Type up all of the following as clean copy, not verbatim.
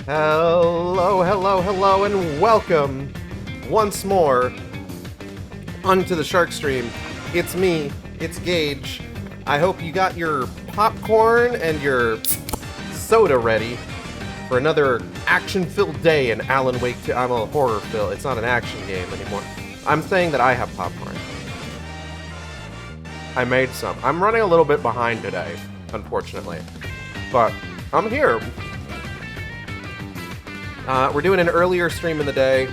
Hello, hello, hello, and welcome once more onto the Shark Stream. It's me, it's Gage. I hope you got your popcorn and your soda ready for another action-filled day in Alan Wake 2. I'm a horror film. It's not an action game anymore. I'm saying that I have popcorn. I made some. I'm running a little bit behind today, unfortunately. But I'm here. We're doing an earlier stream in the day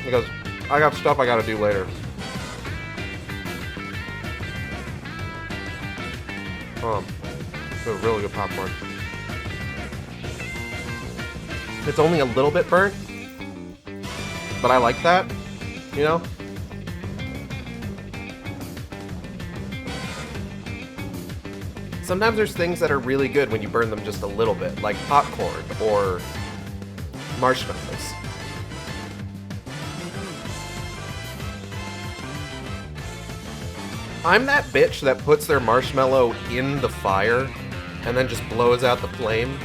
because I got stuff I gotta do later. It's a really good popcorn. It's only a little bit burnt, but I like that, you know? Sometimes there's things that are really good when you burn them just a little bit, like popcorn or marshmallows. I'm that bitch that puts their marshmallow in the fire and then just blows out the flame.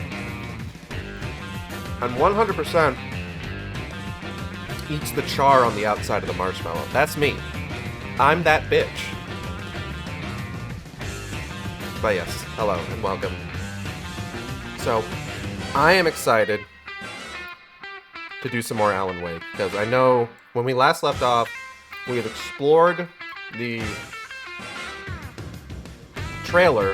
And 100% eats the char on the outside of the marshmallow. That's me. I'm that bitch. But yes, hello and welcome. So, I am excited to do some more Alan Wake, because I know when we last left off, we had explored the trailer,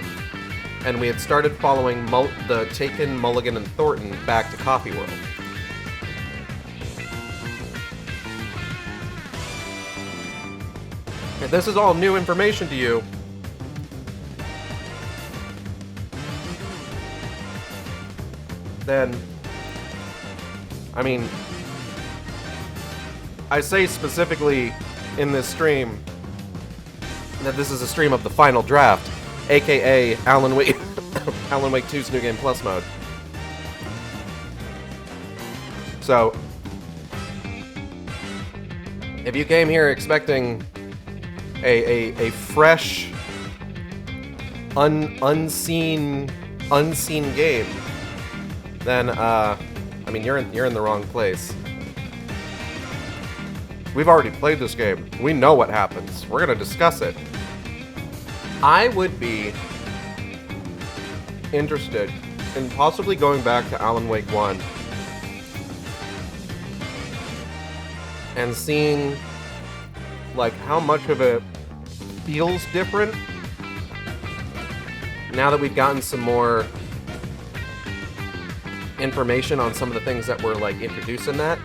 and we had started following the Taken, Mulligan, and Thornton back to Coffee World. If this is all new information to you, then, I mean, I say specifically in this stream that this is a stream of the final draft, aka Alan Wake, Alan Wake 2's New Game Plus mode. So, if you came here expecting a fresh, unseen game, then I mean you're in the wrong place. We've already played this game. We know what happens. We're gonna discuss it. I would be interested in possibly going back to Alan Wake 1 and seeing like how much of it feels different now that we've gotten some more information on some of the things that were like introduced in that.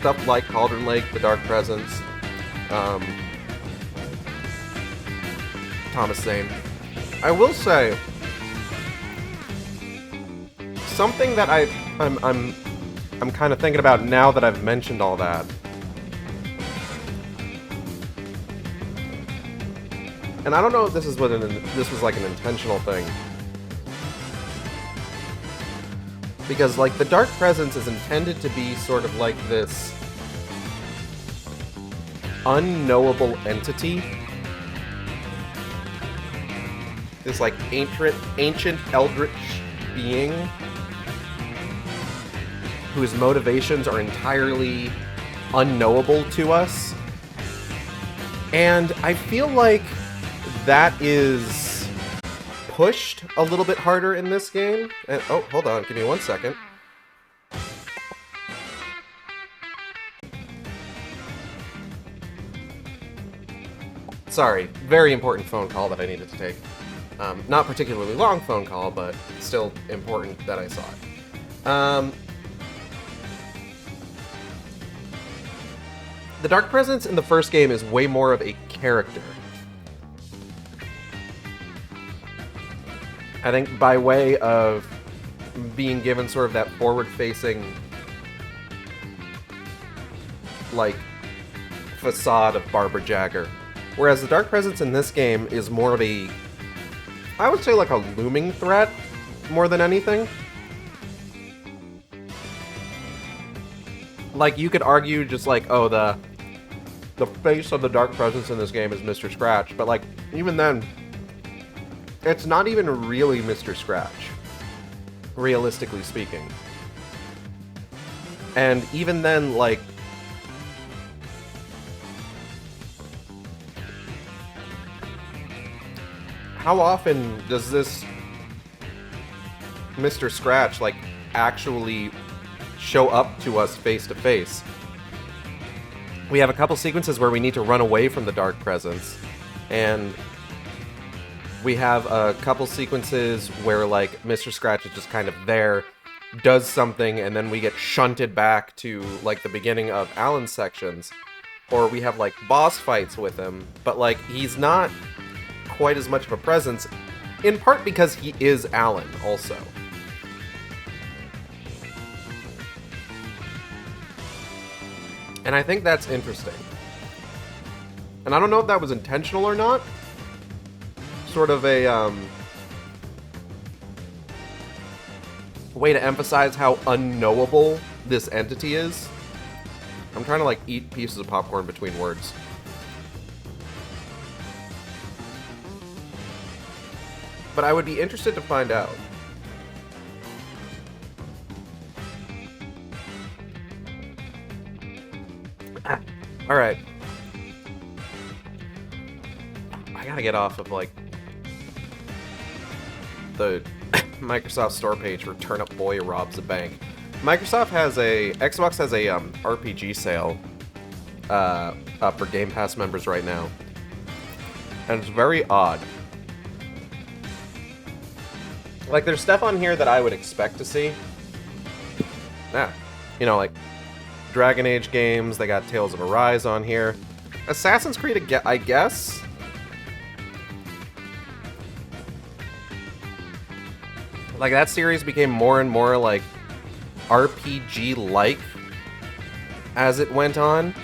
Stuff like Cauldron Lake, the Dark Presence, Thomas Zane. I will say something that I'm kind of thinking about now that I've mentioned all that. And I don't know if this was like an intentional thing. Because, like, the Dark Presence is intended to be sort of like this unknowable entity. This, like, ancient eldritch being whose motivations are entirely unknowable to us. And I feel like that is pushed a little bit harder in this game. And, oh, hold on, give me 1 second. Sorry, very important phone call that I needed to take. Not particularly long phone call, but still important that I saw it. The Dark Presence in the first game is way more of a character. I think by way of being given sort of that forward-facing, like, facade of Barbara Jagger. Whereas the Dark Presence in this game is more of a, I would say like a looming threat, more than anything. Like, you could argue just like, oh, the face of the Dark Presence in this game is Mr. Scratch, but like, even then, it's not even really Mr. Scratch. realistically speaking. And even then, like, how often does this Mr. Scratch, like, actually show up to us face to face? We have a couple sequences where we need to run away from the dark presence, and we have a couple sequences where, like, Mr. Scratch is just kind of there, does something, and then we get shunted back to, like, the beginning of Alan's sections. Or we have, like, boss fights with him, but, like, he's not quite as much of a presence, in part because he is Alan, also. And I think that's interesting. And I don't know if that was intentional or not. Sort of a, way to emphasize how unknowable this entity is. I'm trying to, like, eat pieces of popcorn between words. But I would be interested to find out. Alright. I gotta get off of, like, the Microsoft store page for Turnip Boy Robs a Bank. Xbox has a RPG sale up for Game Pass members right now. And it's very odd. Like, there's stuff on here that I would expect to see. Yeah. You know, like, Dragon Age games, they got Tales of Arise on here. Assassin's Creed, I guess? Like, that series became more and more, like, RPG-like as it went on.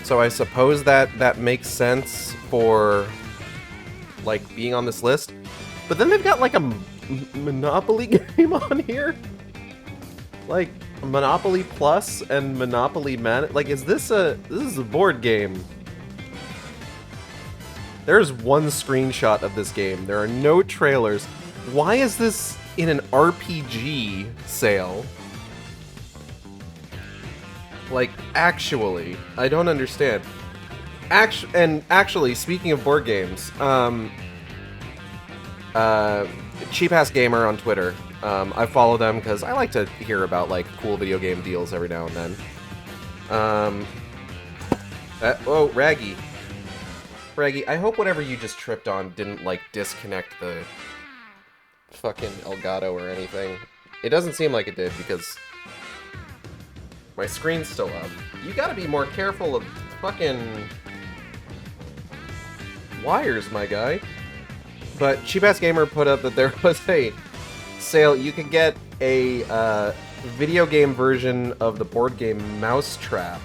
So I suppose that makes sense for, like, being on this list. But then they've got, like, a Monopoly game on here? Like, Monopoly Plus and Monopoly Man... Like, this is a board game. There's one screenshot of this game. There are no trailers. Why is this in an RPG sale? Like, actually, I don't understand. Actually, speaking of board games, Cheap Ass Gamer on Twitter. I follow them because I like to hear about, like, cool video game deals every now and then. Oh, Raggy. Raggy, I hope whatever you just tripped on didn't, like, disconnect the fucking Elgato or anything. It doesn't seem like it did because my screen's still up. You gotta be more careful of fucking wires, my guy. But Cheap Ass Gamer put up that there was a sale. You could get a video game version of the board game Mousetrap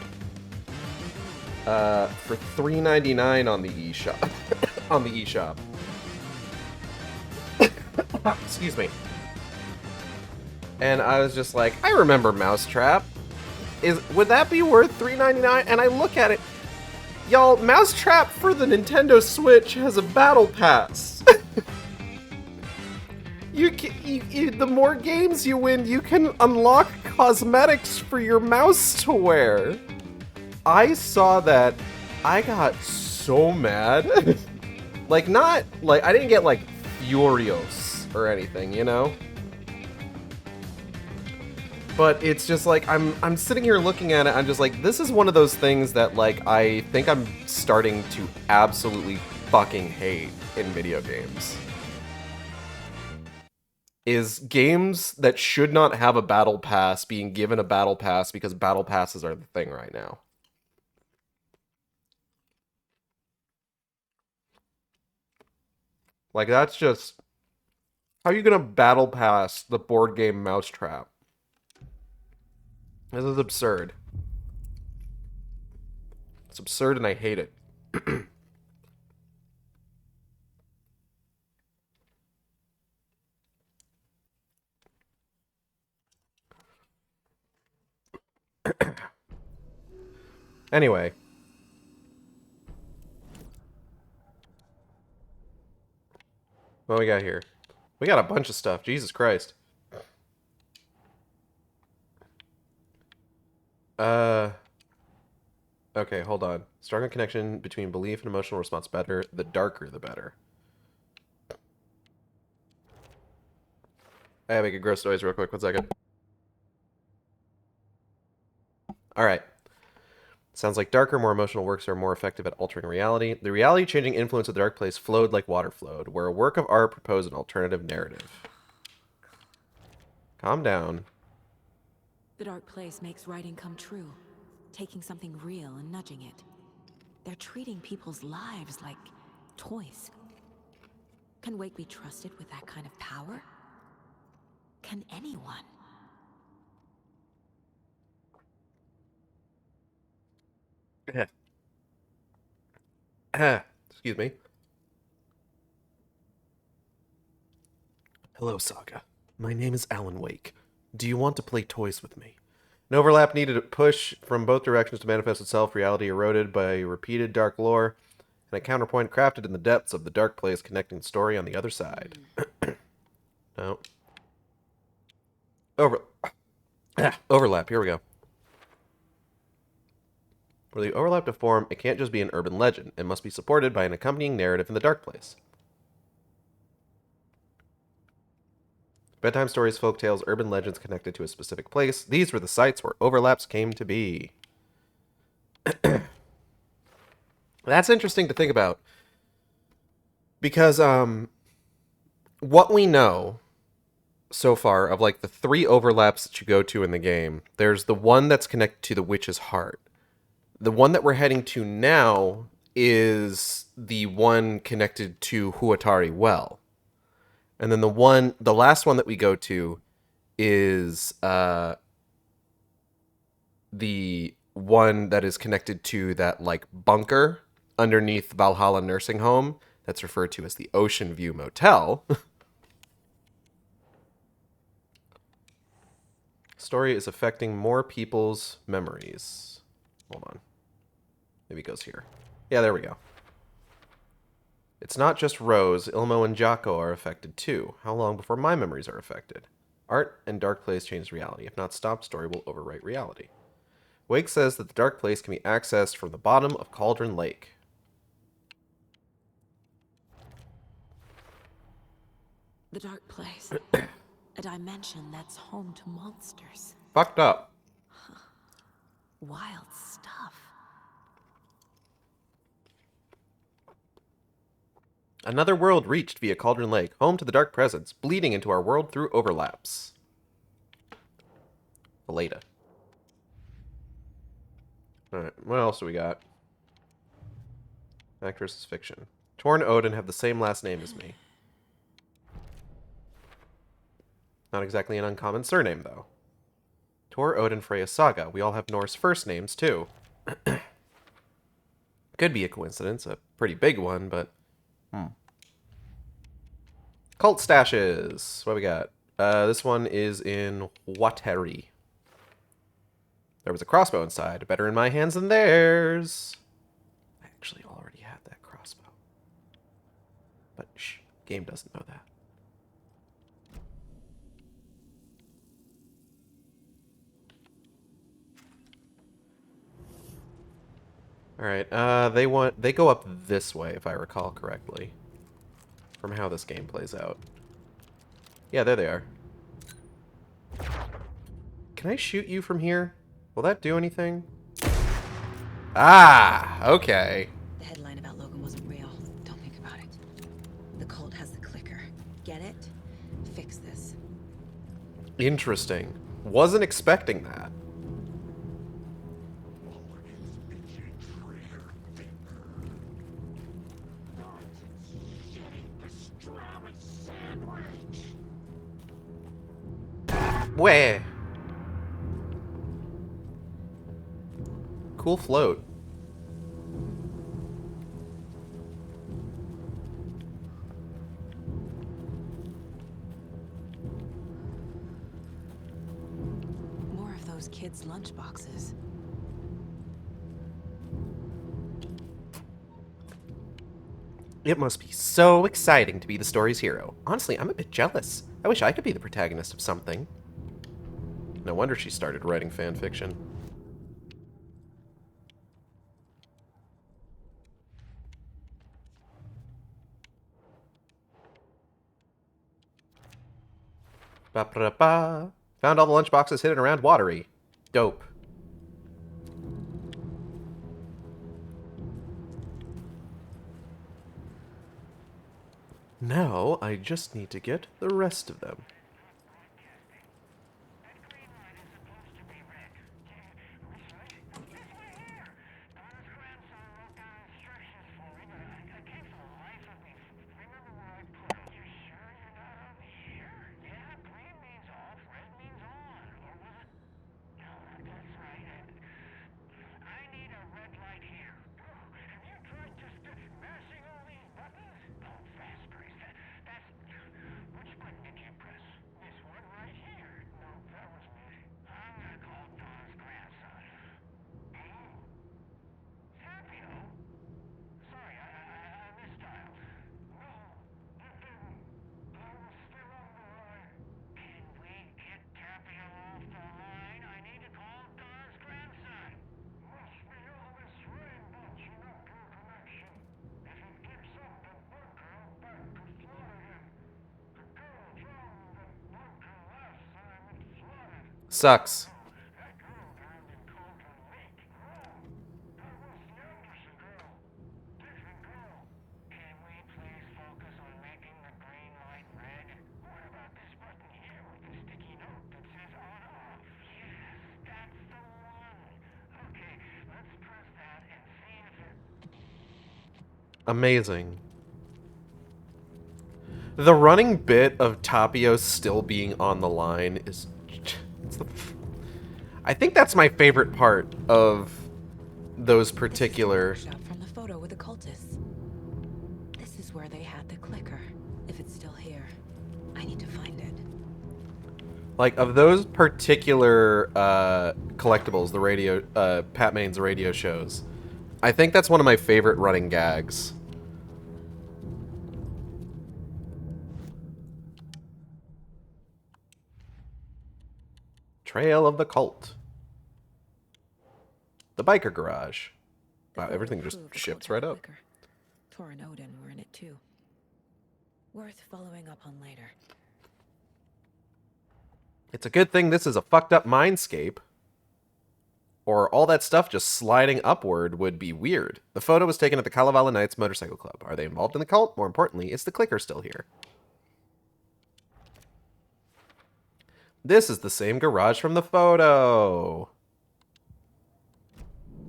for $3.99 on the eShop. On the eShop. Excuse me. And I was just like, I remember Mousetrap. Would that be worth $3.99? And I look at it. Y'all, Mousetrap for the Nintendo Switch has a battle pass. The more games you win, you can unlock cosmetics for your mouse to wear. I saw that. I got so mad. Like, not, like, I didn't get, like, furious or anything, you know? But it's just like, I'm sitting here looking at it, I'm just like, this is one of those things that, like, I think I'm starting to absolutely fucking hate in video games. Is games that should not have a battle pass being given a battle pass because battle passes are the thing right now. Like, that's just... How are you gonna battle pass the board game Mousetrap? This is absurd. It's absurd and I hate it. Anyway. What we got here? We got a bunch of stuff. Jesus Christ. Okay, hold on. Stronger connection between belief and emotional response better. The darker, the better. I gotta make a gross noise real quick. 1 second. Alright. Sounds like darker, more emotional works are more effective at altering reality. The reality-changing influence of the dark place flowed like water flowed, where a work of art proposed an alternative narrative. Calm down. The dark place makes writing come true, taking something real and nudging it. They're treating people's lives like toys. Can Wake be trusted with that kind of power? Can anyone? Excuse me. Hello, Saga. My name is Alan Wake. Do you want to play toys with me? An overlap needed a push from both directions to manifest itself, reality eroded by repeated dark lore, and a counterpoint crafted in the depths of the dark place connecting the story on the other side. No. Overlap, here we go. For the overlap to form, it can't just be an urban legend. It must be supported by an accompanying narrative in the dark place. Bedtime stories, folk tales, urban legends connected to a specific place. These were the sites where overlaps came to be. That's interesting to think about. Because what we know so far of like the 3 overlaps that you go to in the game, there's the one that's connected to the witch's heart. The one that we're heading to now is the one connected to Huatari Well. And then the last one that we go to is the one that is connected to that like bunker underneath Valhalla Nursing Home that's referred to as the Ocean View Motel. Story is affecting more people's memories. Hold on. Maybe it goes here. Yeah, there we go. It's not just Rose. Ilmo and Jocko are affected too. How long before my memories are affected? Art and dark place change reality. If not stopped, story will overwrite reality. Wake says that the dark place can be accessed from the bottom of Cauldron Lake. The dark place. A dimension that's home to monsters. Fucked up. Wild stuff. Another world reached via Cauldron Lake, home to the dark presence, bleeding into our world through overlaps. Valeda. Alright, what else do we got? Fact versus fiction. Tor and Odin have the same last name as me. Not exactly an uncommon surname, though. Tor, Odin, Freya, Saga. We all have Norse first names, too. Could be a coincidence, a pretty big one, but... Cult stashes. What we got? This one is in Huatari. There was a crossbow inside. Better in my hands than theirs. I actually already had that crossbow. But shh, game doesn't know that. Alright, they go up this way, if I recall correctly. From how this game plays out. Yeah, there they are. Can I shoot you from here? Will that do anything? Ah, okay. The headline about Logan wasn't real. Don't think about it. The cult has the clicker. Get it? Fix this. Interesting. Wasn't expecting that. Where? Cool float. More of those kids' lunchboxes. It must be so exciting to be the story's hero. Honestly, I'm a bit jealous. I wish I could be the protagonist of something. No wonder she started writing fan fiction. Ba-ba-ba. Found all the lunchboxes hidden around Watery. Dope. Now, I just need to get the rest of them. Sucks. Amazing. The running bit of Tapio still being on the line is... I think that's my favorite part of those particular... Shot from the photo with the cultists. This is where they had the clicker. If it's still here, I need to find it. Like, of those particular collectibles, the radio... Pat Main's radio shows, I think that's one of my favorite running gags. Trail of the Cult. The biker garage. Wow, everything just shifts right up. Tor and Odin were in it too. Worth following up on later. It's a good thing this is a fucked up mindscape. Or all that stuff just sliding upward would be weird. The photo was taken at the Kalevala Knights Motorcycle Club. Are they involved in the cult? More importantly, is the clicker still here? This is the same garage from the photo.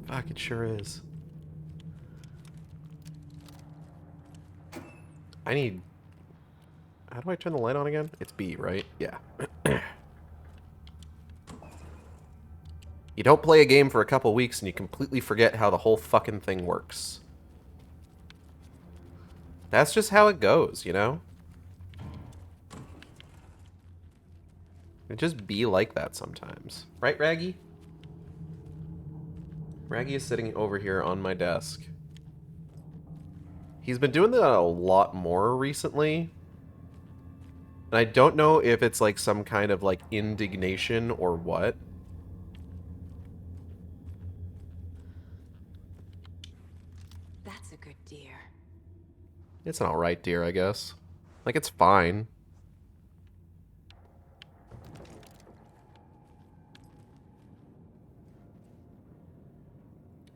Fuck, it sure is. I need... How do I turn the light on again? It's B, right? Yeah. You don't play a game for a couple weeks and you completely forget how the whole fucking thing works. That's just how it goes, you know? It just be like that sometimes. Right, Raggy? Raggy is sitting over here on my desk. He's been doing that a lot more recently. And I don't know if it's like some kind of like indignation or what. That's a good deer. It's an alright deer, I guess. Like, it's fine.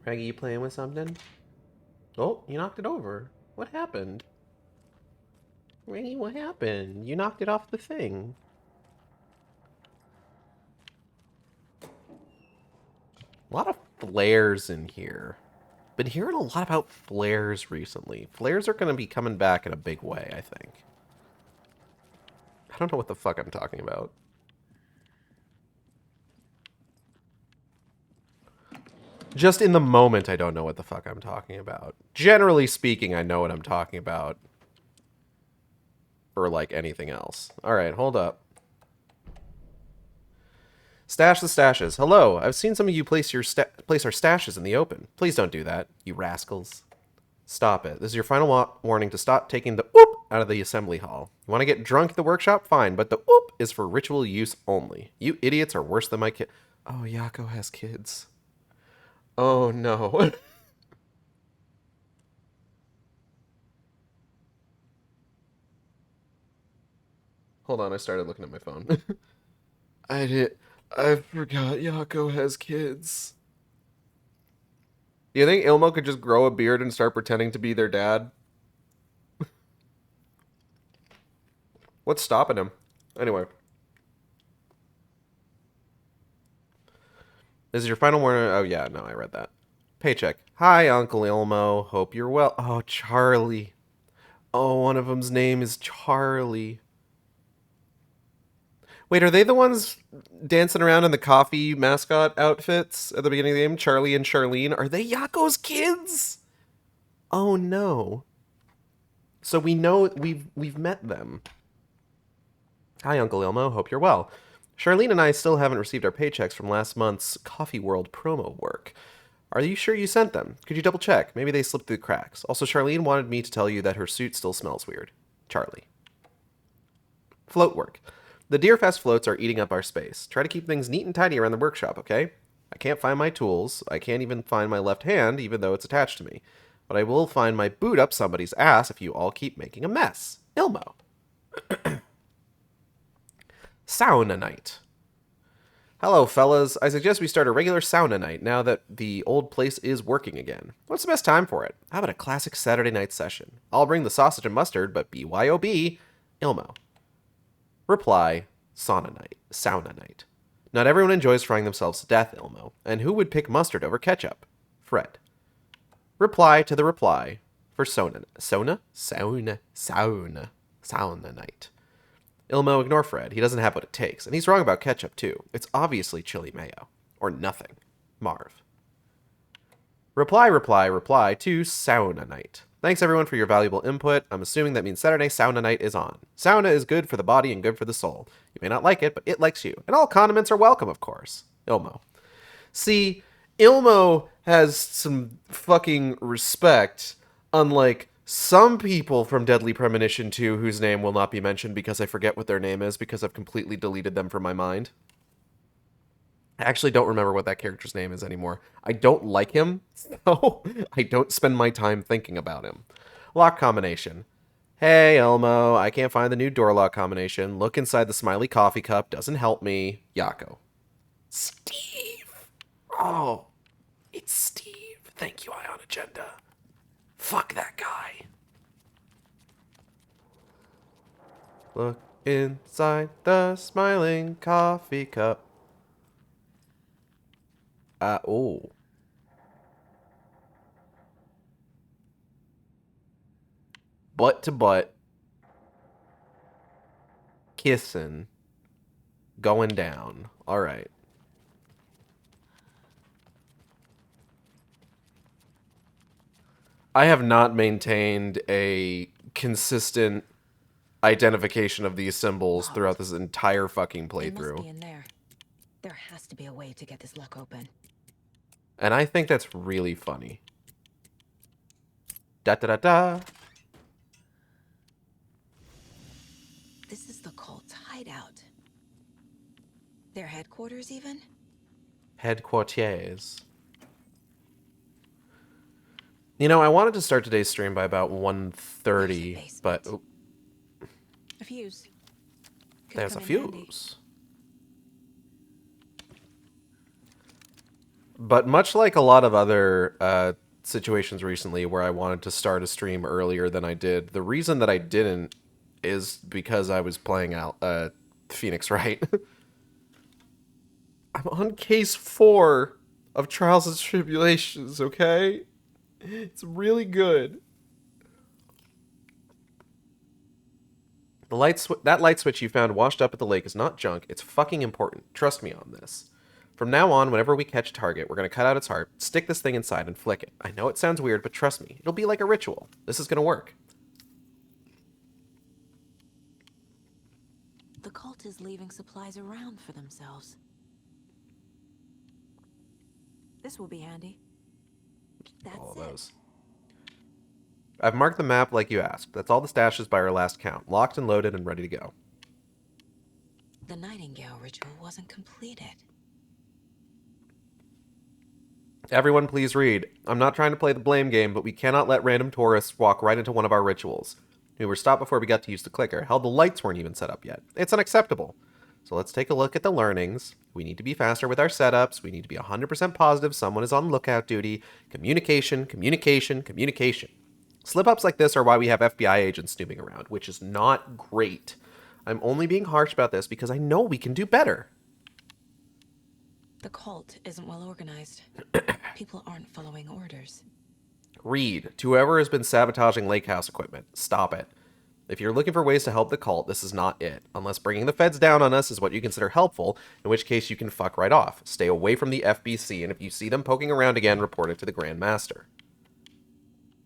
Raggy, you playing with something? Oh, you knocked it over. What happened? Raggy, what happened? You knocked it off the thing. A lot of flares in here. Been hearing a lot about flares recently. Flares are going to be coming back in a big way, I think. I don't know what the fuck I'm talking about. Just in the moment, I don't know what the fuck I'm talking about. Generally speaking, I know what I'm talking about. Or like anything else. Alright, hold up. Stash the stashes. Hello, I've seen some of you place our stashes in the open. Please don't do that, you rascals. Stop it. This is your final warning to stop taking the whoop out of the assembly hall. You want to get drunk at the workshop? Fine, but the whoop is for ritual use only. You idiots are worse than my kid. Oh, Yako has kids. Oh, no. Hold on, I started looking at my phone. I forgot Yako has kids. Do you think Ilmo could just grow a beard and start pretending to be their dad? What's stopping him? Anyway. This is your final warning. Oh, yeah, no, I read that. Paycheck. Hi, Uncle Ilmo. Hope you're well. Oh, Charlie. Oh, one of them's name is Charlie. Wait, are they the ones dancing around in the coffee mascot outfits at the beginning of the game? Charlie and Charlene? Are they Yako's kids? Oh, no. So we know we've met them. Hi, Uncle Ilmo. Hope you're well. Charlene and I still haven't received our paychecks from last month's Coffee World promo work. Are you sure you sent them? Could you double check? Maybe they slipped through the cracks. Also, Charlene wanted me to tell you that her suit still smells weird. Charlie. Float work. The Deerfest floats are eating up our space. Try to keep things neat and tidy around the workshop, okay? I can't find my tools. I can't even find my left hand, even though it's attached to me. But I will find my boot up somebody's ass if you all keep making a mess. Ilmo. Sauna night. Hello, fellas. I suggest we start a regular sauna night now that the old place is working again. What's the best time for it? How about a classic Saturday night session? I'll bring the sausage and mustard, but BYOB, Ilmo. Reply, sauna night. Not everyone enjoys frying themselves to death, Ilmo. And who would pick mustard over ketchup? Fred. Reply to the reply for sauna night. Ilmo, ignore Fred. He doesn't have what it takes. And he's wrong about ketchup, too. It's obviously chili mayo. Or nothing. Marv. Reply to sauna night. Thanks, everyone, for your valuable input. I'm assuming that means Saturday sauna night is on. Sauna is good for the body and good for the soul. You may not like it, but it likes you. And all condiments are welcome, of course. Ilmo. See, Ilmo has some fucking respect, unlike some people from Deadly Premonition 2 whose name will not be mentioned because I forget what their name is because I've completely deleted them from my mind. I actually don't remember what that character's name is anymore. I don't like him, so I don't spend my time thinking about him. Lock combination. Hey, Elmo, I can't find the new door lock combination. Look inside the smiley coffee cup. Doesn't help me. Yako. Steve. Oh, it's Steve. Thank you, Ion Agenda. Fuck that guy. Look inside the smiling coffee cup. Oh. Butt to butt. Kissing. Going down. Alright. I have not maintained a consistent identification of these symbols throughout this entire fucking playthrough. It must be in there. There has to be a way to get this lock open. And I think that's really funny. Da-da-da-da. This is the cult's hideout. Their headquarters, even? Headquarters. You know, I wanted to start today's stream by about 1:30, but... Oh, a fuse. There's a fuse. But much like a lot of other situations recently where I wanted to start a stream earlier than I did, the reason that I didn't is because I was playing out Phoenix Wright. I'm on case 4 of Trials and Tribulations, okay? It's really good. That light switch you found washed up at the lake is not junk. It's fucking important. Trust me on this. From now on, whenever we catch a target, we're going to cut out its heart, stick this thing inside, and flick it. I know it sounds weird, but trust me. It'll be like a ritual. This is going to work. The cult is leaving supplies around for themselves. This will be handy. That's All of it. those. I've marked the map like you asked. That's all the stashes by our last count. Locked and loaded and ready to go. The Nightingale ritual wasn't completed. Everyone please read. I'm not trying to play the blame game, but we cannot let random tourists walk right into one of our rituals. We were stopped before we got to use the clicker. Hell, the lights weren't even set up yet. It's unacceptable. So let's take a look at the learnings. We need to be faster with our setups. We need to be 100% positive someone is on lookout duty. Communication, communication, communication. Slip-ups like this are why we have FBI agents snooping around, which is not great. I'm only being harsh about this because I know we can do better. The cult isn't well organized. People aren't following orders. Read. To whoever has been sabotaging lake house equipment, stop it. If you're looking for ways to help the cult, this is not it. Unless bringing the feds down on us is what you consider helpful, in which case you can fuck right off. Stay away from the FBC, and if you see them poking around again, report it to the Grand Master.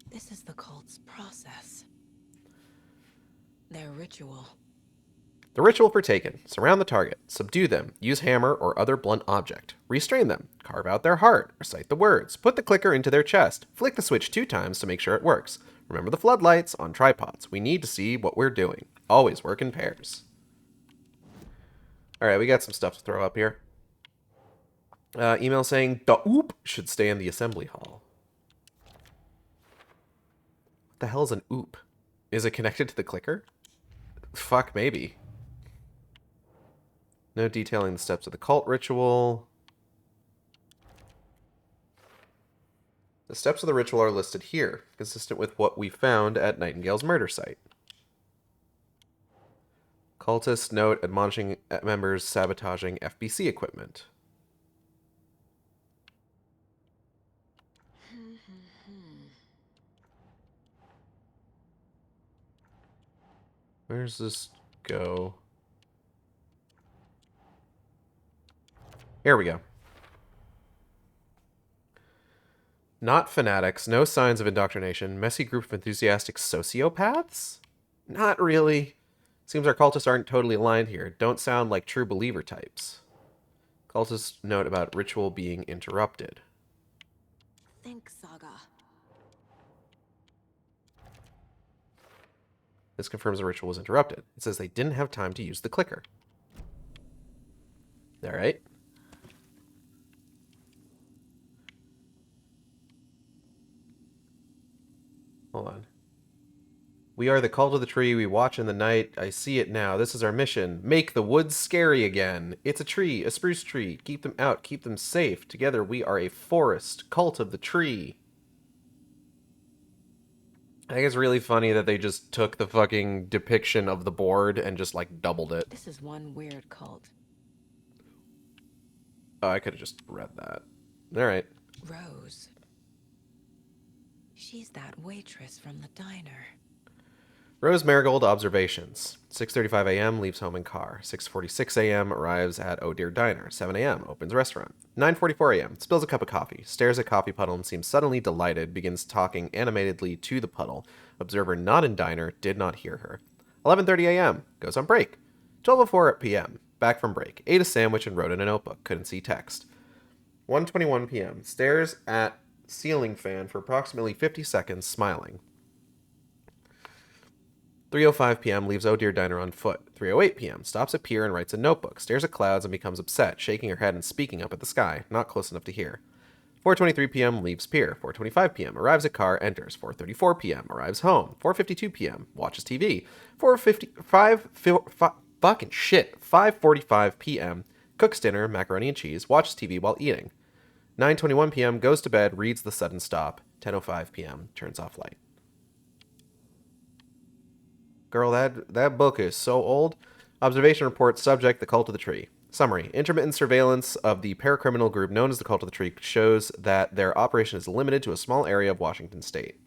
This is the cult's process. Their ritual. The ritual for Taken. Surround the target. Subdue them. Use hammer or other blunt object. Restrain them. Carve out their heart. Recite the words. Put the clicker into their chest. Flick the switch 2 times to make sure it works. Remember the floodlights on tripods. We need to see what we're doing. Always work in pairs. Alright, we got some stuff to throw up here. Email saying, the oop should stay in the assembly hall. What the hell is an oop? Is it connected to the clicker? Fuck, maybe. No detailing the steps of the cult ritual. The steps of the ritual are listed here, consistent with what we found at Nightingale's murder site. Cultists note admonishing members sabotaging FBC equipment. Where does this go? Here we go. Not fanatics, no signs of indoctrination, messy group of enthusiastic sociopaths? Not really. Seems our cultists aren't totally aligned here. Don't sound like true believer types. Cultists note about ritual being interrupted. Think, Saga. This confirms the ritual was interrupted. It says they didn't have time to use the clicker. Alright. Hold on. We are the cult of the tree. We watch in the night. I see it now. This is our mission. Make the woods scary again. It's a tree, a spruce tree. Keep them out. Keep them safe. Together we are a forest. Cult of the tree. I think it's really funny that they just took the fucking depiction of the board and just, like, doubled it. This is one weird cult. Oh, I could have just read that. Alright. Rose. She's that waitress from the diner. Rose Marigold observations. 6:35 a.m. leaves home in car. 6:46 a.m. arrives at Oh Dear Diner. 7 a.m. opens restaurant. 9:44 a.m. spills a cup of coffee. Stares at coffee puddle and seems suddenly delighted. Begins talking animatedly to the puddle. Observer not in diner. Did not hear her. 11:30 a.m. goes on break. 12:04 p.m. back from break. Ate a sandwich and wrote in a notebook. Couldn't see text. 1:21 p.m. stares at ceiling fan for approximately 50 seconds, smiling. 3:05 p.m. leaves Oh Dear Diner on foot. 3:08 p.m. stops at pier and writes a notebook, stares at clouds and becomes upset, shaking her head and speaking up at the sky, not close enough to hear. 4:23 p.m. leaves pier. 4:25 p.m. arrives at car, enters. 4:34 p.m. arrives home. 4:52 p.m. watches TV. 5:45 p.m. cooks dinner, macaroni and cheese, watches TV while eating. 9:21 p.m. goes to bed, reads the sudden stop. 10:05 p.m. turns off light. Girl, that book is so old. Observation report, subject, the cult of the tree. Summary. Intermittent surveillance of the paracriminal group known as the cult of the tree shows that their operation is limited to a small area of Washington state.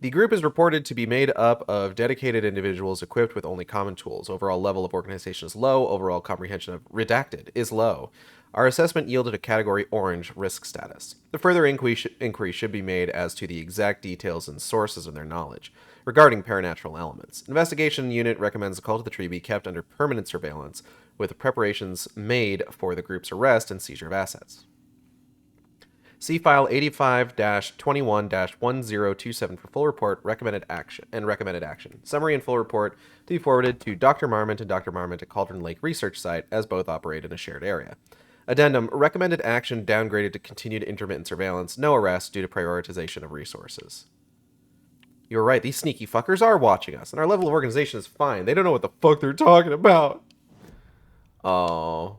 The group is reported to be made up of dedicated individuals equipped with only common tools. Overall level of organization is low. Overall comprehension of redacted is low. Our assessment yielded a category orange risk status. The further inquiry should be made as to the exact details and sources of their knowledge regarding paranatural elements. Investigation unit recommends the cult of the tree be kept under permanent surveillance with preparations made for the group's arrest and seizure of assets. See file 85-21-1027 for full report, recommended action. Summary and full report to be forwarded to Dr. Marmont and Dr. Marmont at Cauldron Lake Research Site, as both operate in a shared area. Addendum, recommended action downgraded to continued intermittent surveillance, no arrest due to prioritization of resources. You're right, these sneaky fuckers are watching us, and our level of organization is fine. They don't know what the fuck they're talking about. Oh.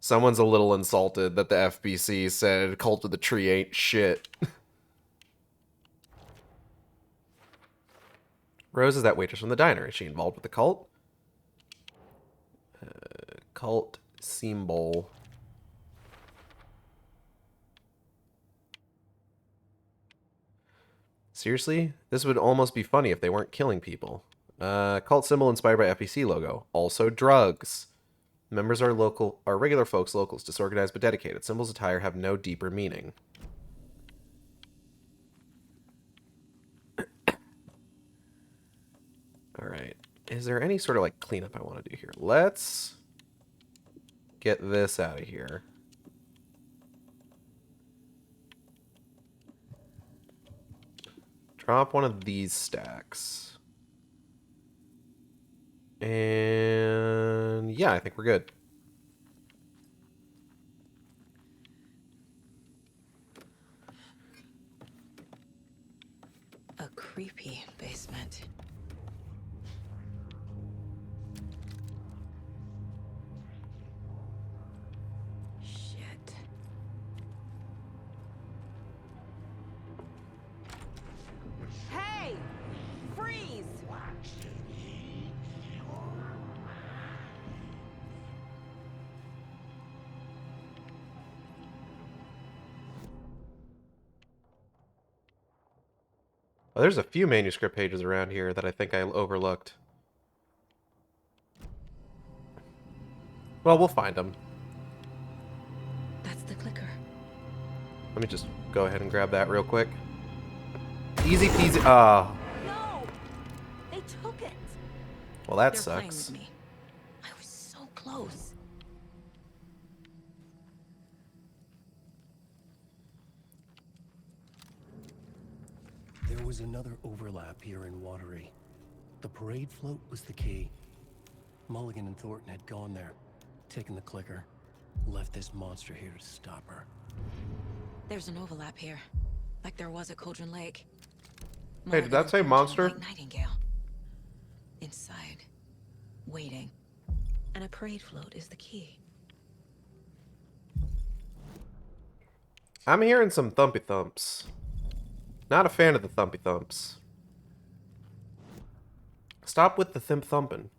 Someone's a little insulted that the FBC said Cult of the Tree ain't shit. Rose is that waitress from the diner. Is she involved with the cult? Cult symbol. Seriously? This would almost be funny if they weren't killing people. Cult symbol inspired by FBC logo. Also drugs. Members are regular folks, locals, disorganized but dedicated. Symbols attire have no deeper meaning. Alright. Is there any sort of like cleanup I want to do here? Let's get this out of here. Drop one of these stacks. And yeah, I think we're good. A creepy basement. Shit. Hey! Freeze! Oh, there's a few manuscript pages around here that I think I overlooked. Well, we'll find them. That's the clicker. Let me just go ahead and grab that real quick. Easy peasy. Ah. No! They took it! Well, that They're playing sucks. with me. I was so close. There was another overlap here in Watery. The parade float was the key. Mulligan and Thornton had gone there, taken the clicker, left this monster here to stop her. There's an overlap here, like there was at Cauldron Lake. Hey, did that say monster? Like Nightingale. Inside, waiting, and a parade float is the key. I'm hearing some thumpy thumps. Not a fan of the thumpy thumps. Stop with the thimp thumping.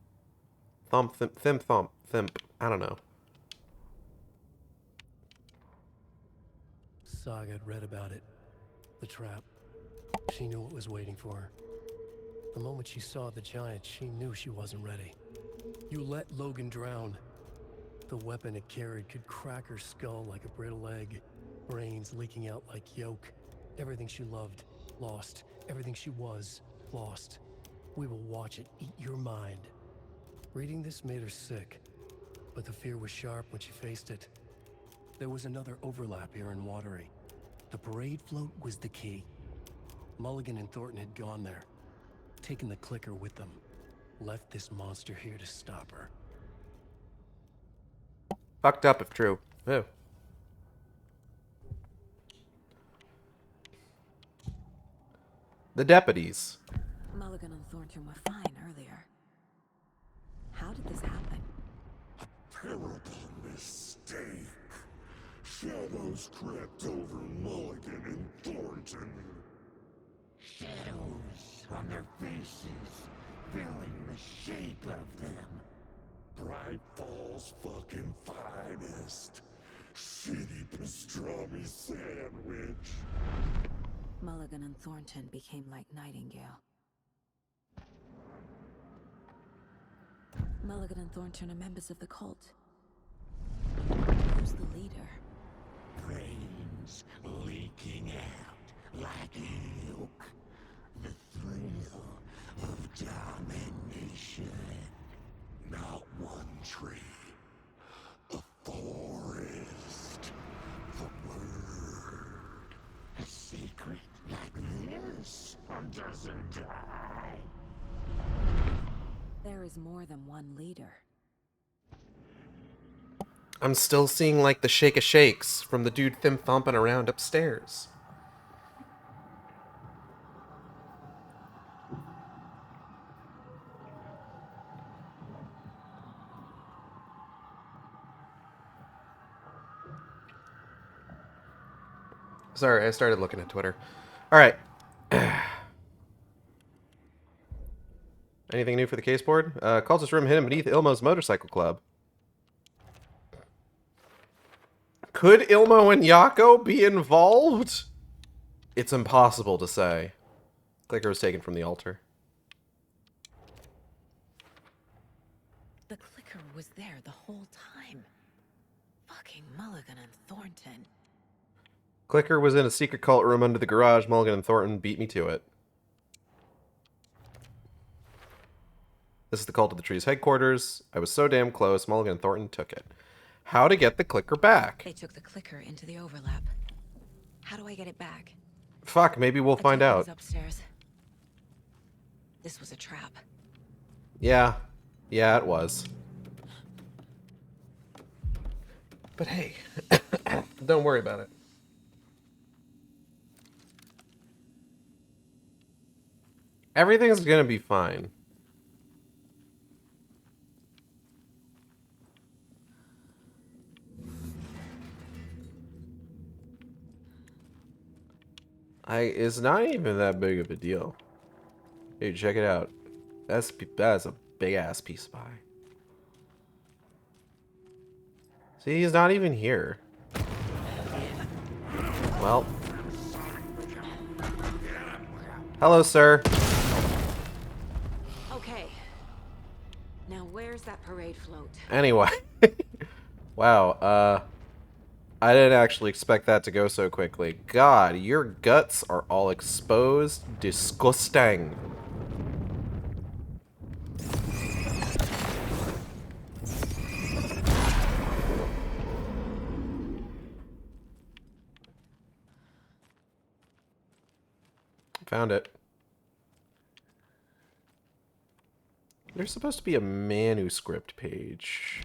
Thump, thump. I don't know. Saga had read about it. The trap. She knew what was waiting for her. The moment she saw the giant, she knew she wasn't ready. You let Logan drown. The weapon it carried could crack her skull like a brittle egg. Brains leaking out like yolk. Everything she loved, lost. Everything she was, lost. We will watch it eat your mind. Reading this made her sick, but the fear was sharp when she faced it. There was another overlap here in Watery. The parade float was the key. Mulligan and Thornton had gone there, taken the clicker with them, left this monster here to stop her. Fucked up if true. Ew. The deputies. Mulligan and Thornton were fine earlier. How did this happen? Terrible mistake. Shadows crept over Mulligan and Thornton. Shadows on their faces, filling the shape of them. Bright Falls fucking finest. Shitty pastrami sandwich. Mulligan and Thornton became like Nightingale. Mulligan and Thornton are members of the cult. Who's the leader? Brains leaking out like milk. The thrill of domination. Not one tree. A forest. The There is more than one leader. I'm still seeing like the shake of shakes from the dude thumping around upstairs. Sorry, I started looking at Twitter. All right. Anything new for the case board? Cultist room hidden beneath Ilmo's motorcycle club. Could Ilmo and Yako be involved? It's impossible to say. Clicker was taken from the altar. The clicker was there the whole time. Fucking Mulligan and Thornton. Clicker was in a secret cult room under the garage. Mulligan and Thornton beat me to it. This is the Cult of the Tree's headquarters. I was so damn close. Mulligan and Thornton took it. How to get the clicker back? They took the clicker into the overlap. How do I get it back? Fuck, maybe we'll find out. Upstairs. This was a trap. Yeah. Yeah, it was. But hey, don't worry about it. Everything's gonna be fine. It's not even that big of a deal. Hey, check it out. That's a big ass piece of pie. See, he's not even here. Well. Hello, sir. Okay. Now where's that parade float? Anyway. Wow, I didn't actually expect that to go so quickly. God, your guts are all exposed. Disgusting. Found it. There's supposed to be a manuscript page.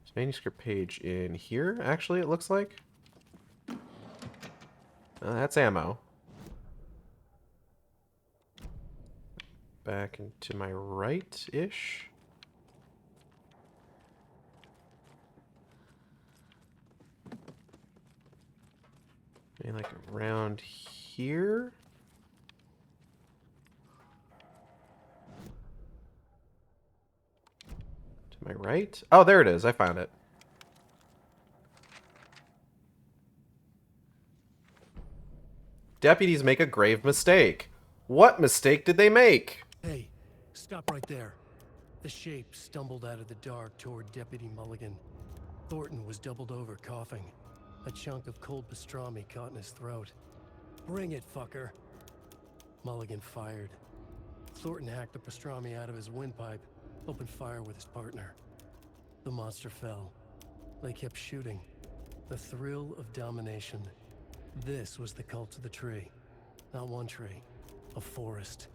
There's a manuscript page in here, actually, it looks like. That's ammo. Back into my right-ish. Maybe like around here? My right? Oh, there it is. I found it. Deputies make a grave mistake. What mistake did they make? Hey, stop right there. The shape stumbled out of the dark toward Deputy Mulligan. Thornton was doubled over, coughing. A chunk of cold pastrami caught in his throat. Bring it, fucker. Mulligan fired. Thornton hacked the pastrami out of his windpipe, opened fire with his partner. The monster fell. They kept shooting. The thrill of domination. This was the cult of the tree. Not one tree. A forest.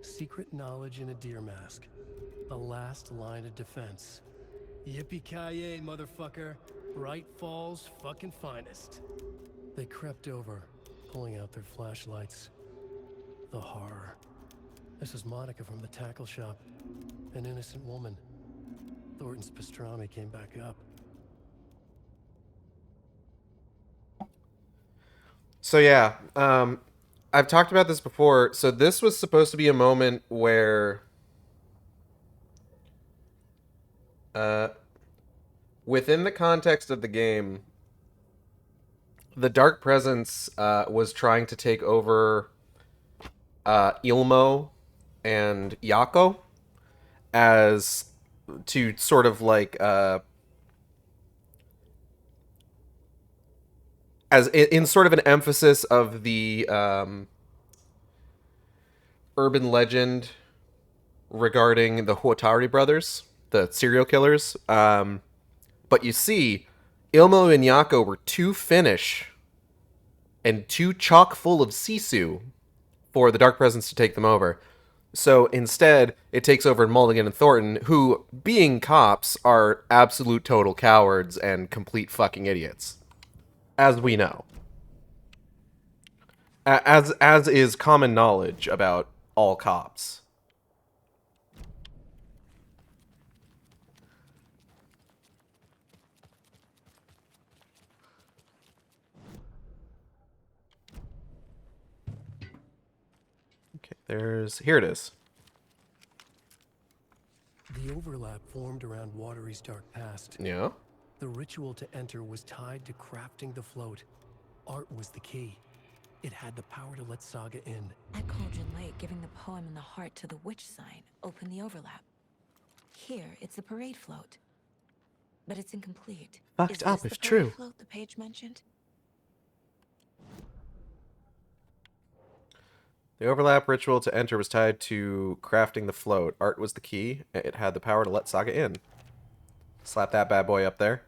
Secret knowledge in a deer mask. The last line of defense. Yippee-ki-yay, motherfucker. Bright Falls' fucking finest. They crept over, pulling out their flashlights. The horror. This is Monica from the tackle shop. An innocent woman. Thornton's pastrami came back up. So yeah, I've talked about this before. So this was supposed to be a moment where within the context of the game, the Dark Presence was trying to take over Ilmo and Yako as to sort of like as in sort of an emphasis of the urban legend regarding the Huatari brothers, the serial killers. But you see, Ilmo and Yako were too Finnish and too chock full of sisu for the Dark Presence to take them over. So instead, it takes over Mulligan and Thornton, who, being cops, are absolute total cowards and complete fucking idiots. As we know. As is common knowledge about all cops. Okay, here it is. The overlap formed around Watery's dark past. Yeah? The ritual to enter was tied to crafting the float. Art was the key. It had the power to let Saga in. At Cauldron Lake, giving the poem and the heart to the witch sign opened the overlap. Here, it's the parade float. But it's incomplete. Fucked up if true. Float the page mentioned? The overlap ritual to enter was tied to crafting the float. Art was the key. It had the power to let Saga in. Slap that bad boy up there.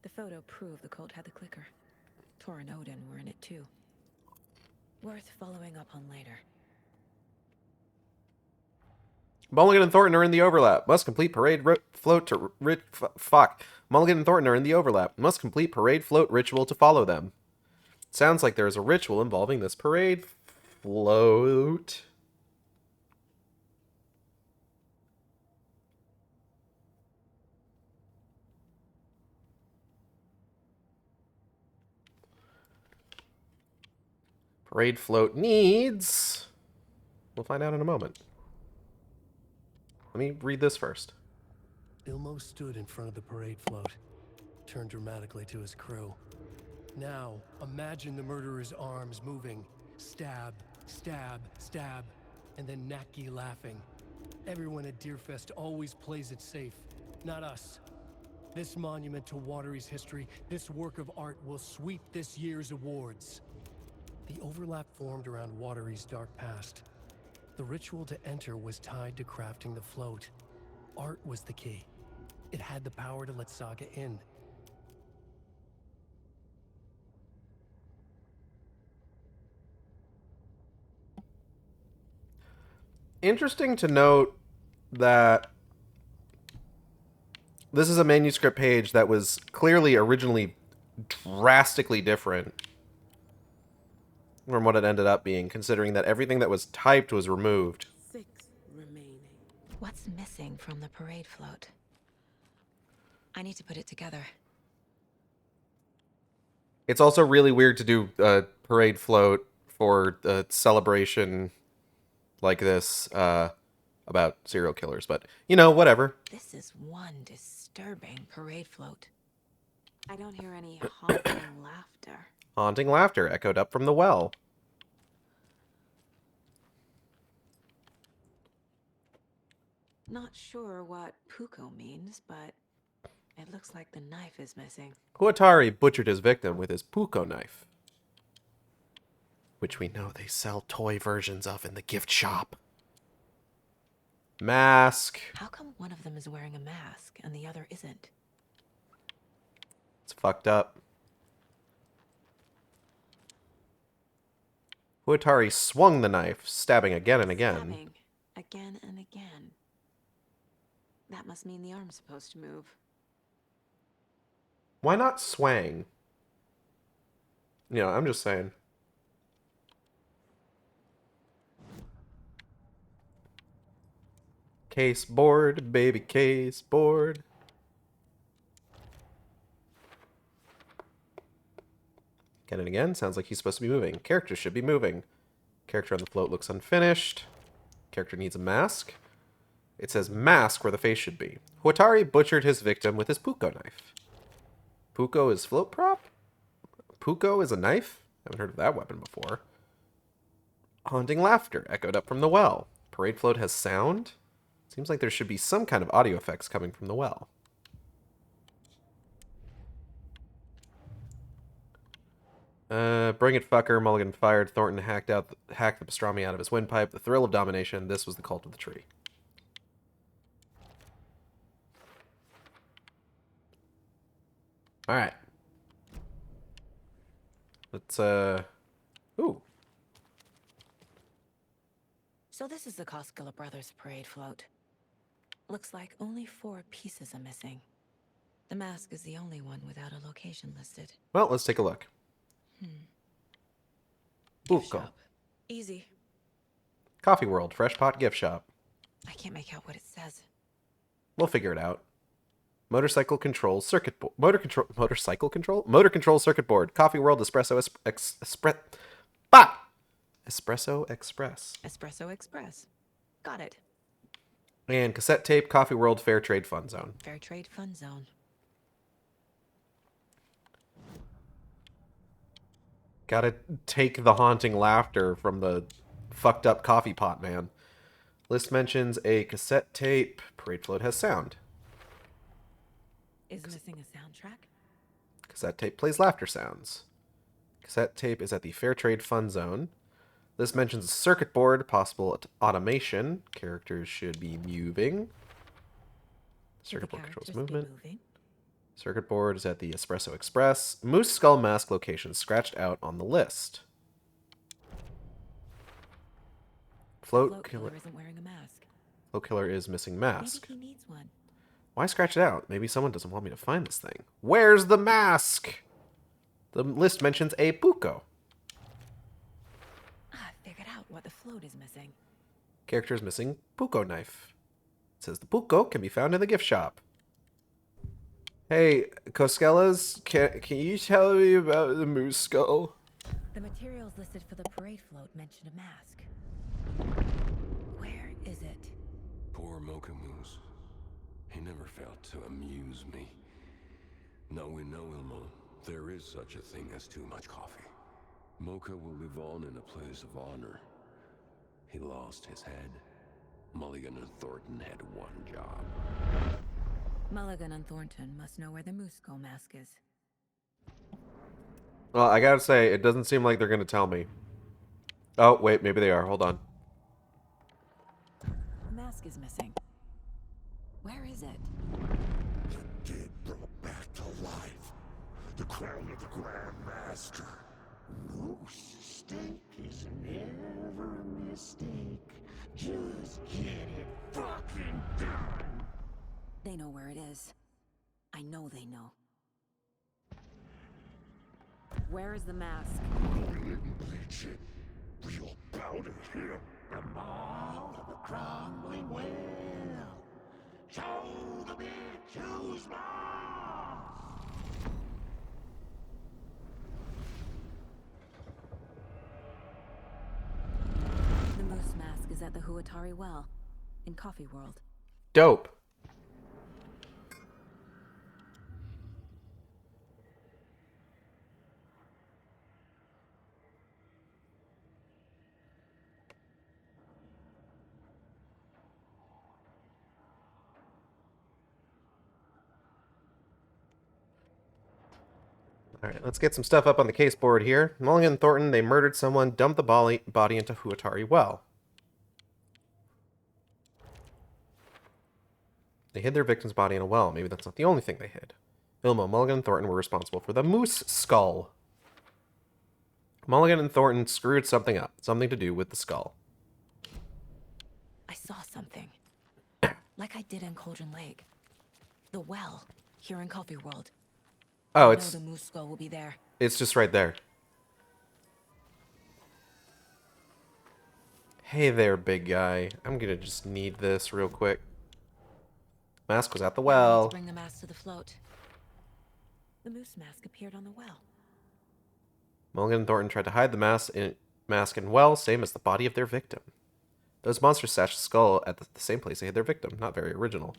The photo proved the cult had the clicker. Tor and Odin were in it too. Worth following up on later. Mulligan and Thornton are in the overlap. Must complete parade float to fuck. Mulligan and Thornton are in the overlap. Must complete parade float ritual to follow them. Sounds like there is a ritual involving this parade float. Parade float needs... We'll find out in a moment. Let me read this first. Ilmo stood in front of the parade float, turned dramatically to his crew. Now, imagine the murderer's arms moving. Stab, stab, stab, and then Naki laughing. Everyone at Deerfest always plays it safe, not us. This monument to Watery's history, this work of art will sweep this year's awards. The overlap formed around Watery's dark past. The ritual to enter was tied to crafting the float. Art was the key. It had the power to let Saga in. Interesting to note that this is a manuscript page that was clearly originally drastically different from what it ended up being, considering that everything that was typed was removed. 6 remaining. What's missing from the parade float? I need to put it together. It's also really weird to do a parade float for a celebration like this about serial killers, but, you know, whatever. This is one disturbing parade float. I don't hear any haunting laughter. Haunting laughter echoed up from the well. Not sure what Puko means, but it looks like the knife is missing. Huatari butchered his victim with his Puko knife, which we know they sell toy versions of in the gift shop. Mask. How come one of them is wearing a mask and the other isn't? It's fucked up. Huatari swung the knife, stabbing again and again. Stabbing again and again. That must mean the arm's supposed to move. Why not swang? You know, I'm just saying. Case board, baby, case board. Again and again. Sounds like he's supposed to be moving. Character should be moving. Character on the float looks unfinished. Character needs a mask. It says mask where the face should be. Huatari butchered his victim with his Puko knife. Puko is float prop? Puko is a knife? I haven't heard of that weapon before. Haunting laughter echoed up from the well. Parade float has sound? Seems like there should be some kind of audio effects coming from the well. Bring it, fucker. Mulligan fired. Thornton hacked the pastrami out of his windpipe. The thrill of domination. This was the cult of the tree. All right. Let's, ooh. So this is the Koskela Brothers parade float. Looks like only 4 pieces are missing. The mask is the only one without a location listed. Well, let's take a look. Gift Buko. shop. Easy. Coffee World, Fresh Pot Gift Shop. I can't make out what it says. We'll figure it out. Motorcycle control circuit board. Motorcycle control? Motor control circuit board. Coffee World Espresso Espresso Express. Espresso Express. Got it. And cassette tape, Coffee World Fair Trade Fun Zone. Fair Trade Fun Zone. Gotta take the haunting laughter from the fucked up coffee pot man. List mentions a cassette tape. Parade float has sound. Is missing a soundtrack? Cassette tape plays laughter sounds. Cassette tape is at the Fair Trade Fun Zone. This mentions a circuit board, possible automation. Characters should be moving. Circuit board controls movement. Circuit board is at the Espresso Express. Moose Skull mask location scratched out on the list. Float killer isn't wearing a mask. Float killer is missing mask. Maybe he needs one. Why scratch it out? Maybe someone doesn't want me to find this thing. Where's the mask? The list mentions a Buko. I figured out what the float is missing. Character is missing Buko knife. It says the Buko can be found in the gift shop. Hey, Koskelas, can you tell me about the moose skull? The materials listed for the parade float mention a mask. Where is it? Poor Mocha Moose. He never failed to amuse me. Now we know, Ilmo, there is such a thing as too much coffee. Mocha will live on in a place of honor. He lost his head. Mulligan and Thornton had one job. Mulligan and Thornton must know where the moose skull mask is. Well, I gotta say, it doesn't seem like they're gonna tell me. Oh, wait, maybe they are. Hold on. The mask is missing. Where is it? The dead brought back to life. The crown of the Grand Master. Moose steak is never a mistake. Just get it fucking done. They know where it is. I know they know. Where is the mask? We didn't bleach it. Real powder here. The mall of the crumbling well. Show the bitch who's boss. The moose mask is at the Huatari Well, in Coffee World. Dope. Alright, let's get some stuff up on the case board here. Mulligan and Thornton, they murdered someone, dumped the body into Huatari Well. They hid their victim's body in a well. Maybe that's not the only thing they hid. Ilmo, Mulligan, and Thornton were responsible for the moose skull. Mulligan and Thornton screwed something up. Something to do with the skull. I saw something. Like I did in Cauldron Lake. The well, here in Coffee World. Oh, I know the moose skull will be there. It's just right there. Hey there, big guy. I'm gonna just need this real quick. Mask was at the well. Let's bring the mask to the float. The moose mask appeared on the well. Mulligan and Thornton tried to hide the mask in well, same as the body of their victim. Those monsters stashed the skull at the same place they hid their victim. Not very original.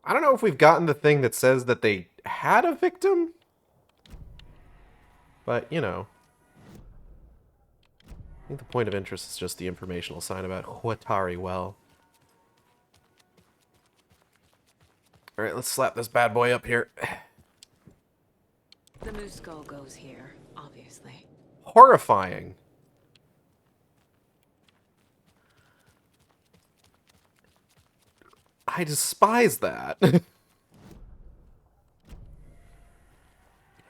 I don't know if we've gotten the thing that says that they had a victim. But, you know. I think the point of interest is just the informational sign about Huatari Well. Alright, let's slap this bad boy up here. The moose skull goes here, obviously. Horrifying. I despise that.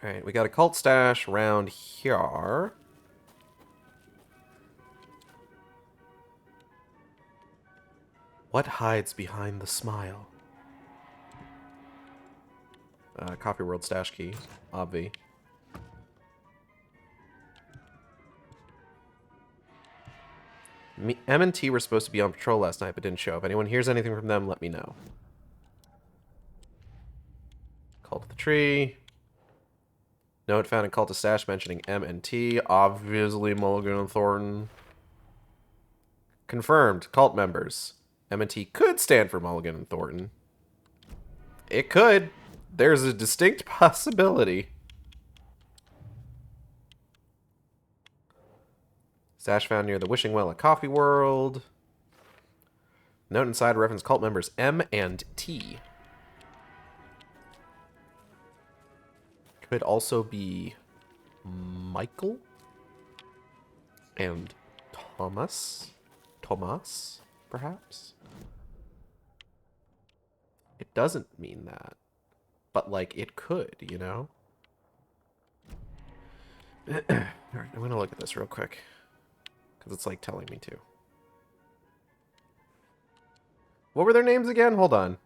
Alright, Alright, we got a cult stash around here. What hides behind the smile? Coffee World stash key, obvi. M and T were supposed to be on patrol last night, but didn't show. If anyone hears anything from them, let me know. Cult of the Tree. Note found in Cult of Stash mentioning M and T. Obviously Mulligan and Thornton. Confirmed. Cult members. M and T could stand for Mulligan and Thornton. It could. There's a distinct possibility. Stash found near the Wishing Well at Coffee World. Note inside reference cult members M and T. Could also be Michael and Thomas. Thomas, perhaps? It doesn't mean that. But, like, it could, you know? Alright, I'm going to look at this real quick. Because it's, like, telling me to. What were their names again? Hold on.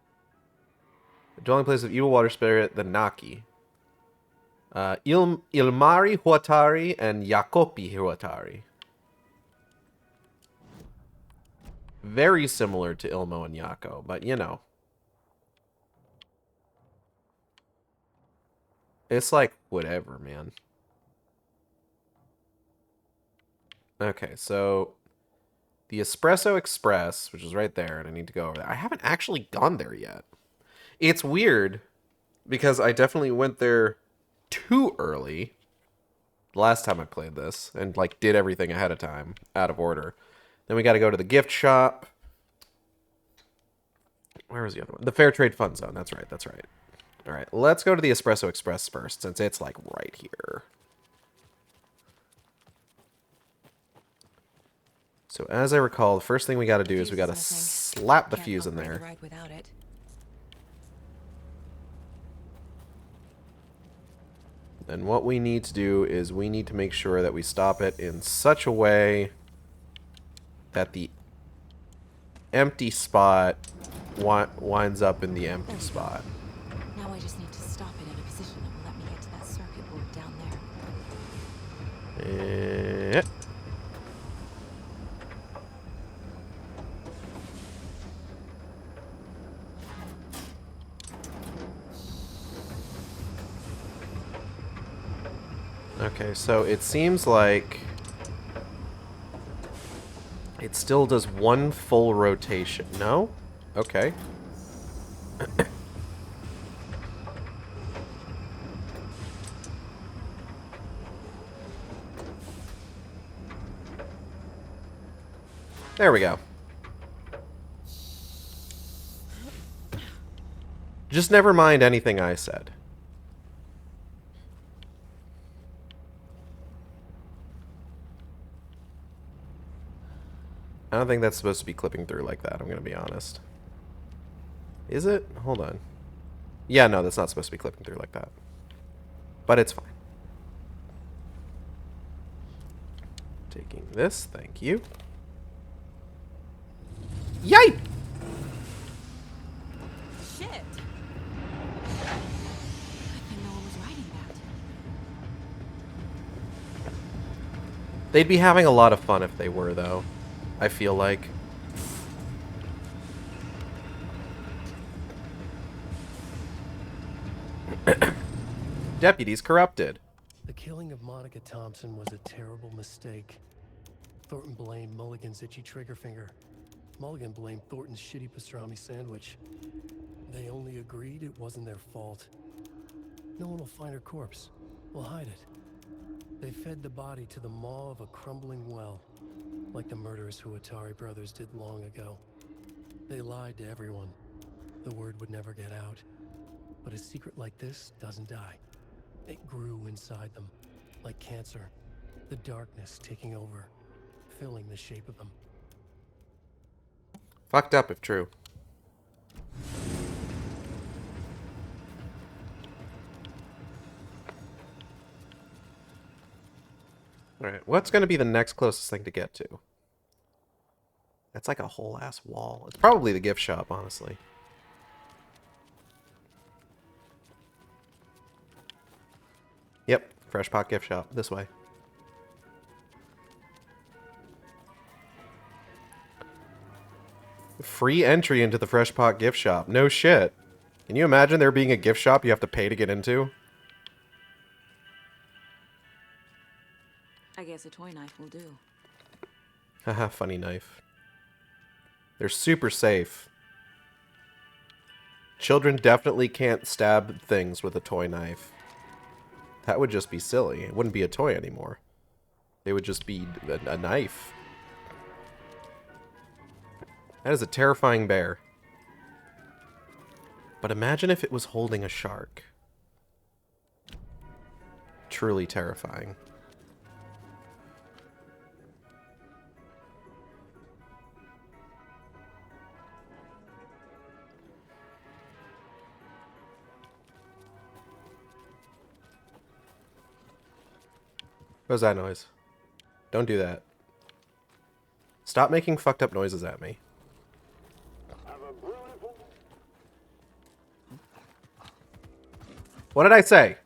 The dwelling place of evil water spirit, the Naki. Ilmari Huatari and Jacopi Huatari. Very similar to Ilmo and Yako, but you know. It's like, whatever, man. Okay, so the Espresso Express, which is right there, and I need to go over there. I haven't actually gone there yet. It's weird, because I definitely went there too early the last time I played this, and like did everything ahead of time, out of order. Then we got to go to the gift shop. Where was the other one? The Fair Trade Fun Zone. That's right. That's right. All right. Let's go to the Espresso Express first, since it's like right here. So as I recall, the first thing we got to do is we got to slap the fuse in there. And what we need to do is we need to make sure that we stop it in such a way that the empty spot winds up in the empty spot. Now I just need to stop it in a position that will let me get to that circuit board down there. Okay, so it seems like it still does one full rotation. No? Okay. There we go. Just never mind anything I said. I don't think that's supposed to be clipping through like that, I'm going to be honest. Is it? Hold on. Yeah, no, that's not supposed to be clipping through like that. But it's fine. Taking this, thank you. Yipe! Shit! Good thing no one was writing that. They'd be having a lot of fun if they were, though. I feel like. Deputies corrupted. The killing of Monica Thompson was a terrible mistake. Thornton blamed Mulligan's itchy trigger finger. Mulligan blamed Thornton's shitty pastrami sandwich. They only agreed it wasn't their fault. No one will find her corpse. We'll hide it. They fed the body to the maw of a crumbling well, like the murderous Huatari brothers did long ago. They lied to everyone. The word would never get out. But a secret like this doesn't die. It grew inside them, like cancer. The darkness taking over, filling the shape of them. Fucked up if true. Alright, what's going to be the next closest thing to get to? That's like a whole ass wall. It's probably the gift shop, honestly. Yep, Fresh Pot gift shop. This way. Free entry into the Fresh Pot gift shop. No shit. Can you imagine there being a gift shop you have to pay to get into? I guess a toy knife will do. Haha, funny knife. They're super safe. Children definitely can't stab things with a toy knife. That would just be silly. It wouldn't be a toy anymore. They would just be a knife. That is a terrifying bear. But imagine if it was holding a shark. Truly terrifying. What was that noise? Don't do that. Stop making fucked up noises at me. What did I say?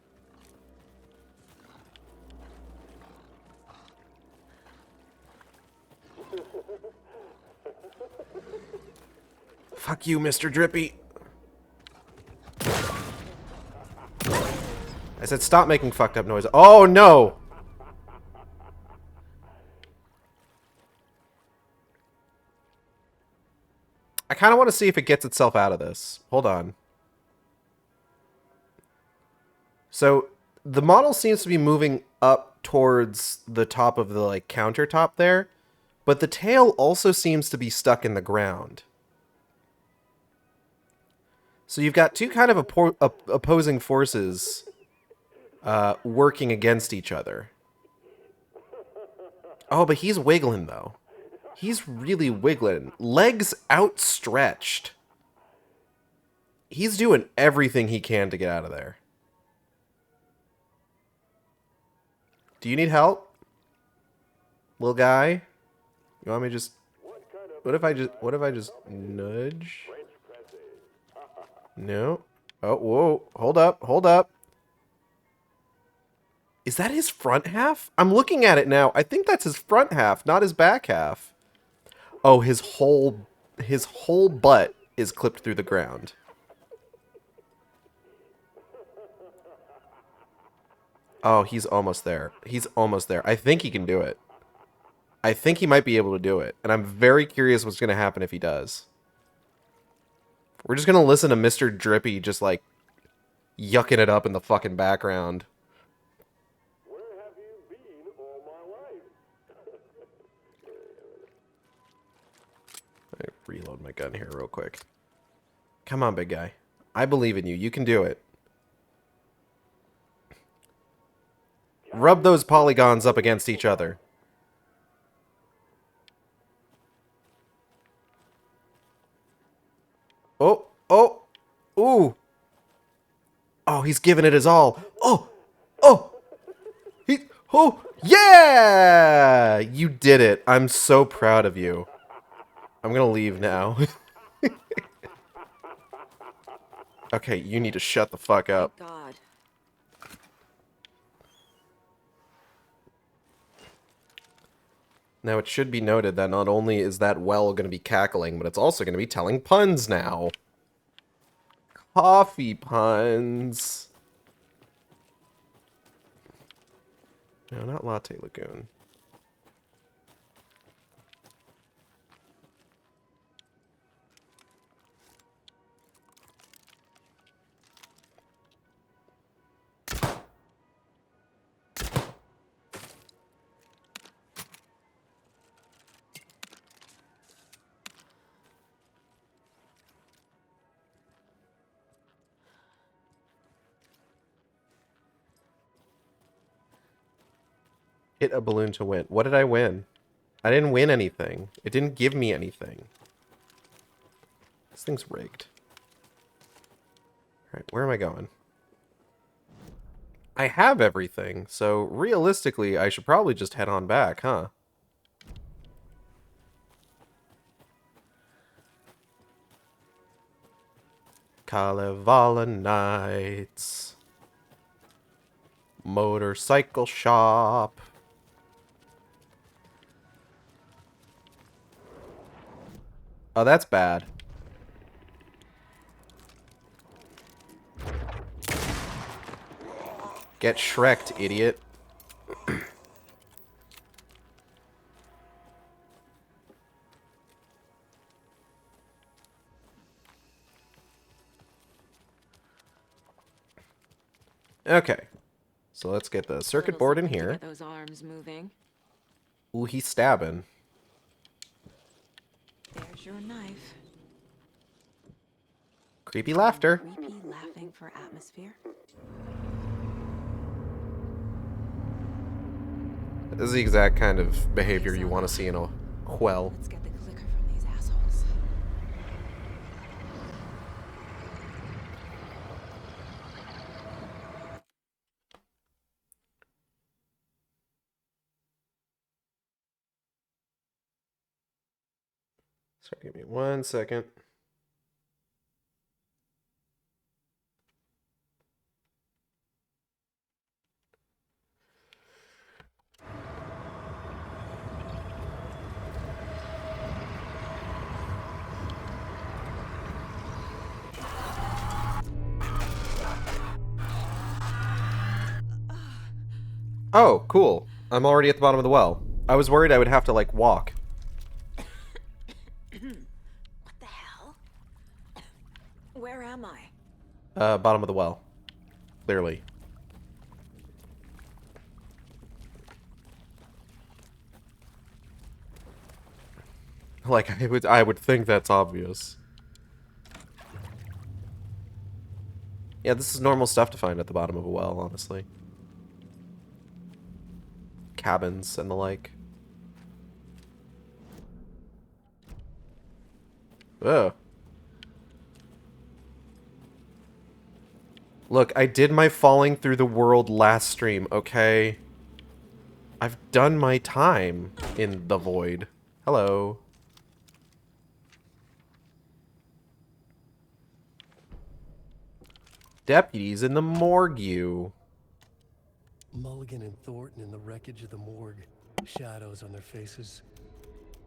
Fuck you, Mr. Drippy. I said stop making fucked up noises. Oh no! I kind of want to see if it gets itself out of this. Hold on. So, the model seems to be moving up towards the top of the, like, countertop there. But the tail also seems to be stuck in the ground. So you've got two kind of opposing forces working against each other. Oh, but he's wiggling, though. He's really wiggling. Legs outstretched. He's doing everything he can to get out of there. Do you need help? Little guy? You want me to just... What if I just nudge? No. Oh, whoa. Hold up. Hold up. Is that his front half? I'm looking at it now. I think that's his front half, not his back half. Oh, his whole butt is clipped through the ground. Oh, he's almost there. He's almost there. I think he can do it. I think he might be able to do it. And I'm very curious what's going to happen if he does. We're just going to listen to Mr. Drippy just, like, yucking it up in the fucking background. Where have you been all my life? Let me reload my gun here real quick. Come on, big guy. I believe in you. You can do it. Rub those polygons up against each other. Oh, oh, ooh. Oh, he's giving it his all. Oh, oh. Oh, yeah! You did it. I'm so proud of you. I'm gonna leave now. Okay, you need to shut the fuck up. Thank God. Now, it should be noted that not only is that well going to be cackling, but it's also going to be telling puns now. Coffee puns. No, not Latte Lagoon. Hit a balloon to win. What did I win? I didn't win anything. It didn't give me anything. This thing's rigged. Alright, where am I going? I have everything, so realistically, I should probably just head on back, huh? Kalevala Nights. Motorcycle shop. Oh, that's bad. Get Shrek'd, idiot. Okay. So let's get the circuit board in here. Get those arms moving. Ooh, he's stabbing. There's your knife. Creepy laughter. Creepy laughing for atmosphere. This is the exact kind of behavior you want to see in a quell. Let's get the clicker from these assholes. Sorry, give me 1 second. Oh, cool. I'm already at the bottom of the well. I was worried I would have to, like, walk. What the hell? Where am I? Bottom of the well. Clearly. Like, I would think that's obvious. Yeah, this is normal stuff to find at the bottom of a well, honestly. Cabins and the like. Oh. Look, I did my falling through the world last stream, okay? I've done my time in the void. Hello. Deputies in the morgue. Mulligan and Thornton in the wreckage of the morgue. Shadows on their faces.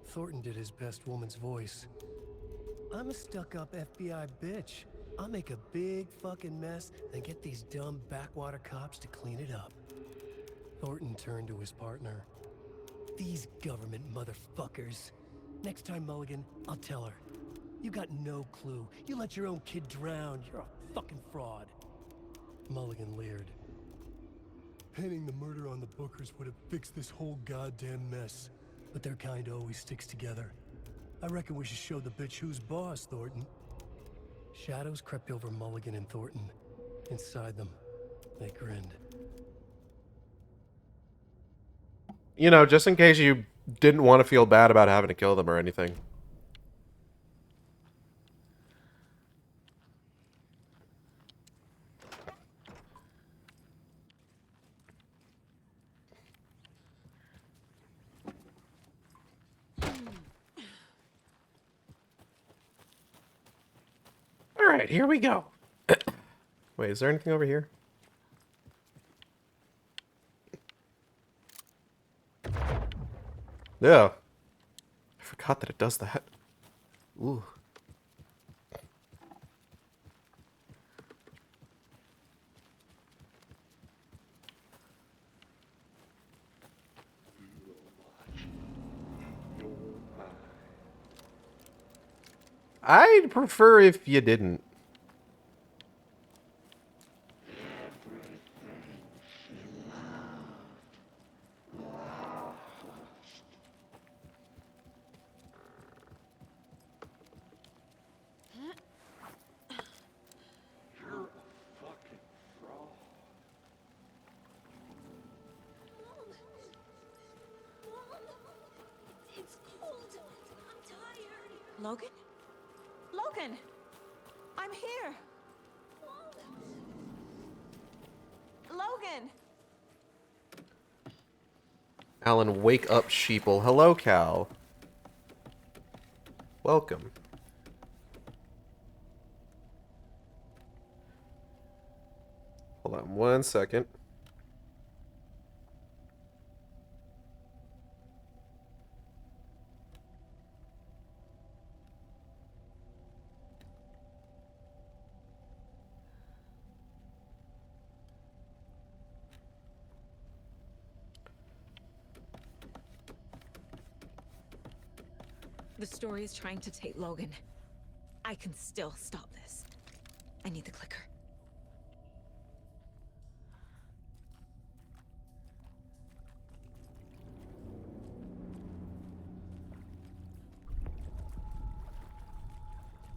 Thornton did his best woman's voice. I'm a stuck-up FBI bitch. I'll make a big fucking mess and get these dumb backwater cops to clean it up. Thornton turned to his partner. These government motherfuckers. Next time, Mulligan, I'll tell her. You got no clue. You let your own kid drown. You're a fucking fraud. Mulligan leered. Pinning the murder on the Bookers would have fixed this whole goddamn mess. But their kind always sticks together. I reckon we should show the bitch who's boss, Thornton. Shadows crept over Mulligan and Thornton. Inside them, they grinned. You know, just in case you didn't want to feel bad about having to kill them or anything. Alright, here we go. Wait, is there anything over here? Yeah. I forgot that it does that. Ooh. I'd prefer if you didn't. It's cold. I'm tired. Logan? Logan! I'm here! Logan! Alan, wake up, sheeple. Hello, Cal. Welcome. Hold on 1 second. The story is trying to take Logan. I can still stop this. I need the clicker.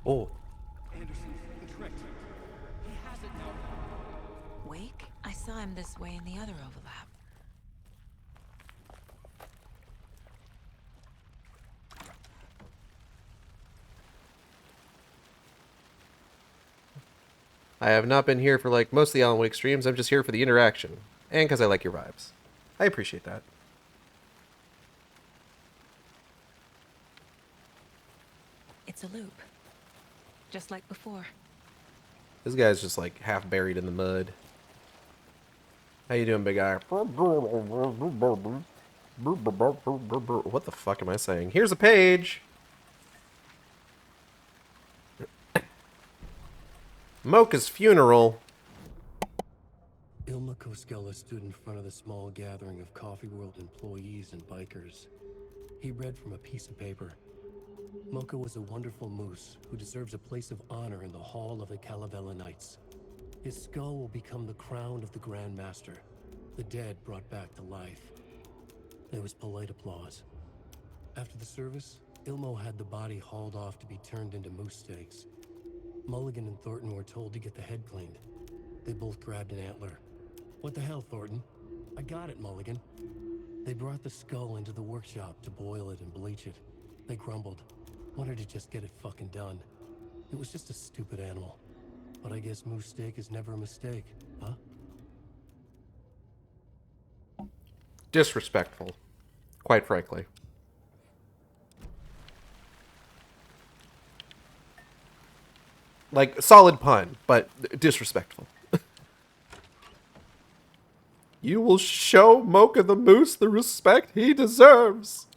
Oh. Anderson, tricked. He has it now. Wake? I saw him this way in the other overlap. I have not been here for like most of the Alan Wake streams. I'm just here for the interaction. And because I like your vibes. I appreciate that. It's a loop. Just like before. This guy's just like half buried in the mud. How you doing, big guy? What the fuck am I saying? Here's a page. Mocha's funeral. Ilmo Koskela stood in front of the small gathering of Coffee World employees and bikers. He read from a piece of paper. Mocha was a wonderful moose who deserves a place of honor in the hall of the Calavella Knights. His skull will become the crown of the Grand Master, the dead brought back to life. There was polite applause. After the service, Ilmo had the body hauled off to be turned into moose steaks. Mulligan and Thornton were told to get the head cleaned. They both grabbed an antler. What the hell, Thornton? I got it, Mulligan. They brought the skull into the workshop to boil it and bleach it. They grumbled. Wanted to just get it fucking done. It was just a stupid animal. But I guess moose steak is never a mistake, huh? Disrespectful. Quite frankly. Like, solid pun, but disrespectful. You will show Mocha the Moose the respect he deserves.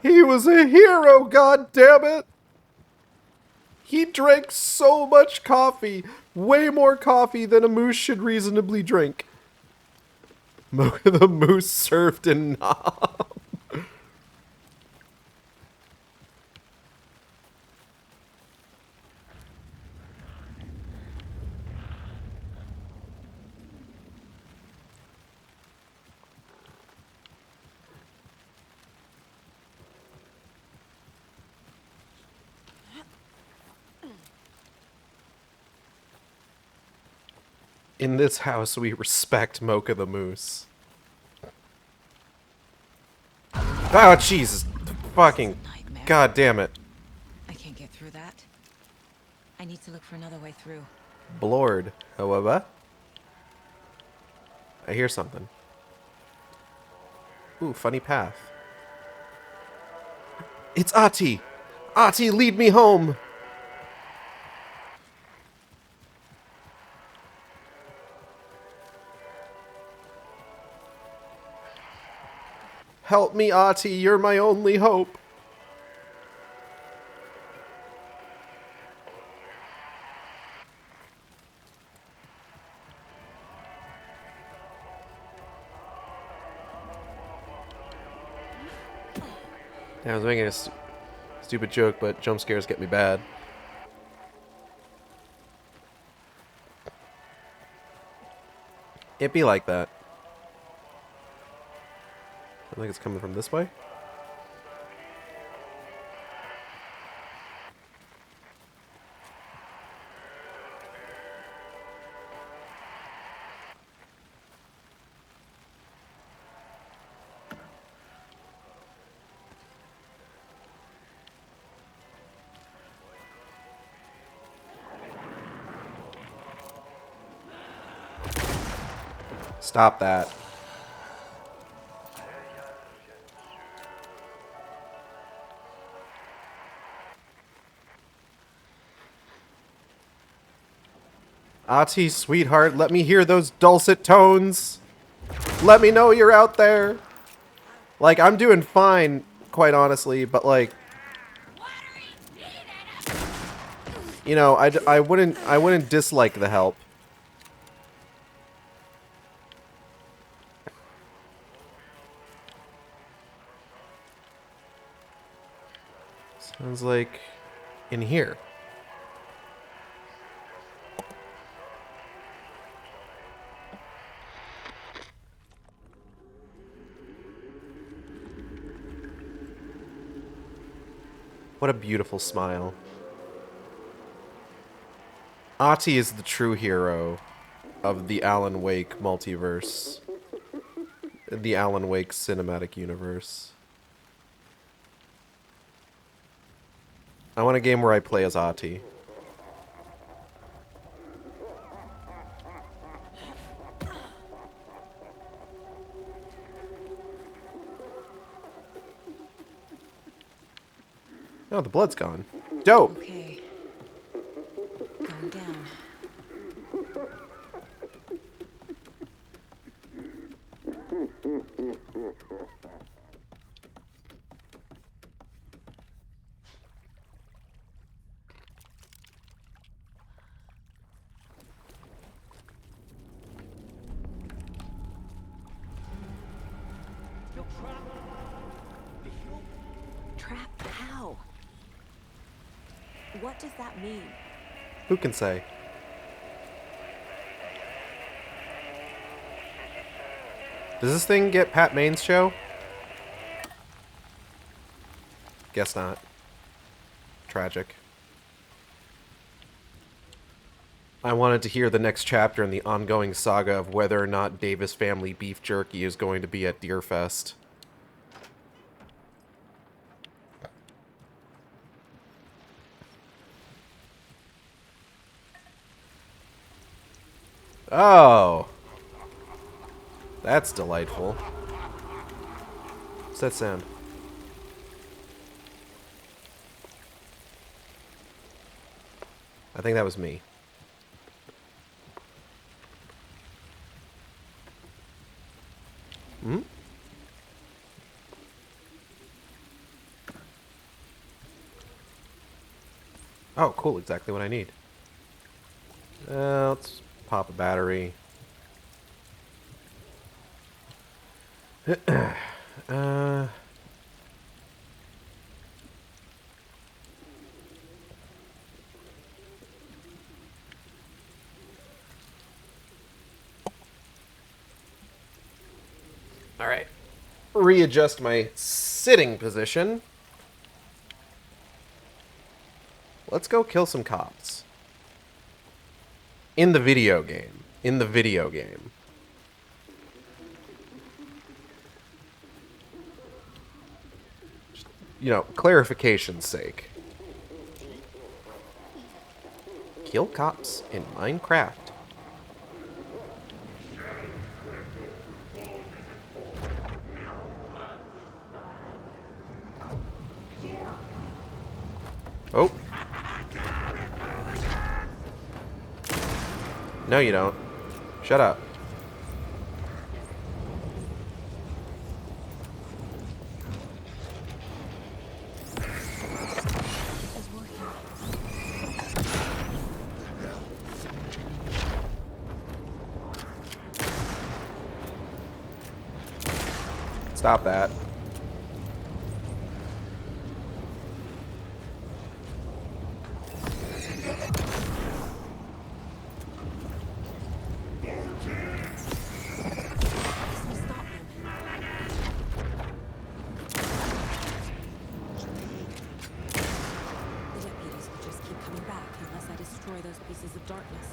He was a hero, goddammit! He drank so much coffee, way more coffee than a moose should reasonably drink. Mocha the Moose served in Nam. In this house, we respect Mocha the Moose. Oh, Jesus. Fucking Nightmare. god damn it. I can't get through that. I need to look for another way through. Blord, however. I hear something. Ooh, funny path. It's Ahti! Ahti, lead me home! Help me, Ahti, you're my only hope. Yeah, I was making a stupid joke, but jump scares get me bad. It be like that. I think it's coming from this way. Stop that. Ati, sweetheart, let me hear those dulcet tones. Let me know you're out there. Like, I'm doing fine, quite honestly, but like, you know, I wouldn't dislike the help. Sounds like in here. What a beautiful smile. Ati is the true hero of the Alan Wake multiverse. The Alan Wake cinematic universe. I want a game where I play as Ati. Oh, the blood's gone. Dope! Okay. Going down. Trap how? What does that mean? Who can say? Does this thing get Pat Main's show? Guess not. Tragic. I wanted to hear the next chapter in the ongoing saga of whether or not Davis Family Beef Jerky is going to be at Deerfest. Oh! That's delightful. What's that sound? I think that was me. Hmm? Oh, cool. Exactly what I need. Let's pop a battery. All right. Readjust my sitting position. Let's go kill some cops. In the video game. In the video game. Just, you know, clarification's sake. Kill cops in Minecraft. Oh. No, you don't. Shut up. Stop that. Pieces of darkness.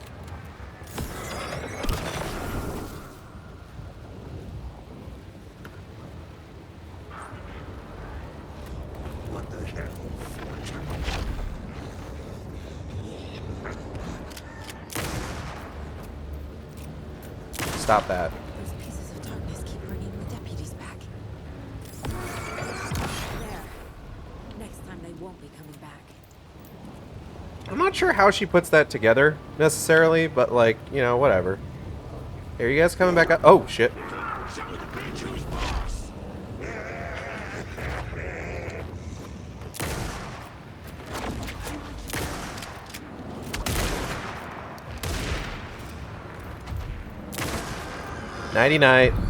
What the hell? Stop that. Those they won't be coming back. I'm not sure how she puts that together, necessarily, but, like, you know, whatever. Here, you guys coming back up? Oh, shit. Show the bitch who's boss! 99.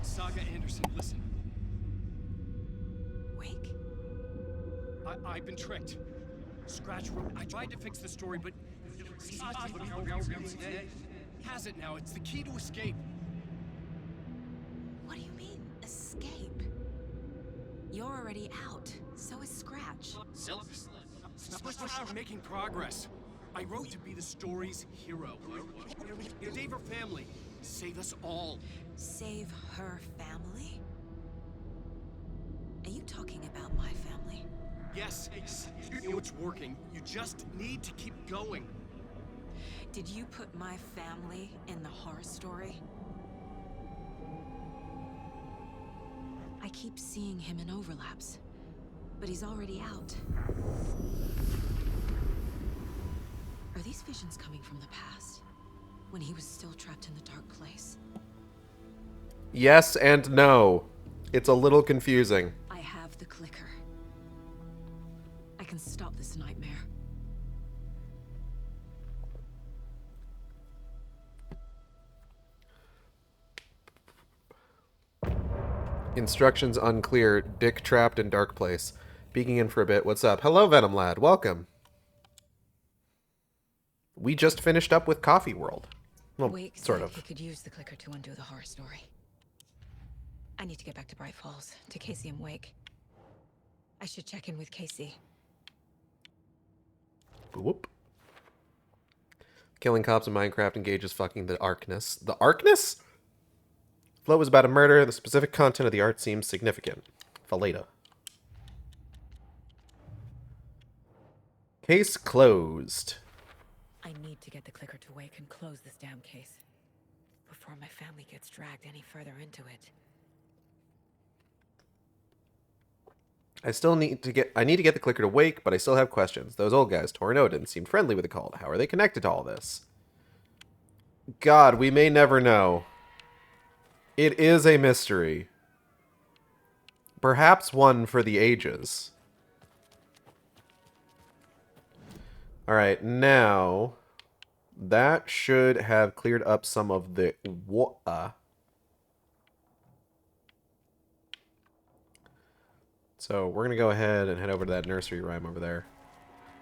Saga Anderson, listen. Wake? I've been tricked. Scratch wrote. I tried to fix the story, but has it now. It's the key to escape. What do you mean, escape? You're already out. So is Scratch. We're making progress. I wrote to be the story's hero. Save her family. Save us all. Save her family? Are you talking about my family? Yes, you know it's working. You just need to keep going. Did you put my family in the horror story? I keep seeing him in overlaps, but he's already out. Are these visions coming from the past, when he was still trapped in the dark place? Yes and no. It's a little confusing. I have the clicker. I can stop this nightmare. Instructions unclear. Dick trapped in dark place. Peeking in for a bit. What's up? Hello, Venom Lad. Welcome. We just finished up with Coffee World. Well, Wake sort said of. he could use the clicker to undo the horror story. I need to get back to Bright Falls, to Casey and Wake. I should check in with Casey. Whoop. Killing cops in Minecraft engages fucking the Arkness. The Arkness? Flow was about a murder. The specific content of the art seems significant. Faleta. Case closed. I need to get the clicker to Wake and close this damn case before my family gets dragged any further into it. I need to get the clicker to Wake, but I still have questions. Those old guys, Tor and Odin, seemed friendly with the cult. How are they connected to all this? God, we may never know. It is a mystery. Perhaps one for the ages. Alright, now... that should have cleared up some of the... So we're going to go ahead and head over to that nursery rhyme over there.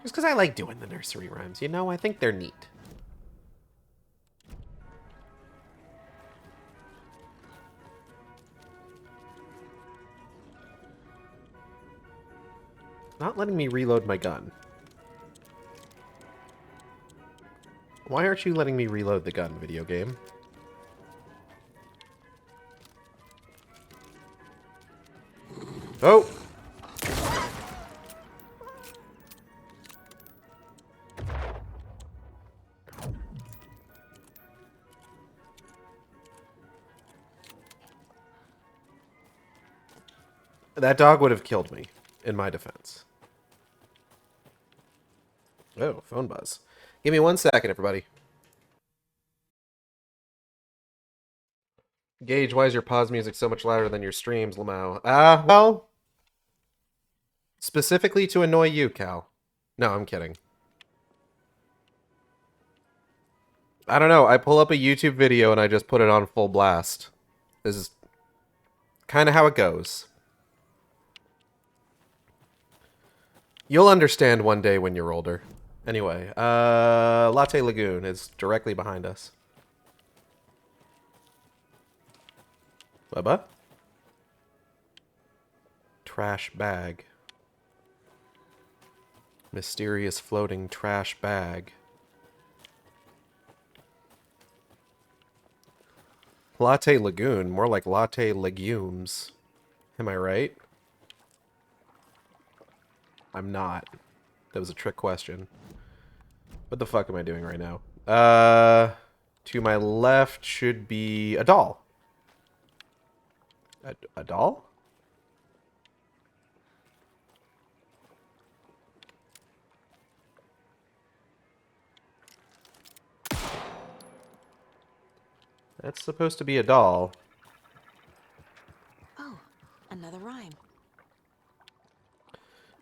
Just because I like doing the nursery rhymes, you know? I think they're neat. Not letting me reload my gun. Why aren't you letting me reload the gun, video game? Oh! That dog would have killed me, in my defense. Oh, phone buzz. Give me 1 second, everybody. Gage, why is your pause music so much louder than your streams, Lamau? Well... specifically to annoy you, Cal. No, I'm kidding. I don't know, I pull up a YouTube video and I just put it on full blast. This is kind of how it goes. You'll understand one day when you're older. Anyway, Latte Lagoon is directly behind us. Bubba? Trash bag. Mysterious floating trash bag. Latte Lagoon, more like latte legumes. Am I right? I'm not. That was a trick question. What the fuck am I doing right now? To my left should be a doll. A doll? That's supposed to be a doll. Oh, another rhyme.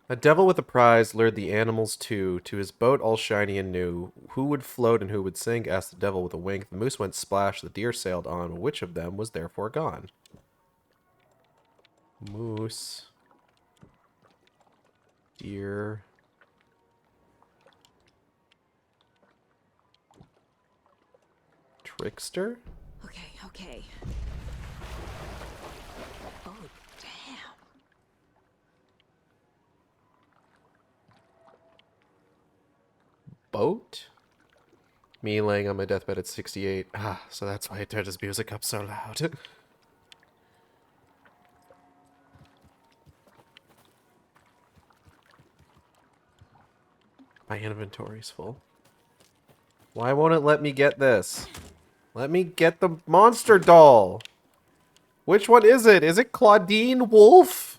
A devil with a prize lured the animals to his boat all shiny and new. Who would float and who would sink? Asked the devil with a wink. The moose went splash, the deer sailed on. Which of them was therefore gone? Moose. Deer. Trickster? Okay, okay. Oh, damn. Boat? Me laying on my deathbed at 68. Ah, so that's why I turned his music up so loud. My inventory's full. Why won't it let me get this? Let me get the monster doll! Which one is it? Is it Claudine Wolf?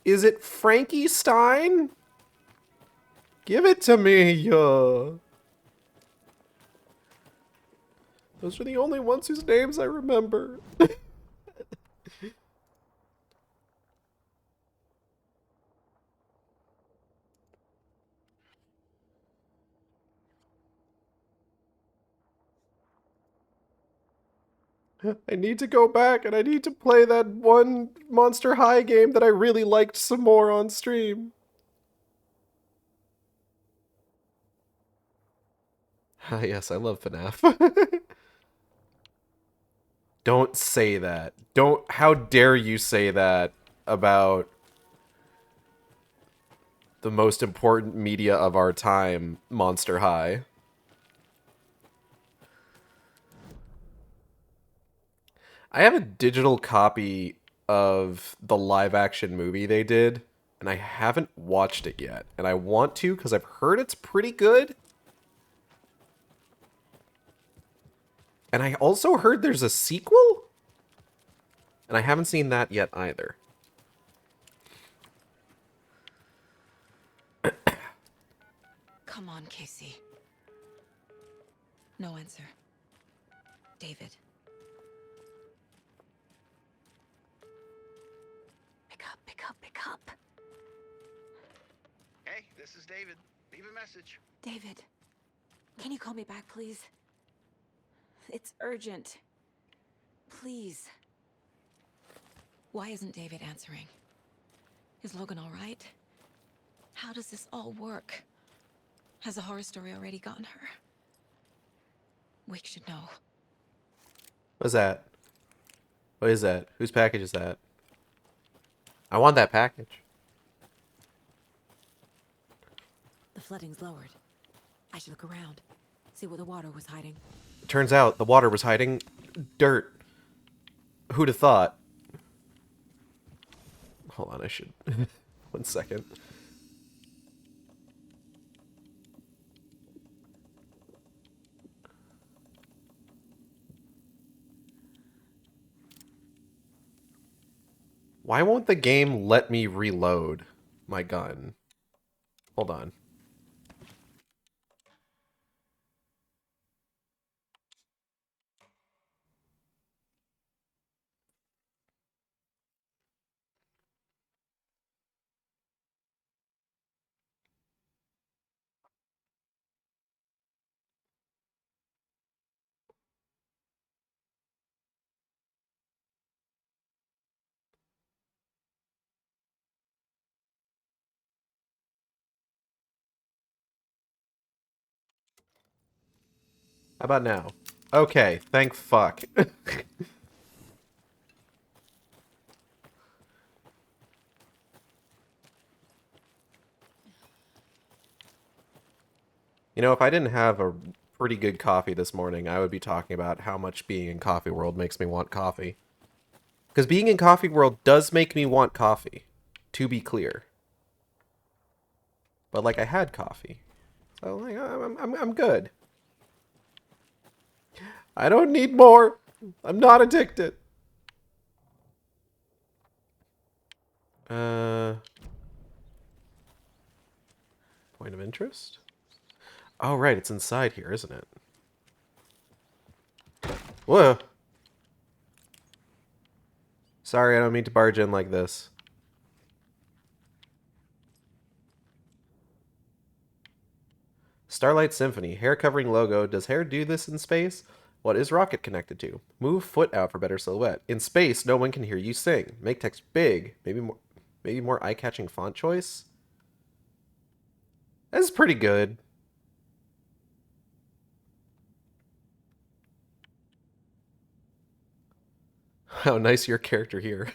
Is it Frankie Stein? Give it to me! Those are the only ones whose names I remember. I need to go back and I need to play that one Monster High game that I really liked some more on stream. Ah, yes, I love FNAF. Don't say that. Don't. How dare you say that about the most important media of our time, Monster High. I have a digital copy of the live-action movie they did, and I haven't watched it yet. And I want to because I've heard it's pretty good. And I also heard there's a sequel? And I haven't seen that yet either. Come on, Casey. No answer. David. Pick up, pick up, pick up. Hey, this is David. Leave a message. David, can you call me back, please? It's urgent. Please. Why isn't David answering? Is Logan all right? How does this all work? Has the horror story already gotten her? Wake should know. What's that? What is that? Whose package is that? I want that package. The flooding's lowered. I should look around. See where the water was hiding. Turns out the water was hiding dirt. Who'd have thought? Hold on, I should... 1 second. Why won't the game let me reload my gun? Hold on. How about now? Okay, thank fuck. You know, if I didn't have a pretty good coffee this morning, I would be talking about how much being in Coffee World makes me want coffee. Because being in Coffee World does make me want coffee, to be clear. But, like, I had coffee. So, like, I'm good. I don't need more. I'm not addicted. Point of interest? Oh, right, it's inside here, isn't it? Whoa. Sorry, I don't mean to barge in like this. Starlight Symphony. Hair covering logo. Does hair do this in space? What is rocket connected to? Move foot out for better silhouette. In space, no one can hear you sing. Make text big. Maybe more eye-catching font choice? That's pretty good. How nice your character here.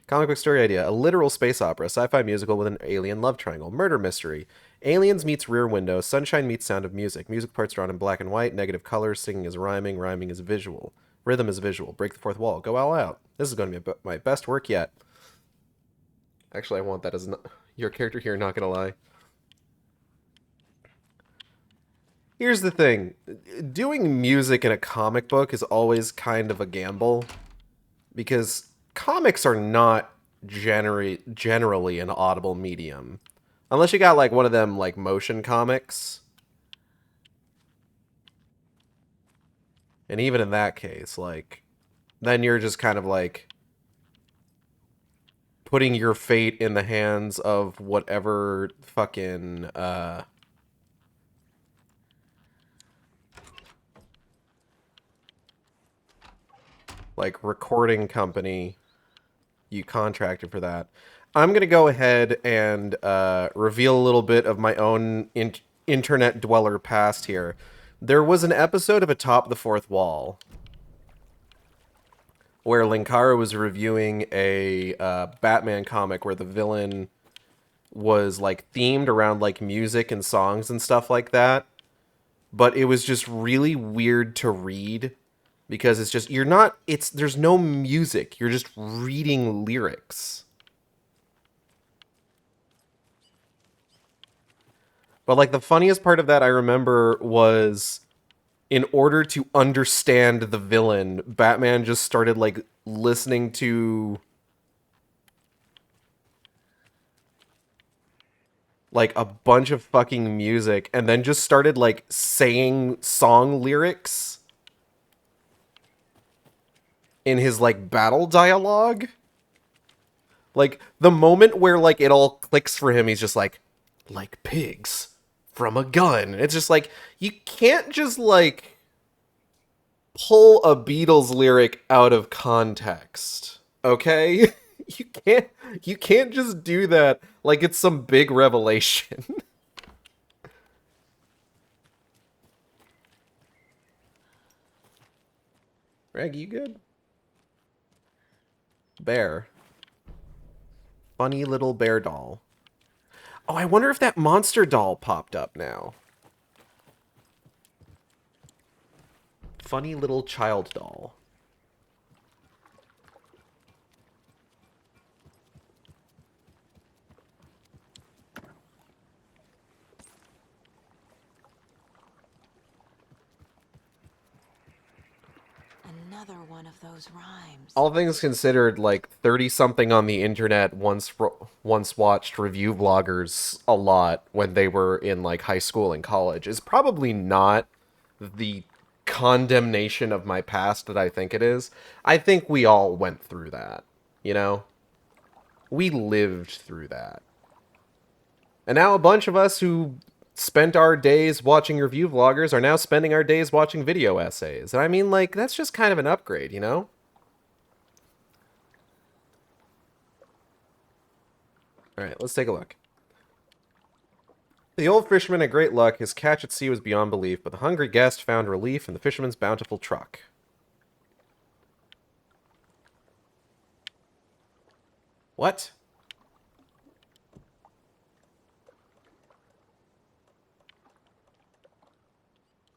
Comic book story idea. A literal space opera, sci-fi musical with an alien love triangle. Murder mystery. Aliens meets Rear Window. Sunshine meets Sound of Music. Music parts drawn in black and white. Negative colors. Singing is rhyming. Rhyming is visual. Rhythm is visual. Break the fourth wall. Go all out. This is going to be my best work yet. Actually, I want that as your character here, not going to lie. Here's the thing. Doing music in a comic book is always kind of a gamble. Because comics are not generally an audible medium. Unless you got, like, one of them, like, motion comics. And even in that case, like, then you're just kind of, like, putting your fate in the hands of whatever fucking, like, recording company you contracted for that. I'm going to go ahead and reveal a little bit of my own internet dweller past here. There was an episode of Atop the Fourth Wall where Linkara was reviewing a Batman comic where the villain was, like, themed around, like, music and songs and stuff like that. But it was just really weird to read. Because it's just, there's no music. You're just reading lyrics. But, like, the funniest part of that I remember was, in order to understand the villain, Batman just started, like, listening to, like, a bunch of fucking music, and then just started, like, saying song lyrics in his, like, battle dialogue. Like, the moment where, like, it all clicks for him, he's just like pigs from a gun. It's just like, you can't just, like, pull a Beatles lyric out of context, okay? You can't just do that like it's some big revelation. Reg, you good? Bear. Funny little bear doll. Oh, I wonder if that monster doll popped up now. Funny little child doll. Another one of those rhymes. All things considered, like, 30-something on the internet once watched review vloggers a lot when they were in, like, high school and college is probably not the condemnation of my past that I think it is. I think we all went through that, you know? We lived through that. And now a bunch of us who spent our days watching review vloggers are now spending our days watching video essays. And I mean, like, that's just kind of an upgrade, you know? Alright, let's take a look. The old fisherman had great luck. His catch at sea was beyond belief, but the hungry guest found relief in the fisherman's bountiful truck. What?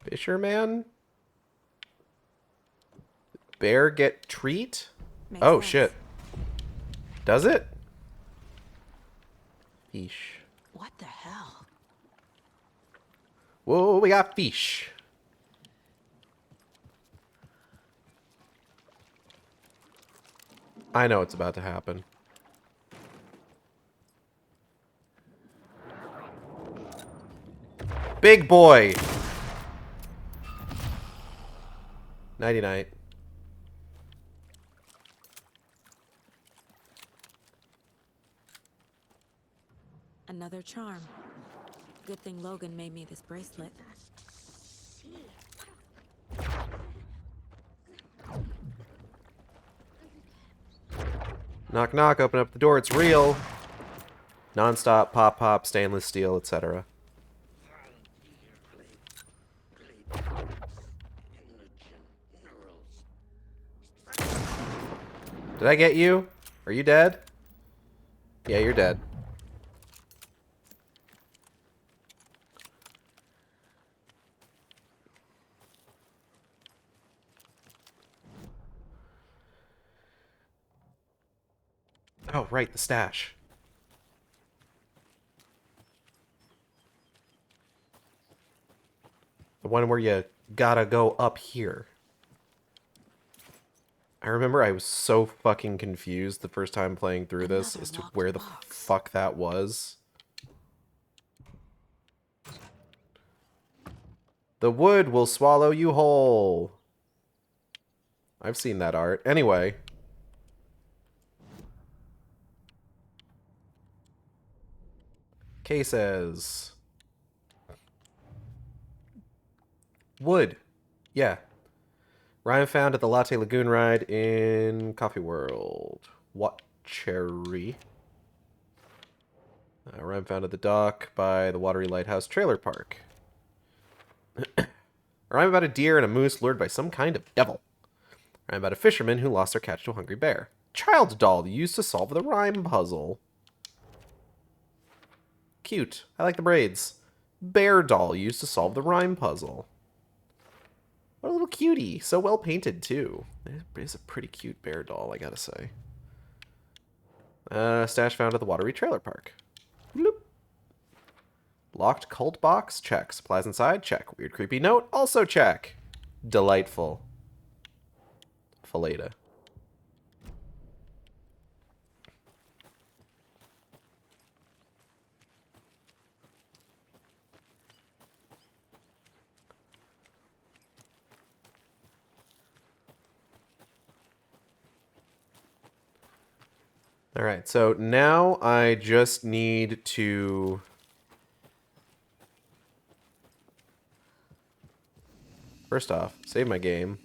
Fisherman? Bear get treat? Makes Oh, sense. shit. Does it? Fish. What the hell? Whoa, we got fish. I know what's about to happen. Big boy! Nighty-night. Another charm. Good thing Logan made me this bracelet. Knock, knock, open up the door, it's real. Non-stop, pop, pop, stainless steel, etc. Did I get you? Are you dead? Yeah, you're dead. Oh, right, the stash. The one where you gotta go up here. I remember I was so fucking confused the first time playing through this as to where the fuck that was. The wood will swallow you whole. I've seen that art. Anyway. Cases. Wood. Yeah. Ryan found at the Latte Lagoon ride in Coffee World. What cherry? Ryan found at the dock by the Watery Lighthouse Trailer Park. Rhyme about a deer and a moose lured by some kind of devil. Rhyme about a fisherman who lost their catch to a hungry bear. Child's doll used to solve the rhyme puzzle. Cute. I like the braids. Bear doll used to solve the rhyme puzzle. What a little cutie. So well painted, too. It is a pretty cute bear doll, I gotta say. Stash found at the Watery Trailer Park. Bloop. Locked cult box? Check. Supplies inside? Check. Weird creepy note? Also check. Delightful. Filleta. Alright, so now I just need to... First off, save my game.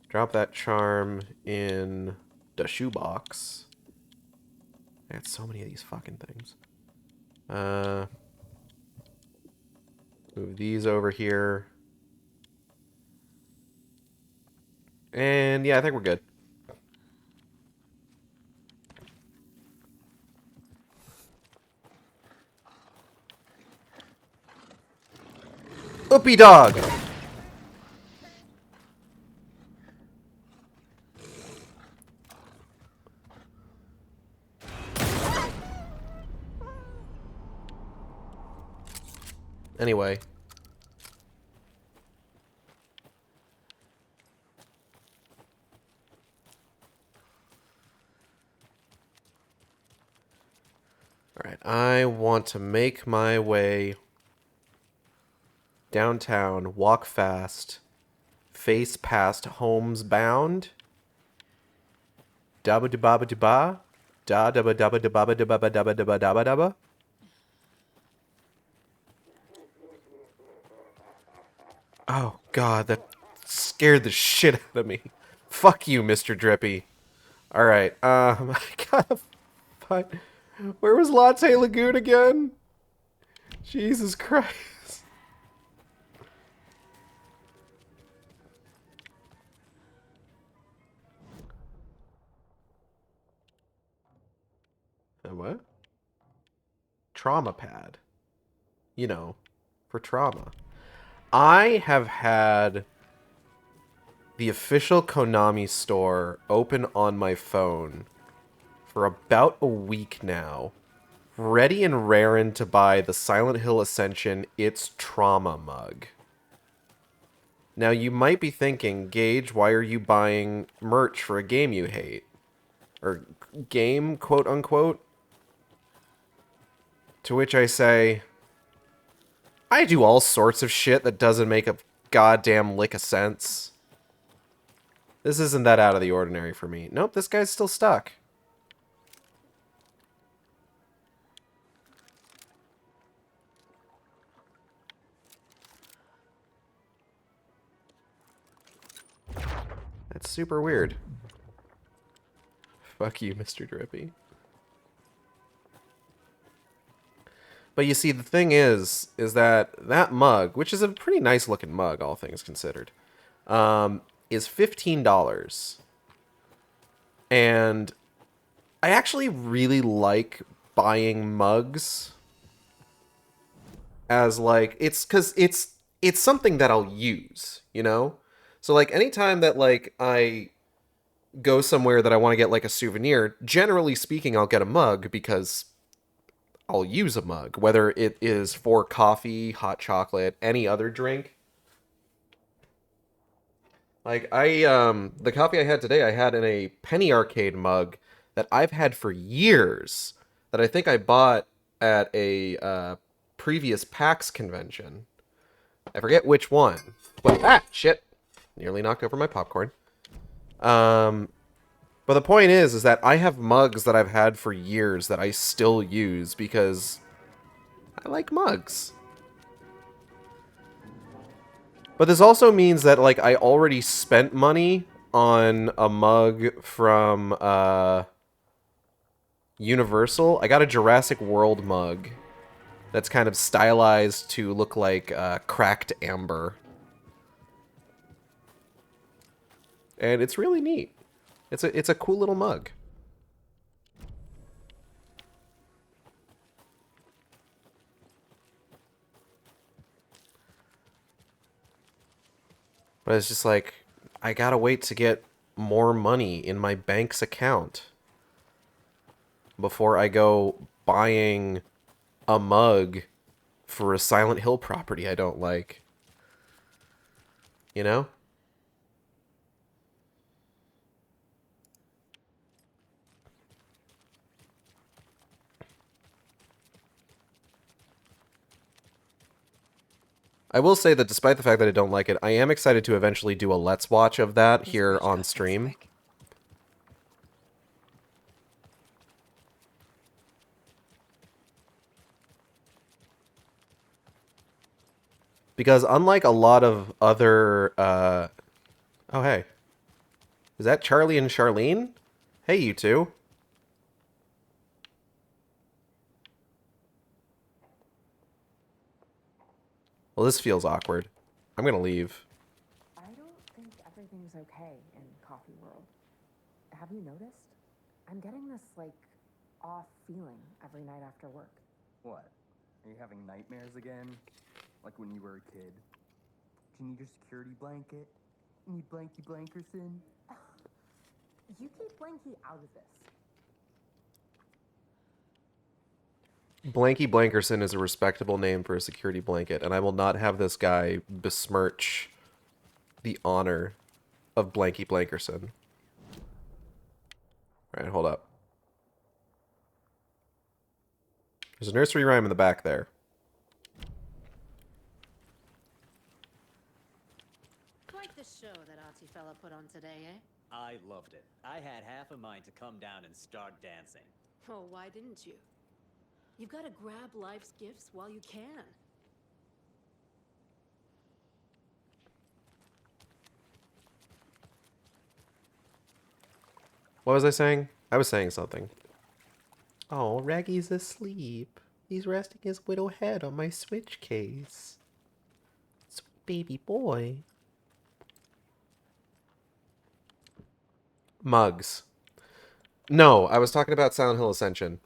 Drop that charm in the shoebox. I got so many of these fucking things. Move these over here. And yeah, I think we're good. Oopie dog! Anyway. Alright, I want to make my way downtown, walk fast, face past homes bound. Dabba dabba dabba, da dabba dabba dabba dabba dabba dabba dabba dabba. Oh god, that scared the shit out of me. Fuck you, Mr. Drippy. Alright, I gotta find... Where was Latte Lagoon again? Jesus Christ. What? Trauma pad. You know, for trauma. I have had the official Konami store open on my phone for about a week now, ready and raring to buy the Silent Hill Ascension It's Trauma mug. Now you might be thinking, Gage, why are you buying merch for a game you hate? Or game, quote unquote? To which I say, I do all sorts of shit that doesn't make a goddamn lick of sense. This isn't that out of the ordinary for me. Nope, this guy's still stuck. super weird. Fuck you, Mr. Drippy. But you see, the thing is that that mug, which is a pretty nice looking mug, all things considered, is $15. And I actually really like buying mugs as like, because it's something that I'll use, you know? So like anytime that like I go somewhere that I want to get like a souvenir, generally speaking, I'll get a mug because I'll use a mug, whether it is for coffee, hot chocolate, any other drink. Like the coffee I had today, I had in a Penny Arcade mug that I've had for years, that I think I bought at a previous PAX convention. I forget which one. But shit. Nearly knocked over my popcorn. But the point is that I have mugs that I've had for years that I still use because I like mugs. But this also means that, like, I already spent money on a mug from, Universal. I got a Jurassic World mug that's kind of stylized to look like, cracked amber. And it's really neat. It's a cool little mug. But it's just like, I gotta wait to get more money in my bank's account before I go buying a mug for a Silent Hill property I don't like. You know? I will say that despite the fact that I don't like it, I am excited to eventually do a Let's Watch of that here on stream. Because unlike a lot of other, oh hey. Is that Charlie and Charlene? Hey, you two. Well, this feels awkward. I'm gonna leave. I don't think everything's okay in Coffee World. Have you noticed? I'm getting this, like, off feeling every night after work. What? Are you having nightmares again? Like when you were a kid? Do you need your security blanket? You need Blanky Blankerson? You keep Blanky out of this. Blanky Blankerson is a respectable name for a security blanket, and I will not have this guy besmirch the honor of Blanky Blankerson. Alright, hold up. There's a nursery rhyme in the back there. Quite the show that artsy fella put on today, eh? I loved it. I had half a mind to come down and start dancing. Oh, why didn't you? You've got to grab life's gifts while you can. What was I saying? I was saying something. Oh, Raggy's asleep. He's resting his widow head on my Switch case. Sweet baby boy. Mugs. No, I was talking about Silent Hill Ascension.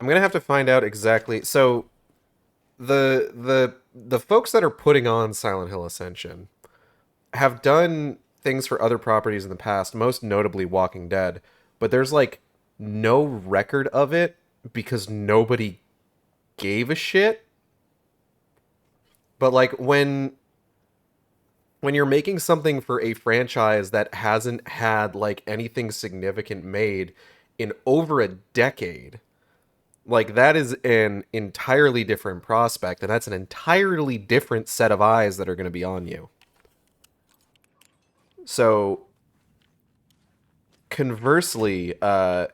I'm gonna have to find out exactly. So, the folks that are putting on Silent Hill Ascension have done things for other properties in the past, most notably Walking Dead, but there's like no record of it because nobody gave a shit. But like when you're making something for a franchise that hasn't had like anything significant made in over a decade, like that is an entirely different prospect, and that's an entirely different set of eyes that are going to be on you. So, conversely, Silent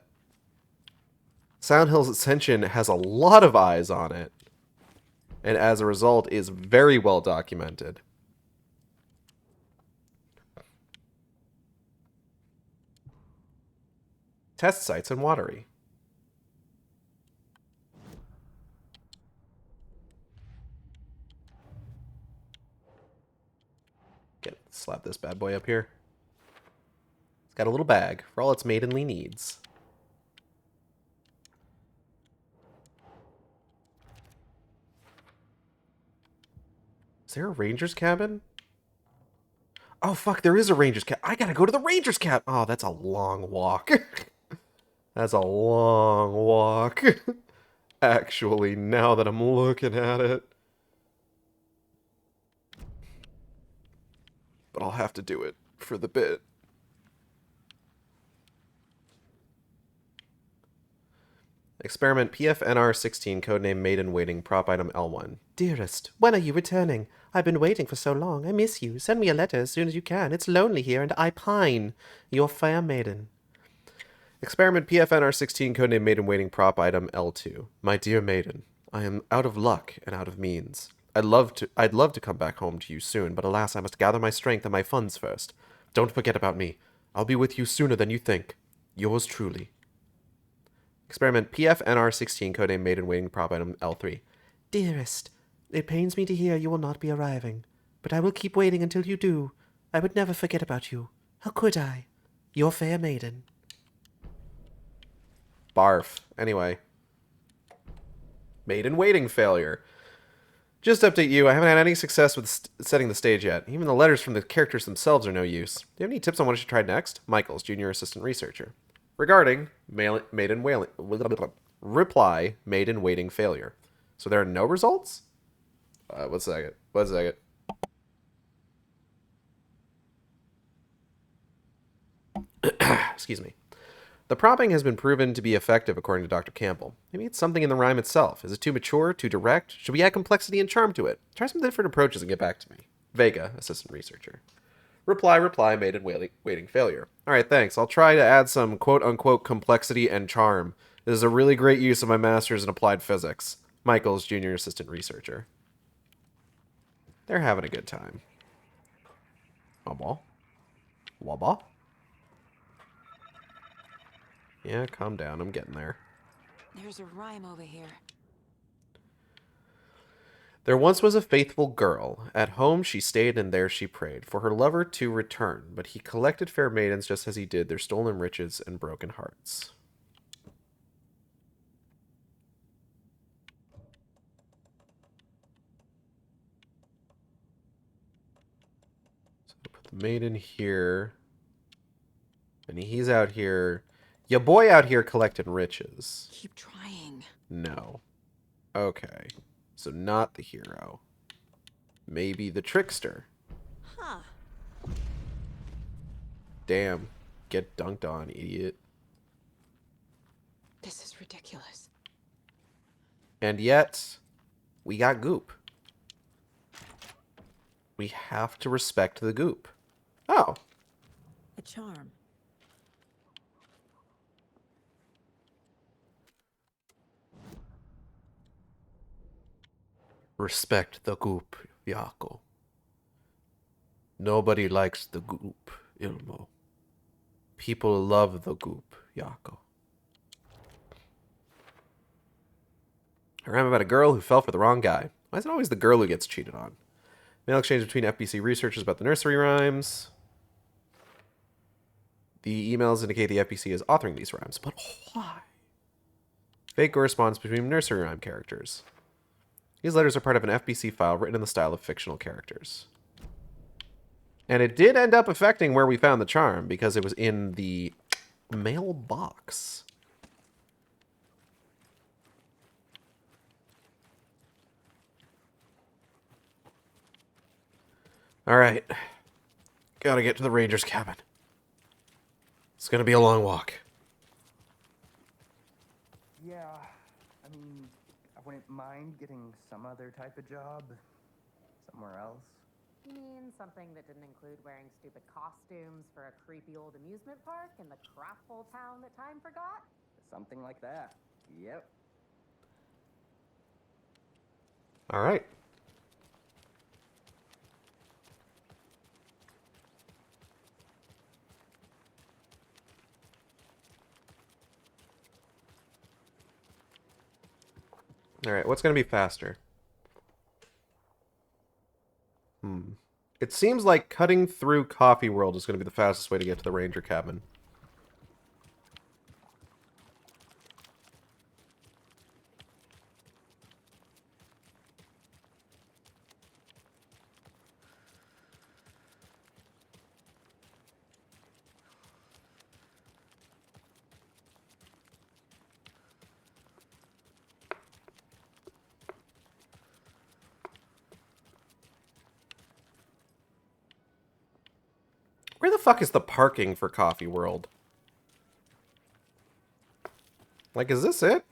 Hill's Ascension has a lot of eyes on it, and as a result is very well documented. Test sites and watery. Slap this bad boy up here. It's got a little bag for all its maidenly needs. Is there a ranger's cabin? Oh, fuck, there is a ranger's cabin. I gotta go to the ranger's cabin. Oh, that's a long walk. That's a long walk. Actually, now that I'm looking at it. But I'll have to do it for the bit. Experiment PFNR16, codename Maiden Waiting, prop item L1. Dearest, when are you returning? I've been waiting for so long. I miss you. Send me a letter as soon as you can. It's lonely here, and I pine. Your fair maiden. Experiment PFNR16, codename Maiden Waiting, prop item L2. My dear maiden, I am out of luck and out of means. I'd love to come back home to you soon, but alas, I must gather my strength and my funds first. Don't forget about me. I'll be with you sooner than you think. Yours truly. Experiment PFNR16, codename Maiden Waiting, prop item L3. Dearest, it pains me to hear you will not be arriving, but I will keep waiting until you do. I would never forget about you. How could I? Your fair maiden. Barf. Anyway. Maiden Waiting failure. Just to update you, I haven't had any success with setting the stage yet. Even the letters from the characters themselves are no use. Do you have any tips on what I should try next? Michaels, Junior Assistant Researcher. Regarding Maiden Waiting... Reply, Maiden Waiting failure. So there are no results? One second. Excuse me. The prompting has been proven to be effective, according to Dr. Campbell. Maybe it's something in the rhyme itself. Is it too mature, too direct? Should we add complexity and charm to it? Try some different approaches and get back to me. Vega, Assistant Researcher. Reply, Maiden Waiting failure. Alright, thanks. I'll try to add some quote-unquote complexity and charm. This is a really great use of my master's in applied physics. Michaels, Junior Assistant Researcher. They're having a good time. Wobble. Yeah, calm down. I'm getting there. There's a rhyme over here. There once was a faithful girl. At home she stayed and there she prayed for her lover to return, but he collected fair maidens just as he did their stolen riches and broken hearts. So put the maiden here. And he's out here. Your boy out here collecting riches. Keep trying. No. Okay. So not the hero. Maybe the trickster. Huh. Damn. Get dunked on, idiot. This is ridiculous. And yet, we got goop. We have to respect the goop. Oh. A charm. Respect the goop, Yako. Nobody likes the goop, Ilmo. People love the goop, Yako. I rhyme about a girl who fell for the wrong guy. Why is it always the girl who gets cheated on? Mail exchange between FBC researchers about the nursery rhymes. The emails indicate the FBC is authoring these rhymes, but why? Fake correspondence between nursery rhyme characters. These letters are part of an FBC file written in the style of fictional characters. And it did end up affecting where we found the charm, because it was in the mailbox. Alright. Gotta get to the ranger's cabin. It's gonna be a long walk. Yeah, I mean, I wouldn't mind getting some other type of job somewhere else. You mean something that didn't include wearing stupid costumes for a creepy old amusement park in the crap hole town that time forgot? Something like that. Yep. Alright. Alright, what's going to be faster? It seems like cutting through Coffee World is going to be the fastest way to get to the Ranger cabin. Where the fuck is the parking for Coffee World? Like, is this it?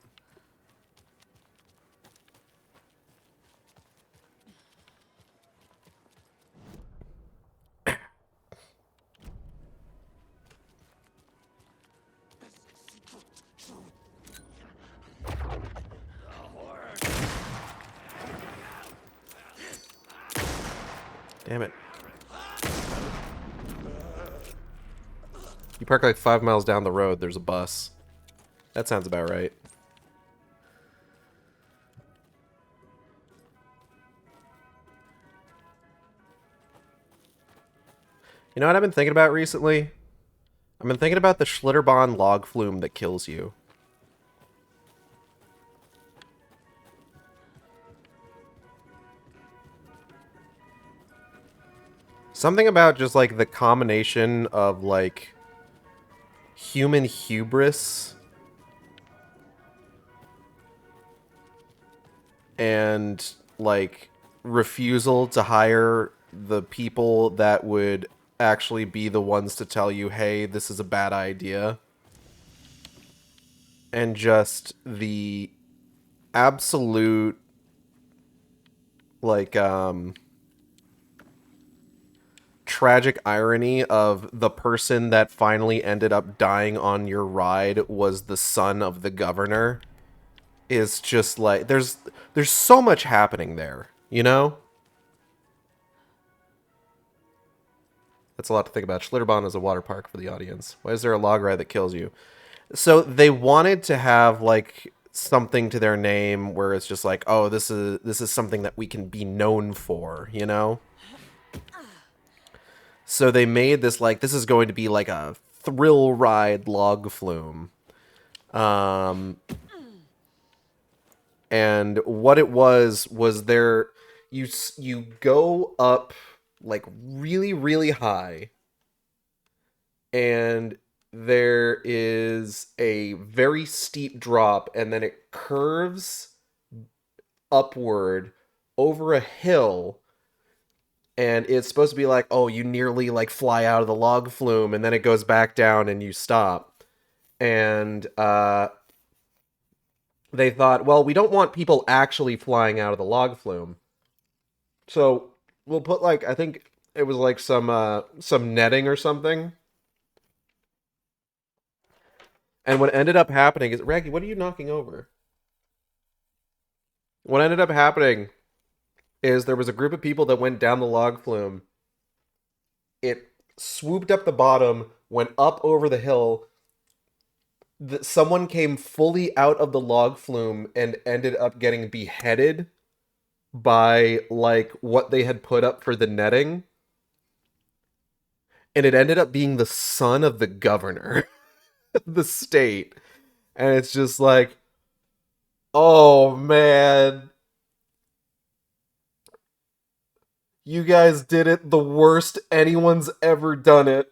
Damn it. You park like 5 miles down the road, there's a bus. That sounds about right. You know what I've been thinking about recently? I've been thinking about the Schlitterbahn log flume that kills you. Something about just like the combination of like human hubris and like refusal to hire the people that would actually be the ones to tell you, hey, this is a bad idea. And just the absolute like tragic irony of the person that finally ended up dying on your ride was the son of the governor is just like there's so much happening there, you know? That's a lot to think about. Schlitterbahn is a water park for the audience. Why is there a log ride that kills you? So they wanted to have like something to their name where it's just like, oh, this is something that we can be known for, you know? So they made this like, this is going to be like a thrill ride log flume. And what it was there, you go up like really, really high, and there is a very steep drop, and then it curves upward over a hill. And it's supposed to be like, oh, you nearly like fly out of the log flume, and then it goes back down and you stop. And they thought, well, we don't want people actually flying out of the log flume. So we'll put like, I think it was like some netting or something. And what ended up happening is, Raggy, what are you knocking over? What ended up happening is there was a group of people that went down the log flume. It swooped up the bottom, went up over the hill. Someone came fully out of the log flume and ended up getting beheaded by like what they had put up for the netting. And it ended up being the son of the governor of the state. And it's just like, oh man. You guys did it the worst anyone's ever done it.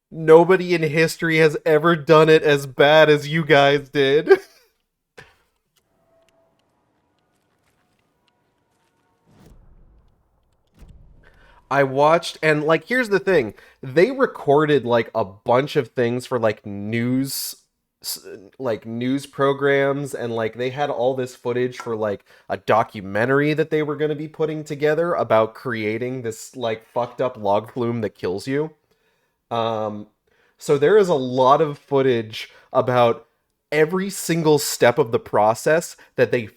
Nobody in history has ever done it as bad as you guys did. I watched, and like, here's the thing. They recorded like a bunch of things for like news programs, and like they had all this footage for like a documentary that they were going to be putting together about creating this like fucked up log flume that kills you. So there is a lot of footage about every single step of the process that they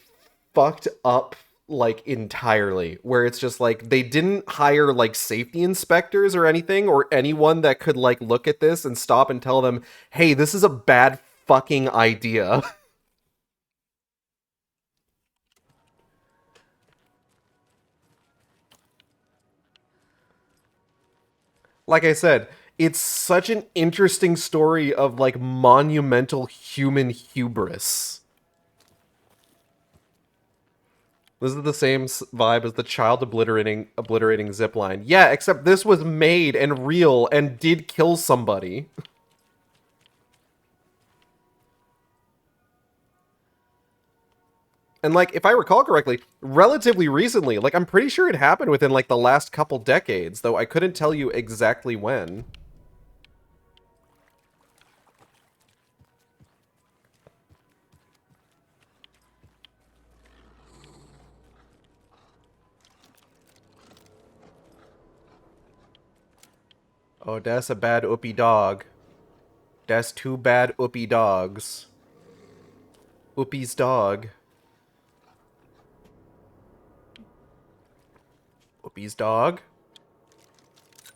fucked up like entirely, where it's just like they didn't hire like safety inspectors or anything, or anyone that could like look at this and stop and tell them, hey, this is a bad fucking idea. Like I said, it's such an interesting story of, like, monumental human hubris. This is the same vibe as the child obliterating zipline. Yeah, except this was made and real and did kill somebody. And, like, if I recall correctly, relatively recently, like, I'm pretty sure it happened within, like, the last couple decades, though I couldn't tell you exactly when. Oh, that's a bad uppy dog. That's two bad uppy dogs. Uppy's dog. Uppy's dog.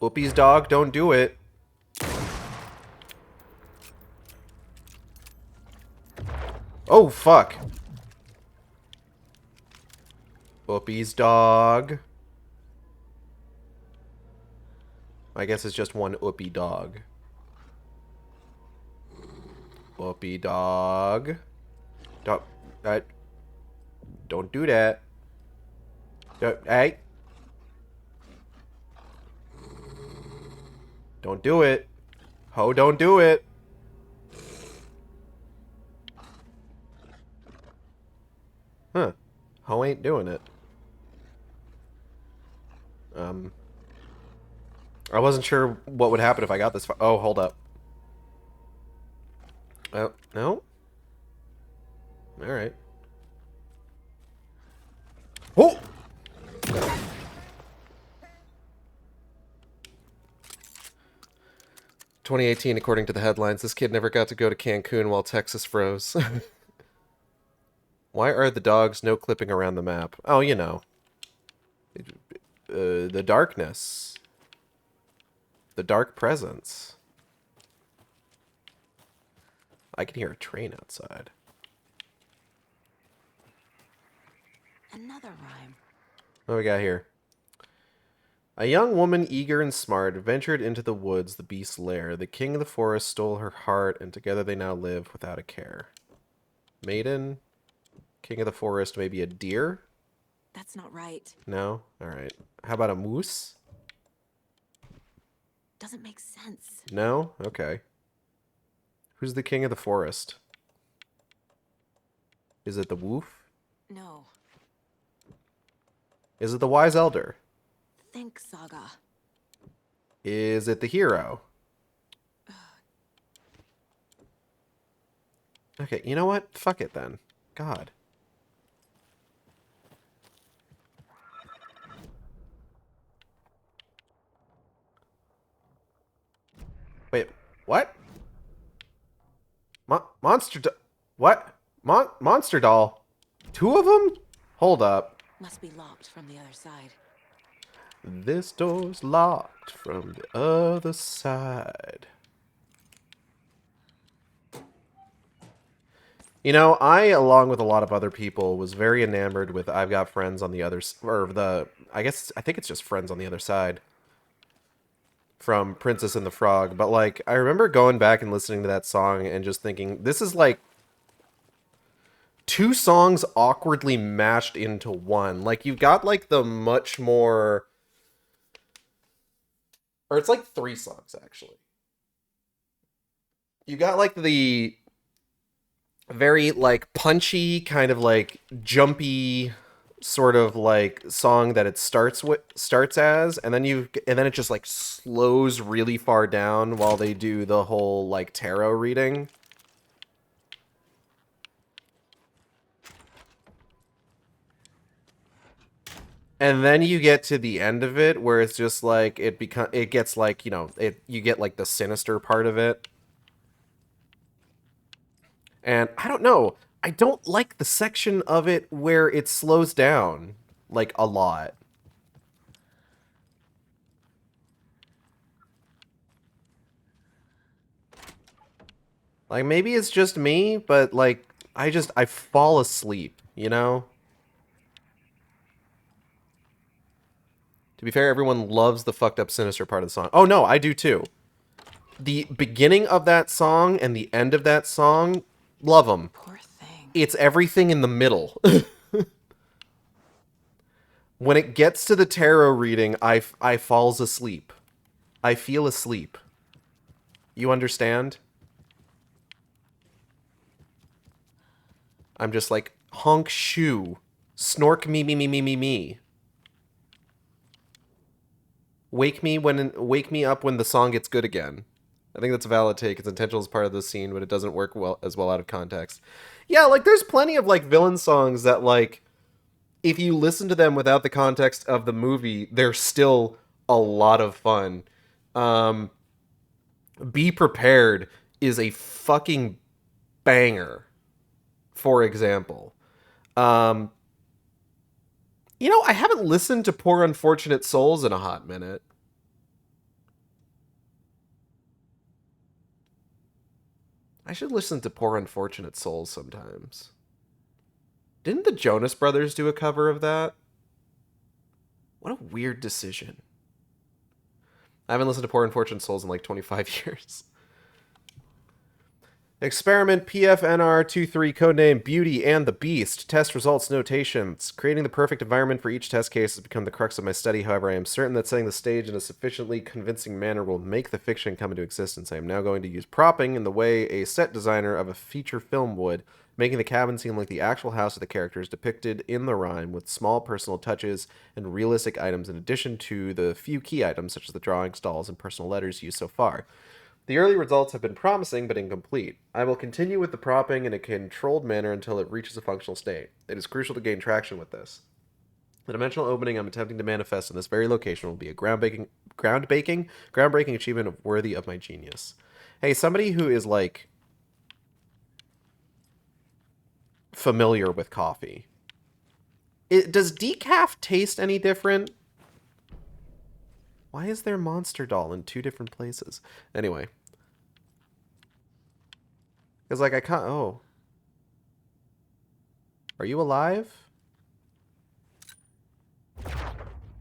Uppy's dog, don't do it. Oh, fuck. Uppy's dog. I guess it's just one Uppy dog. Uppy dog. Don't do that. Hey. Don't do it. Ho, don't do it. Huh. Ho ain't doing it. I wasn't sure what would happen if I got this far. Oh, hold up. Oh, no? Alright. Oh! 2018, according to the headlines, this kid never got to go to Cancun while Texas froze. Why are the dogs no clipping around the map? Oh, you know. The darkness. The dark presence. I can hear a train outside. Another rhyme. What do we got here? A young woman, eager and smart, ventured into the woods, the beast's lair. The king of the forest stole her heart, and together they now live without a care. Maiden? King of the forest, maybe a deer? That's not right. No? Alright. How about a moose? Doesn't make sense. No? Okay. Who's the king of the forest? Is it the wolf? No. Is it the wise elder? Think, Saga. Is it the hero? Okay, you know what? Fuck it then. God. Wait, what? What? Monster doll? Two of them? Hold up. Must be locked from the other side. This door's locked from the other side. You know, I, along with a lot of other people, was very enamored with I've Got Friends on the other... I think it's just Friends on the Other Side. From Princess and the Frog. But, like, I remember going back and listening to that song and just thinking, this is, like, two songs awkwardly mashed into one. Like, you've got, like, the much more... Or it's, like, three songs, actually. You got, like, the very, like, punchy, kind of, like, jumpy sort of, like, song that it starts as, and then it just, like, slows really far down while they do the whole, like, tarot reading. And then you get to the end of it where it's just like it gets like, you know, you get like the sinister part of it. And I don't know. I don't like the section of it where it slows down like a lot. Like, maybe it's just me, but, like, I fall asleep, you know? To be fair, everyone loves the fucked up sinister part of the song. Oh, no, I do too. The beginning of that song and the end of that song, love them. Poor thing. It's everything in the middle. When it gets to the tarot reading, I falls asleep. I feel asleep. You understand? I'm just like, honk shoe. Snork me me me me me me. Wake me up when the song gets good again. I think that's a valid take. It's intentional as part of the scene, but it doesn't work as well out of context. Yeah, like there's plenty of like villain songs that like if you listen to them without the context of the movie, they're still a lot of fun. Be Prepared is a fucking banger, for example. You know, I haven't listened to Poor Unfortunate Souls in a hot minute. I should listen to Poor Unfortunate Souls sometimes. Didn't the Jonas Brothers do a cover of that? What a weird decision. I haven't listened to Poor Unfortunate Souls in like 25 years. Experiment PFNR23, codename Beauty and the Beast. Test results notations. Creating the perfect environment for each test case has become the crux of my study. However, I am certain that setting the stage in a sufficiently convincing manner will make the fiction come into existence. I am now going to use propping in the way a set designer of a feature film would, making the cabin seem like the actual house of the characters depicted in the rhyme, with small personal touches and realistic items in addition to the few key items such as the drawings, dolls, and personal letters used so far. The early results have been promising but incomplete. I will continue with the propping in a controlled manner until it reaches a functional state. It is crucial to gain traction with this. The dimensional opening I'm attempting to manifest in this very location will be a groundbreaking achievement worthy of my genius. Hey, somebody who is like familiar with coffee. Does decaf taste any different? Why is there Monster Doll in 2 different places? Anyway. Because, like, I can't... Oh. Are you alive?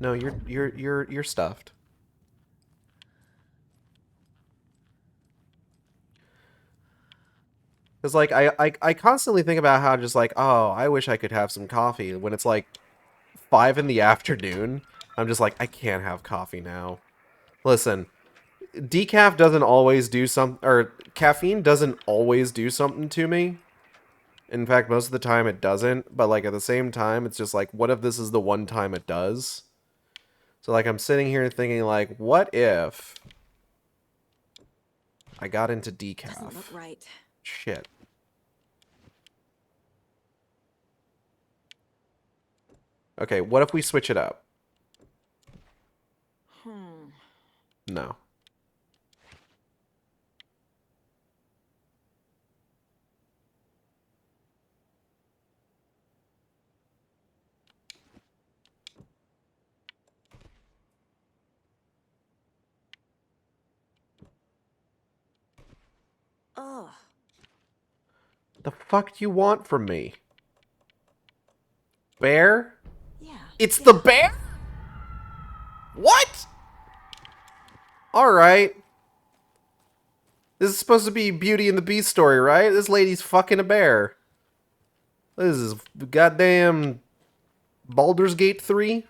No, you're stuffed. Because, like, I constantly think about how just, like, oh, I wish I could have some coffee. When it's, like, 5 in the afternoon, I'm just like, I can't have coffee now. Listen, decaf doesn't always do or caffeine doesn't always do something to me. In fact, most of the time it doesn't, but like at the same time, it's just like, what if this is the one time it does? So like I'm sitting here thinking like, what if I got into decaf? Doesn't look right. Shit. Okay, what if we switch it up? No. Ugh. The fuck do you want from me? Bear? Yeah. It's the bear? What? Alright. This is supposed to be Beauty and the Beast story, right? This lady's fucking a bear. This is goddamn Baldur's Gate 3?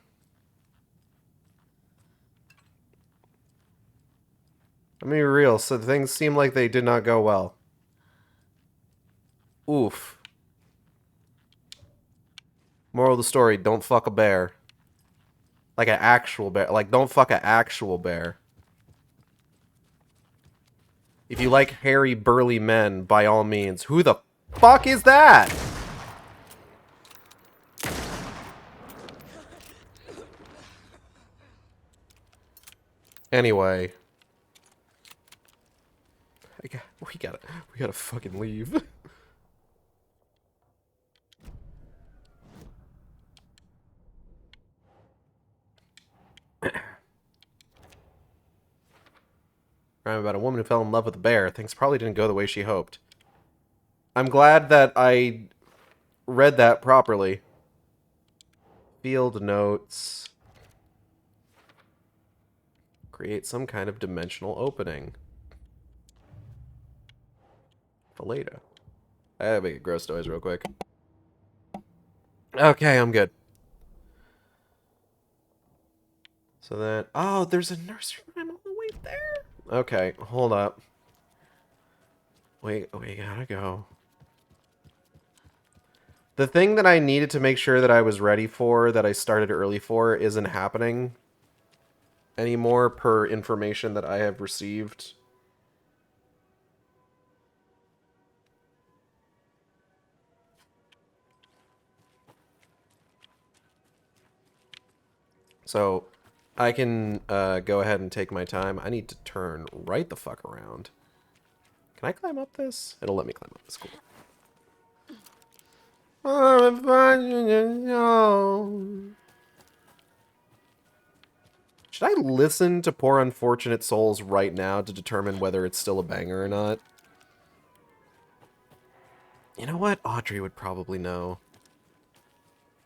Let me be real, so things seem like they did not go well. Oof. Moral of the story, don't fuck a bear. Like an actual bear. Like, don't fuck an actual bear. If you like hairy, burly men, by all means. Who the fuck is that? Anyway. We gotta fucking leave. Rhyme about a woman who fell in love with a bear. Things probably didn't go the way she hoped. I'm glad that I read that properly. Field notes. Create some kind of dimensional opening. Later. I gotta make a gross noise real quick. Okay, I'm good. So then... Oh, there's a nursery rhyme all the way there? Okay, hold up. Wait, we gotta go. The thing that I needed to make sure that I was ready for, that I started early for, isn't happening anymore per information that I have received. So, I can go ahead and take my time. I need to turn right the fuck around. Can I climb up this? It'll let me climb up this. Cool. Should I listen to Poor Unfortunate Souls right now to determine whether it's still a banger or not? You know what? Audrey would probably know.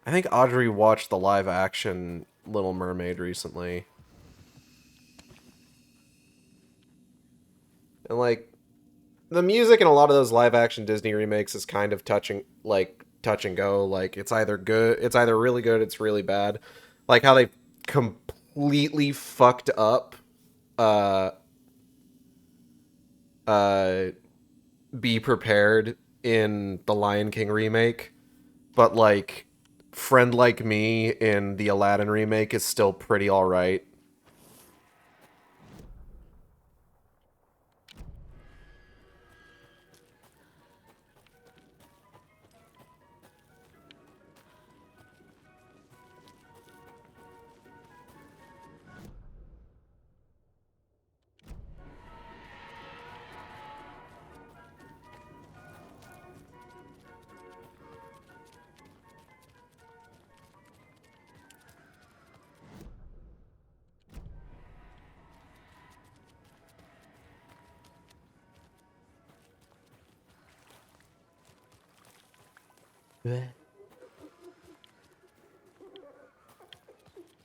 I think Audrey watched the live-action Little Mermaid recently. And, like, the music in a lot of those live-action Disney remakes is kind of touch and go. Like, it's either good, it's either really good, it's really bad. Like how they completely fucked up Be Prepared in the Lion King remake, but like Friend Like Me in the Aladdin remake is still pretty alright.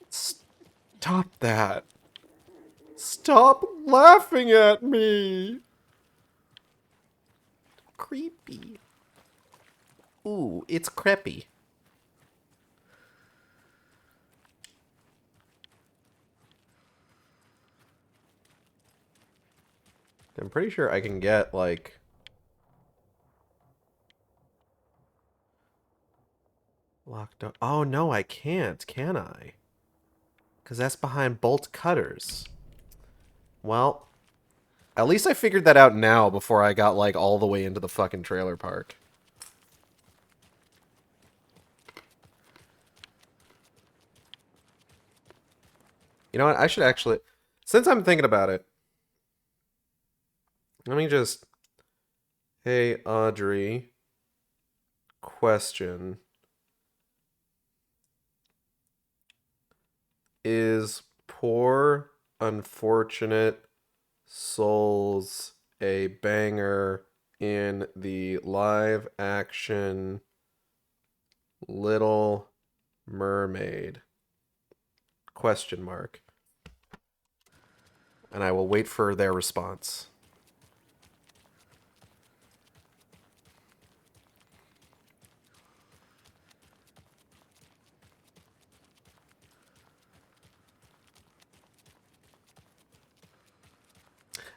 Stop that. Stop laughing at me. Creepy. Ooh, it's creepy. I'm pretty sure I can get, like... locked up. Oh, no, I can't, can I? Because that's behind bolt cutters. Well, at least I figured that out now before I got, like, all the way into the fucking trailer park. You know what? I should actually... Since I'm thinking about it, let me just... Hey, Audrey. Question. Is Poor Unfortunate Souls a banger in the live-action Little Mermaid? Question mark. And I will wait for their response.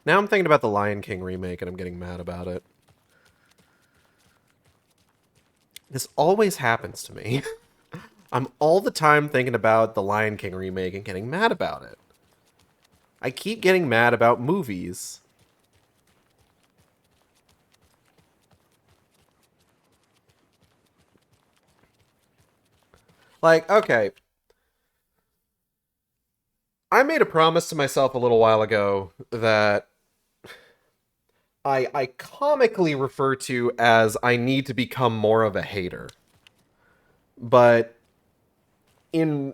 Now I'm thinking about the Lion King remake and I'm getting mad about it. This always happens to me. I'm all the time thinking about the Lion King remake and getting mad about it. I keep getting mad about movies. Like, okay. I made a promise to myself a little while ago that I comically refer to as I need to become more of a hater. But in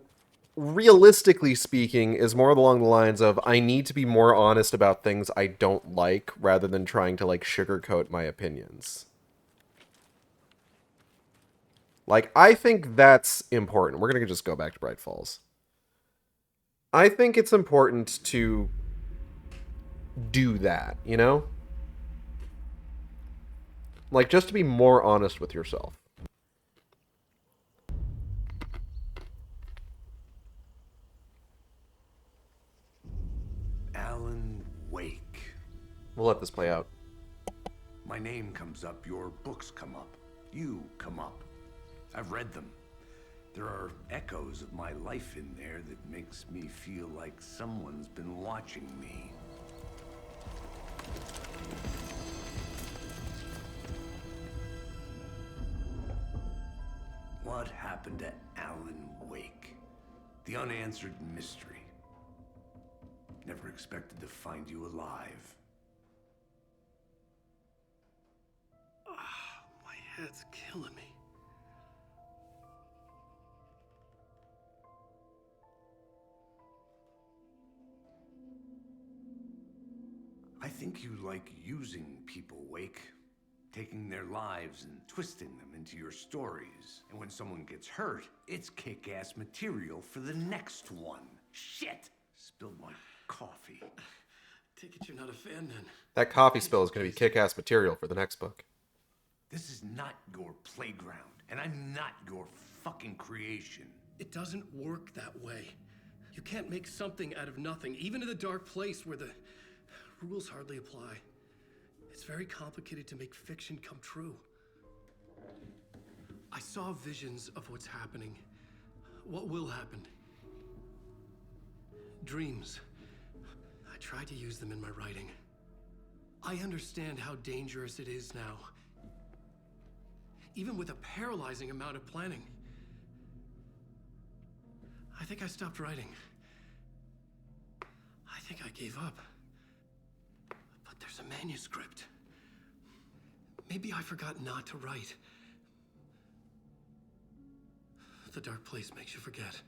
realistically speaking is more along the lines of I need to be more honest about things I don't like rather than trying to like sugarcoat my opinions. Like, I think that's important. We're going to just go back to Bright Falls. I think it's important to do that, you know? Like, just to be more honest with yourself. Alan Wake. We'll let this play out. My name comes up, your books come up, you come up. I've read them. There are echoes of my life in there that makes me feel like someone's been watching me. What happened to Alan Wake? The unanswered mystery. Never expected to find you alive. My head's killing me. I think you like using people, Wake. Taking their lives and twisting them into your stories. And when someone gets hurt, it's kick-ass material for the next one. Shit! Spilled my coffee. Take it you're not a fan, then. That coffee spill is going to be kick-ass material for the next book. This is not your playground, and I'm not your fucking creation. It doesn't work that way. You can't make something out of nothing, even in the dark place where the rules hardly apply. It's very complicated to make fiction come true. I saw visions of what's happening, what will happen. Dreams. I tried to use them in my writing. I understand how dangerous it is now, even with a paralyzing amount of planning. I think I stopped writing. I think I gave up. But there's a manuscript. Maybe I forgot not to write. The dark place makes you forget.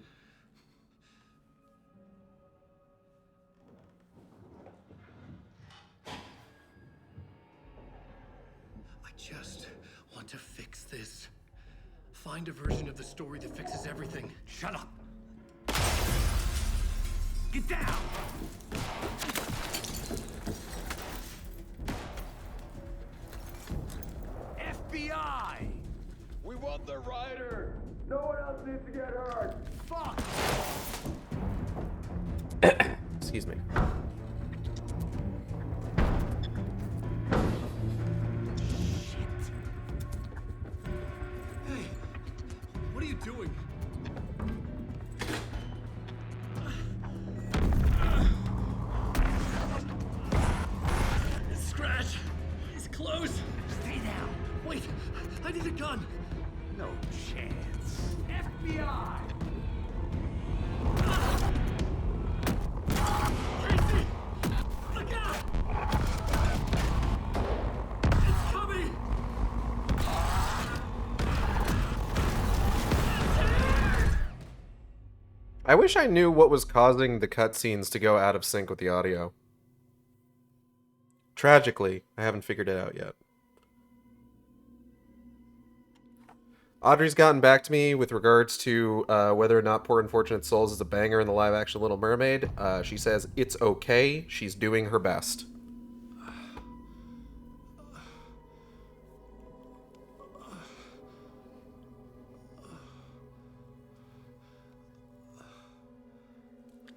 I just want to fix this. Find a version of the story that fixes everything. Shut up! Get down! FBI! We want the rider! No one else needs to get hurt! Fuck! Excuse me. Hey, what are you doing? Scratch! He's close! Stay down! Wait, I need a gun! No chance. FBI! Casey! Look out! It's coming! I wish I knew what was causing the cutscenes to go out of sync with the audio. Tragically, I haven't figured it out yet. Audrey's gotten back to me with regards to whether or not Poor Unfortunate Souls is a banger in the live-action Little Mermaid. She says it's okay. She's doing her best.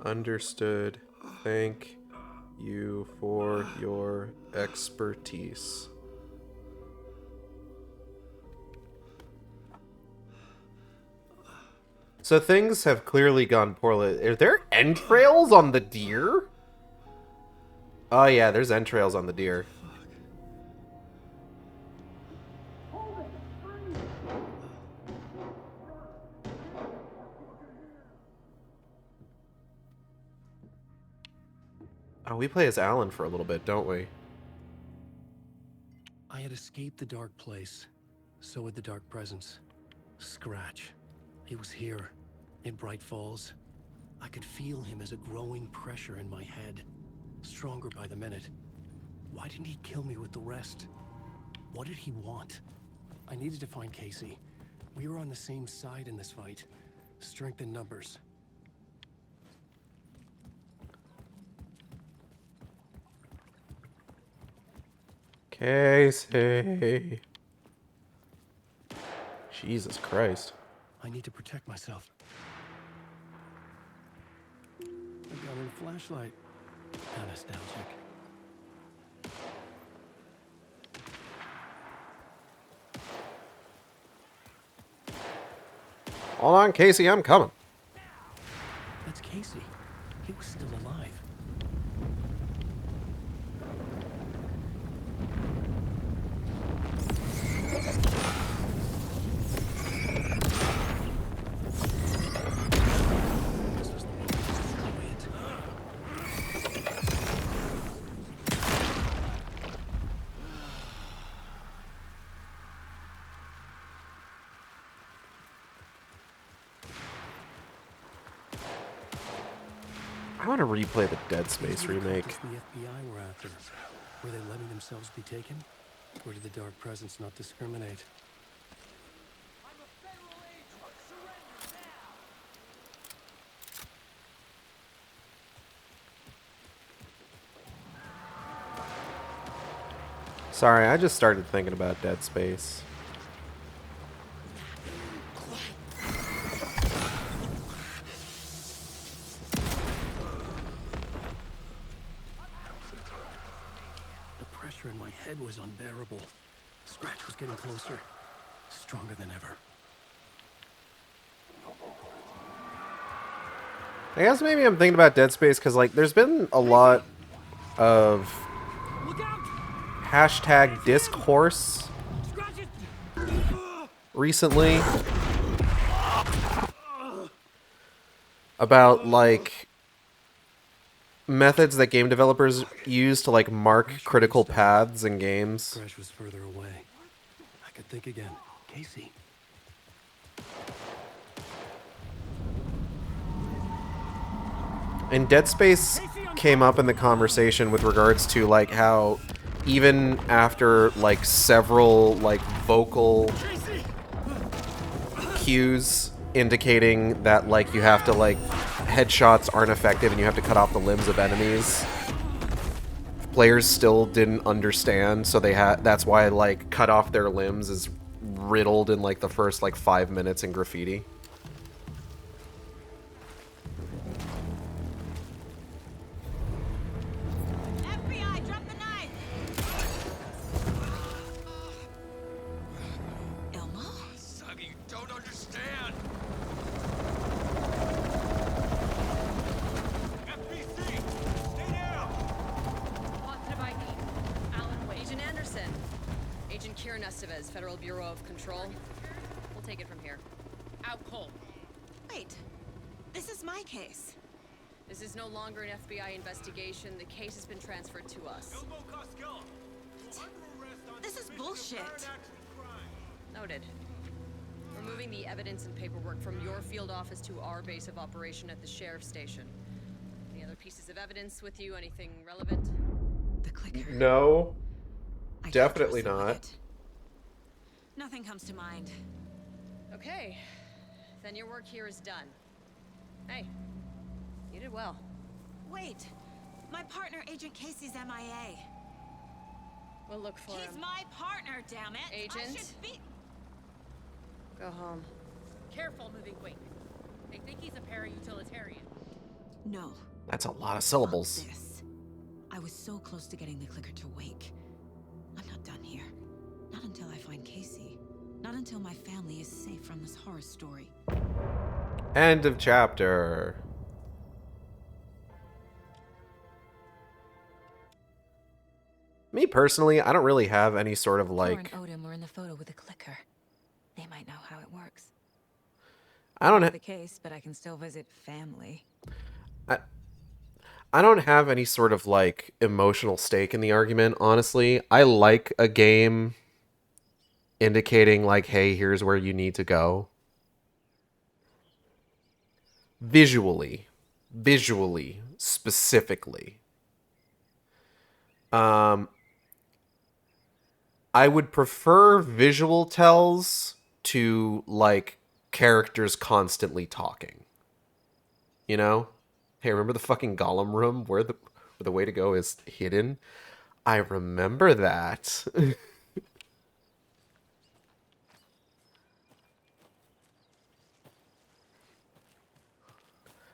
Understood. Thank you for your expertise. So things have clearly gone poorly. Are there entrails on the deer? Oh yeah, there's entrails on the deer. Oh, we play as Alan for a little bit, don't we? I had escaped the dark place. So had the dark presence. Scratch. He was here, in Bright Falls. I could feel him as a growing pressure in my head. Stronger by the minute. Why didn't he kill me with the rest? What did he want? I needed to find Casey. We were on the same side in this fight. Strength in numbers. Casey. Jesus Christ. I need to protect myself. I got a flashlight. How nostalgic. Hold on, Casey, I'm coming. That's Casey. He was still alive. I want to replay the Dead Space remake. The FBI were after. Were they letting themselves be taken? Or did the dark presence not discriminate? Sorry, I just started thinking about Dead Space. The pressure in my head was unbearable. Scratch was getting closer. Stronger than ever. I guess maybe I'm thinking about Dead Space because, like, there's been a lot of hashtag discourse recently about, like, methods that game developers use to, like, mark critical paths in games. Scratch was further away. I could think again. Casey. And Dead Space came up in the conversation with regards to, like, how even after, like, several, like, vocal cues indicating that, like, you have to, like, headshots aren't effective and you have to cut off the limbs of enemies, players still didn't understand, so they had, that's why, like, cut off their limbs is riddled in, like, the first, like, 5 minutes in graffiti. Federal Bureau of Control. We'll take it from here. Out cold. Wait, this is my case. This is no longer an FBI investigation. The case has been transferred to us. Ilmo Koskela. This is bullshit. Noted. We're moving the evidence and paperwork from your field office to our base of operation at the sheriff's station. Any other pieces of evidence with you? Anything relevant? The clicker. No. Definitely not. Nothing comes to mind. Okay. Then your work here is done. Hey, you did well. Wait. My partner, Agent Casey's MIA. We'll look for him. He's my partner, damn it! Agent? I should be... Go home. Careful moving wing. They think he's a para-utilitarian. No. That's a lot of syllables. This. I was so close to getting the clicker to wake. I'm not done here. Not until I find Casey. Not until my family is safe from this horror story. End of chapter. Me personally, I don't really have any sort of like... Thor and Odin were in the photo with a clicker. They might know how it works. I don't have the case, but I can still visit family. I don't have any sort of like emotional stake in the argument, honestly. I like a game indicating like, hey, here's where you need to go. Visually, specifically. I would prefer visual tells to, like, characters constantly talking. You know? Hey, remember the fucking Gollum room where the way to go is hidden? I remember that.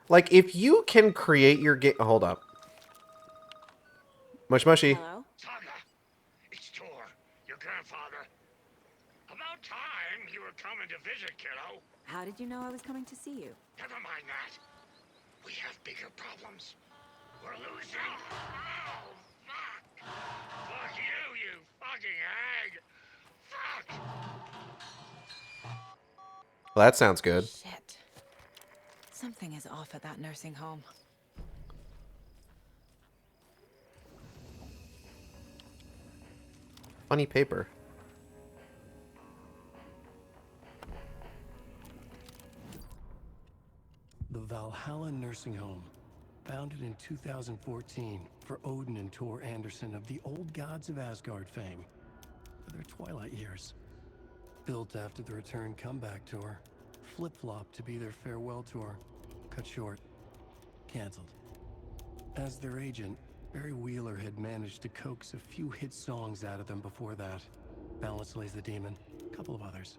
Like, if you can create your game... Hold up. Mushy. Hello? Saga, it's Tor, your grandfather. About time you were coming to visit, kiddo. How did you know I was coming to see you? Never mind that. We have bigger problems. We're losing. Oh, fuck. Fuck you, you fucking hag. Fuck. Well, that sounds good. Shit. Something is off at that nursing home. Funny paper. The Valhalla Nursing Home, founded in 2014 for Odin and Tor Anderson of the Old Gods of Asgard fame, for their twilight years. Built after the return comeback tour, flip-flopped to be their farewell tour, cut short, canceled. As their agent, Barry Wheeler had managed to coax a few hit songs out of them before that. Balance Lays the Demon, a couple of others.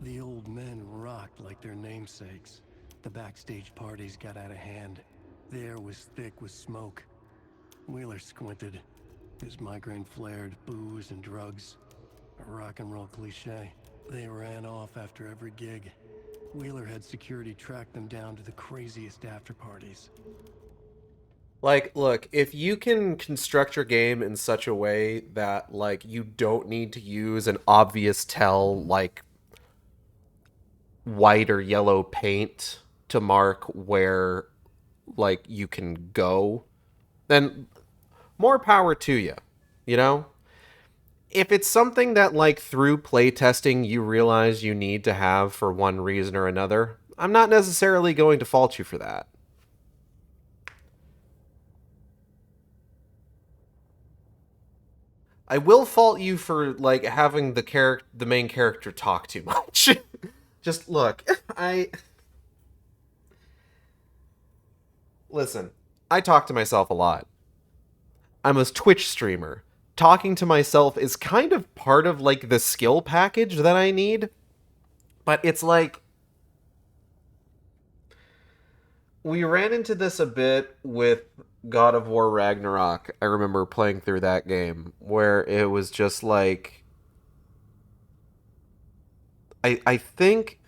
The old men rocked like their namesakes. The backstage parties got out of hand. The air was thick with smoke. Wheeler squinted. His migraine flared, booze and drugs. A rock and roll cliche. They ran off after every gig. Wheeler had security track them down to the craziest after parties. Like, look, if you can construct your game in such a way that, like, you don't need to use an obvious tell, like, white or yellow paint to mark where, like, you can go, then more power to you, you know? If it's something that, like, through playtesting you realize you need to have for one reason or another, I'm not necessarily going to fault you for that. I will fault you for, like, having the main character talk too much. Just look, Listen, I talk to myself a lot. I'm a Twitch streamer. Talking to myself is kind of part of, like, the skill package that I need. But it's like... We ran into this a bit with God of War Ragnarok. I remember playing through that game, where it was just like... I think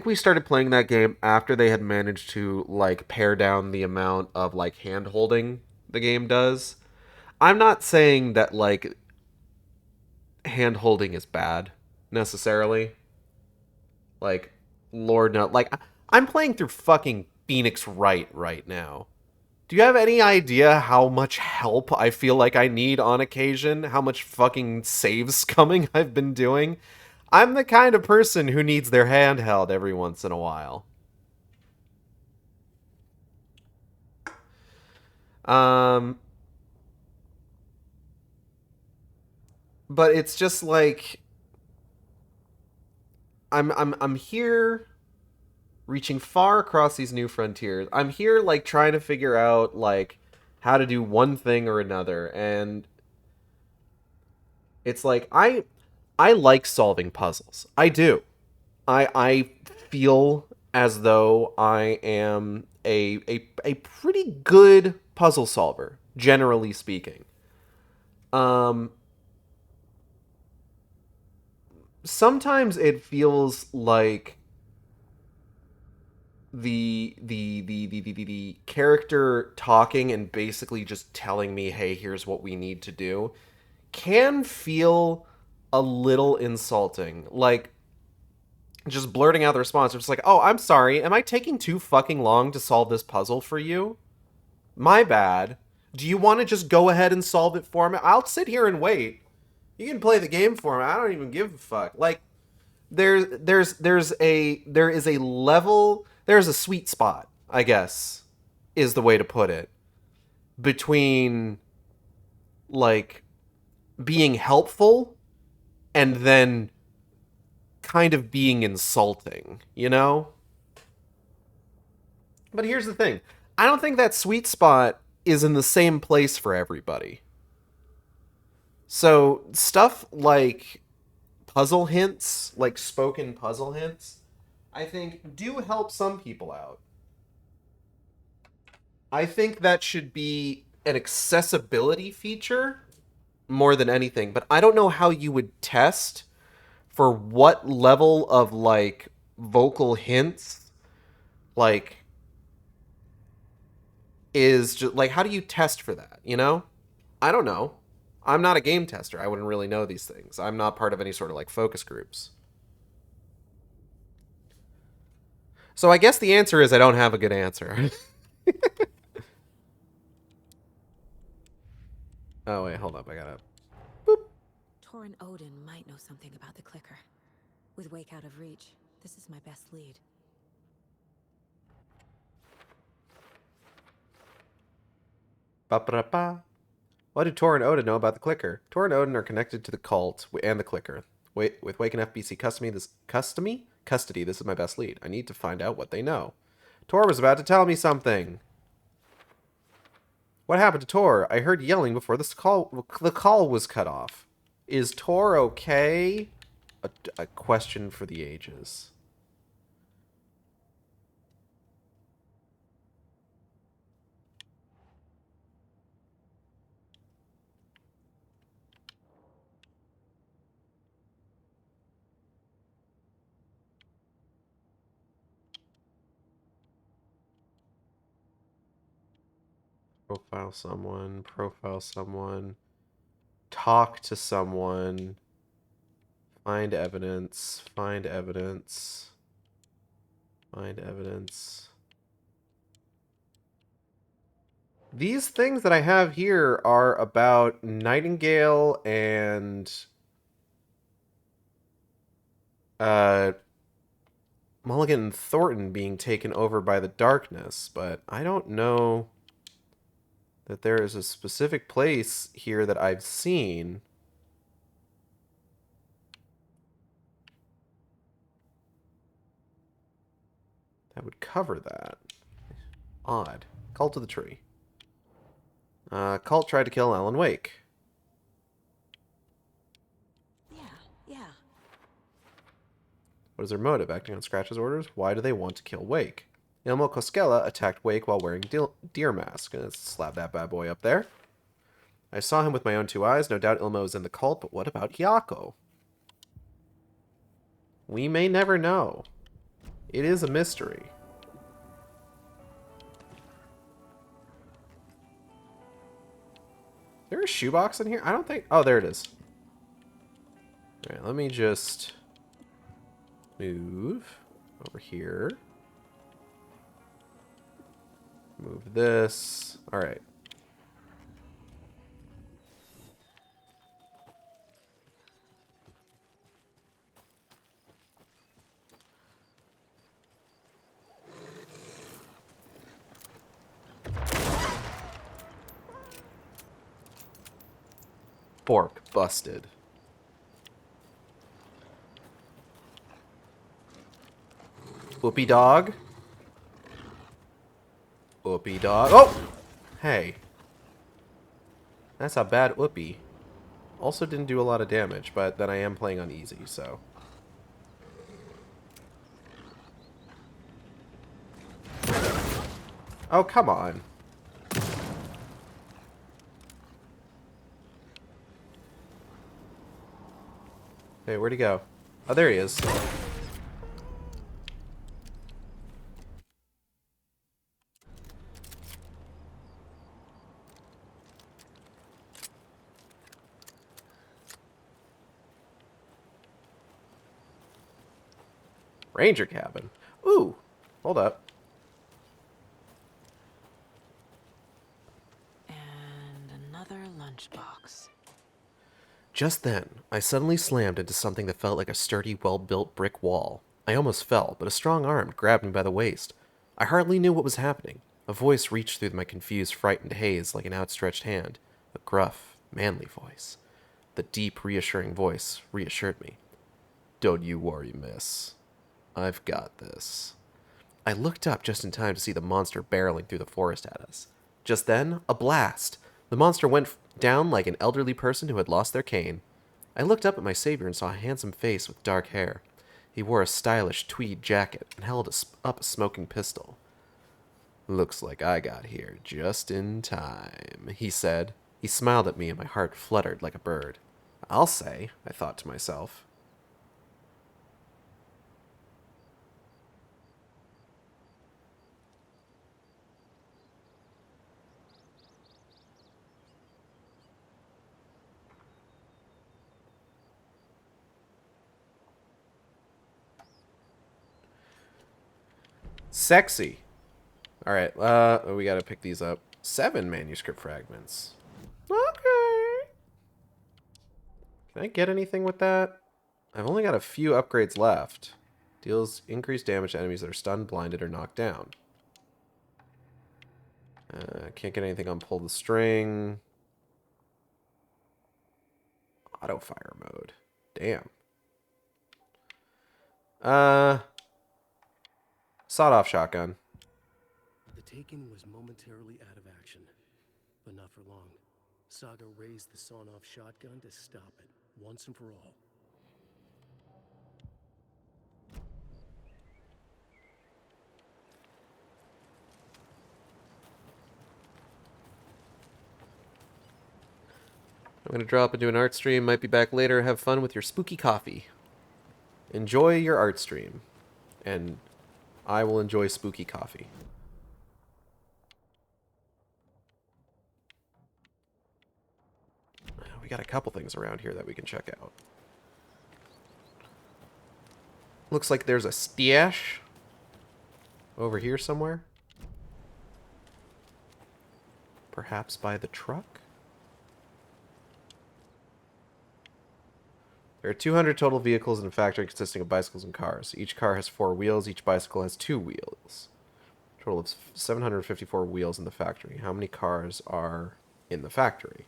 we started playing that game after they had managed to, like, pare down the amount of, like, hand-holding the game does. I'm not saying that, like, hand-holding is bad, necessarily. Like, Lord, no. Like, I'm playing through fucking Phoenix Wright right now. Do you have any idea how much help I feel like I need on occasion? How much fucking save scumming I've been doing? I'm the kind of person who needs their handheld every once in a while. But it's just like I'm here reaching far across these new frontiers. I'm here, like, trying to figure out, like, how to do one thing or another, and it's like I like solving puzzles. I do. I feel as though I am a pretty good puzzle solver, generally speaking. Sometimes it feels like the character talking and basically just telling me, hey, here's what we need to do, can feel a little insulting. Like, just blurting out the response. It's like, oh, I'm sorry. Am I taking too fucking long to solve this puzzle for you? My bad. Do you want to just go ahead and solve it for me? I'll sit here and wait. You can play the game for me. I don't even give a fuck. Like, there is a level, there's a sweet spot, I guess, is the way to put it, between, like, being helpful and then kind of being insulting, you know? But here's the thing. I don't think that sweet spot is in the same place for everybody. So, stuff like puzzle hints, like spoken puzzle hints, I think do help some people out. I think that should be an accessibility feature more than anything, but I don't know how you would test for what level of, like, vocal hints, like, is just, like, how do you test for that, you know? I don't know. I'm not a game tester. I wouldn't really know these things. I'm not part of any sort of, like, focus groups. So I guess the answer is I don't have a good answer. Oh, wait, hold up. I gotta... Torin Odin might know something about the clicker. With Wake out of reach, this is my best lead. Ba-ba-da-ba. What do Tor and Odin know about the clicker? Tor and Odin are connected to the cult and the clicker. With Wake and FBC custody, this is my best lead. I need to find out what they know. Tor was about to tell me something. What happened to Tor? I heard yelling before the call was cut off. Is Tor okay? A question for the ages. Profile someone, talk to someone, find evidence. These things that I have here are about Nightingale and Mulligan and Thornton being taken over by the darkness, but I don't know that there is a specific place here that I've seen that would cover that. Odd. Cult of the Tree. Cult tried to kill Alan Wake. Yeah. What is their motive? Acting on Scratch's orders? Why do they want to kill Wake? Ilmo Koskela attacked Wake while wearing deer mask. Gonna slap that bad boy up there. I saw him with my own 2 eyes. No doubt Ilmo is in the cult, but what about Hyako? We may never know. It is a mystery. Is there a shoebox in here? I don't think... Oh, there it is. Alright, let me just move over here. Move this. Alright. Bork busted. Whoopie dog. Whoopie dog. Oh! Hey. That's a bad whoopie. Also didn't do a lot of damage, but then I am playing on easy, so... Oh, come on. Hey, where'd he go? Oh, there he is. Ranger cabin. Ooh, hold up. And another lunchbox. Just then, I suddenly slammed into something that felt like a sturdy, well-built brick wall. I almost fell, but a strong arm grabbed me by the waist. I hardly knew what was happening. A voice reached through my confused, frightened haze like an outstretched hand. A gruff, manly voice. The deep, reassuring voice reassured me. Don't you worry, miss. I've got this. I looked up just in time to see the monster barreling through the forest at us. Just then, a blast. The monster went down like an elderly person who had lost their cane. I looked up at my savior and saw a handsome face with dark hair. He wore a stylish tweed jacket and held up a smoking pistol. Looks like I got here just in time, he said. He smiled at me and my heart fluttered like a bird. I'll say, I thought to myself. Sexy. Alright, we gotta pick these up. 7 manuscript fragments. Okay. Can I get anything with that? I've only got a few upgrades left. Deals increased damage to enemies that are stunned, blinded, or knocked down. Can't get anything on pull the string. Auto fire mode. Damn. Sawed-off shotgun. The Taken was momentarily out of action, but not for long. Saga raised the sawn-off shotgun to stop it, once and for all. I'm going to drop into an art stream. Might be back later. Have fun with your spooky coffee. Enjoy your art stream. And I will enjoy spooky coffee. We got a couple things around here that we can check out. Looks like there's a stash over here somewhere. Perhaps by the truck? There are 200 total vehicles in the factory consisting of bicycles and cars. Each car has 4 wheels. Each bicycle has 2 wheels. A total of 754 wheels in the factory. How many cars are in the factory?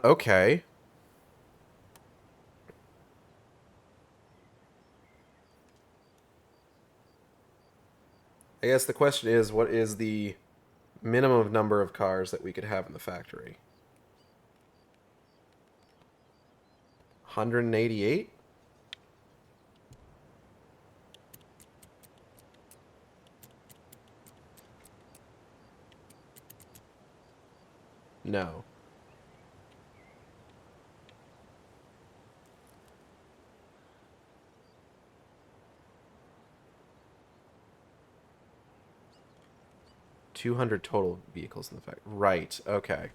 Okay. I guess the question is, what is the minimum number of cars that we could have in the factory? 188? No. $200 total vehicles in the factory. Right, okay.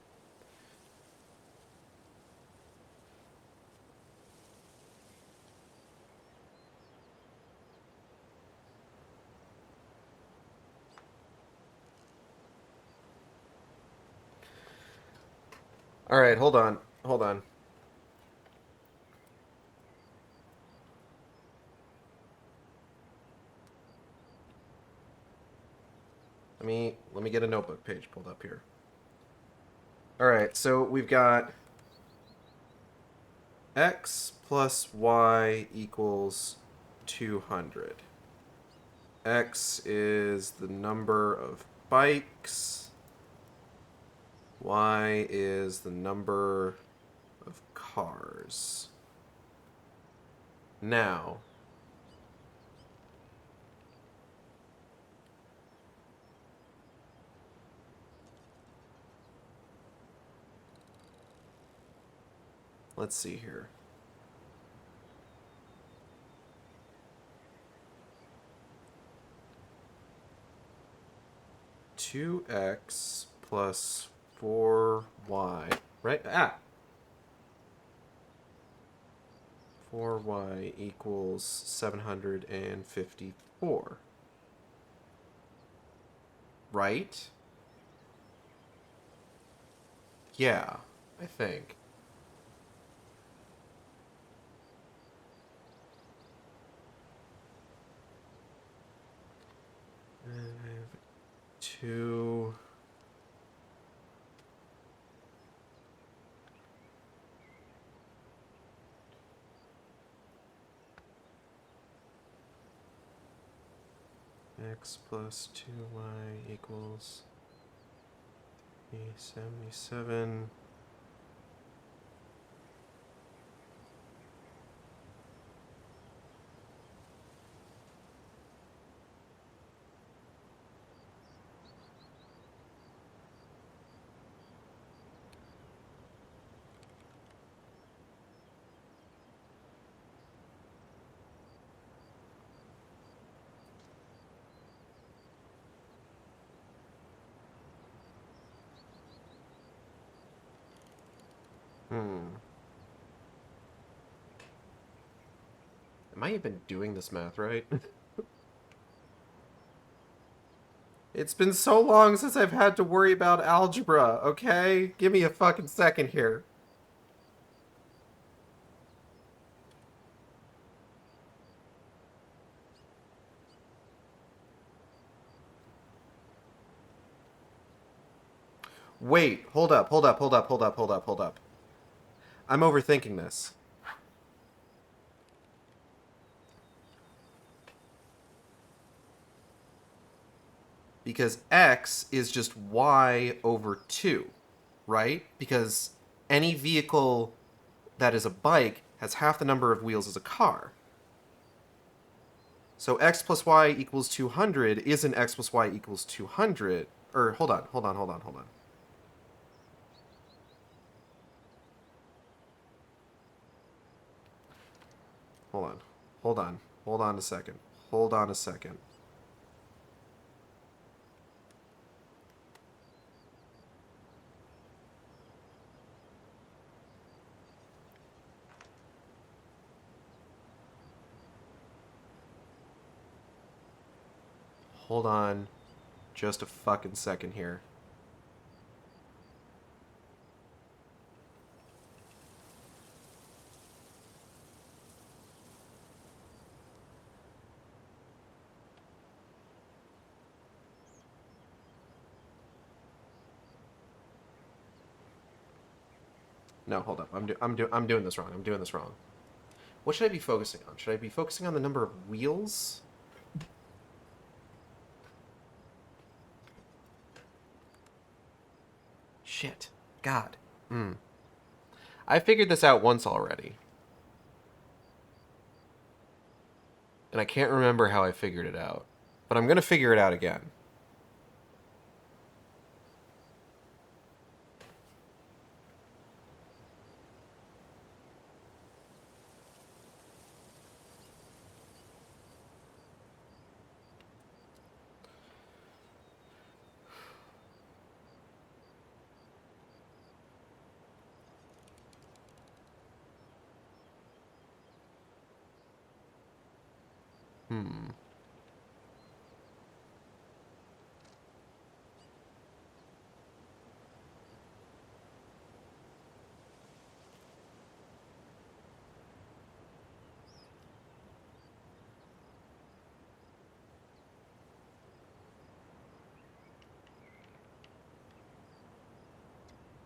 All right, hold on. Hold on. Let me get a notebook page pulled up here. All right, so we've got x plus y equals 200. X is the number of bikes. Y is the number of cars. Now, let's see here. Two x plus 4y, right? 4y equals 754. Right? Yeah, I think. Two. X plus 2y equals 77. Am I even doing this math right? It's been so long since I've had to worry about algebra, okay? Give me a fucking second here. Wait, hold up. I'm overthinking this. Because x is just y over 2, right? Because any vehicle that is a bike has half the number of wheels as a car. So x plus y equals 200 isn't x plus y equals 200. Or, hold on. Hold on a second. Hold on just a fucking second here. No, hold up. I'm doing this wrong. What should I be focusing on? Should I be focusing on the number of wheels? Shit. God. I figured this out once already. And I can't remember how I figured it out. But I'm gonna figure it out again.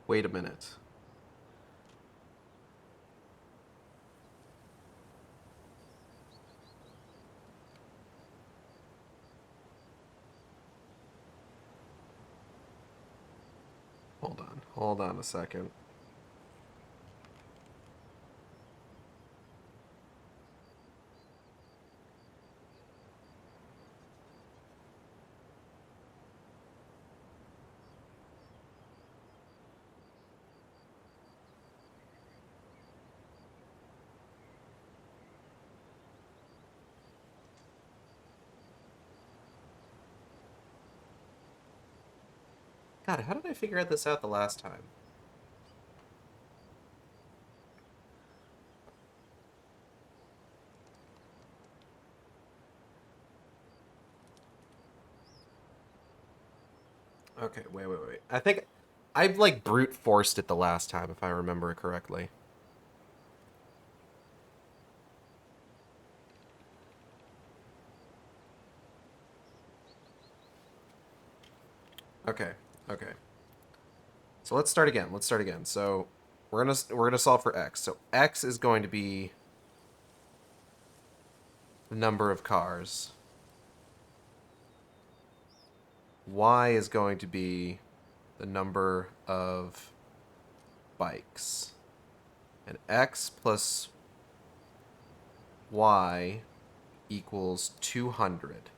Wait a minute. Hold on a second. God, how did I figure this out the last time? Okay, wait. I think I've, like, brute forced it the last time, if I remember it correctly. Okay. So let's start again. So we're gonna solve for x. So x is going to be the number of cars. y is going to be the number of bikes. And x plus y equals 200.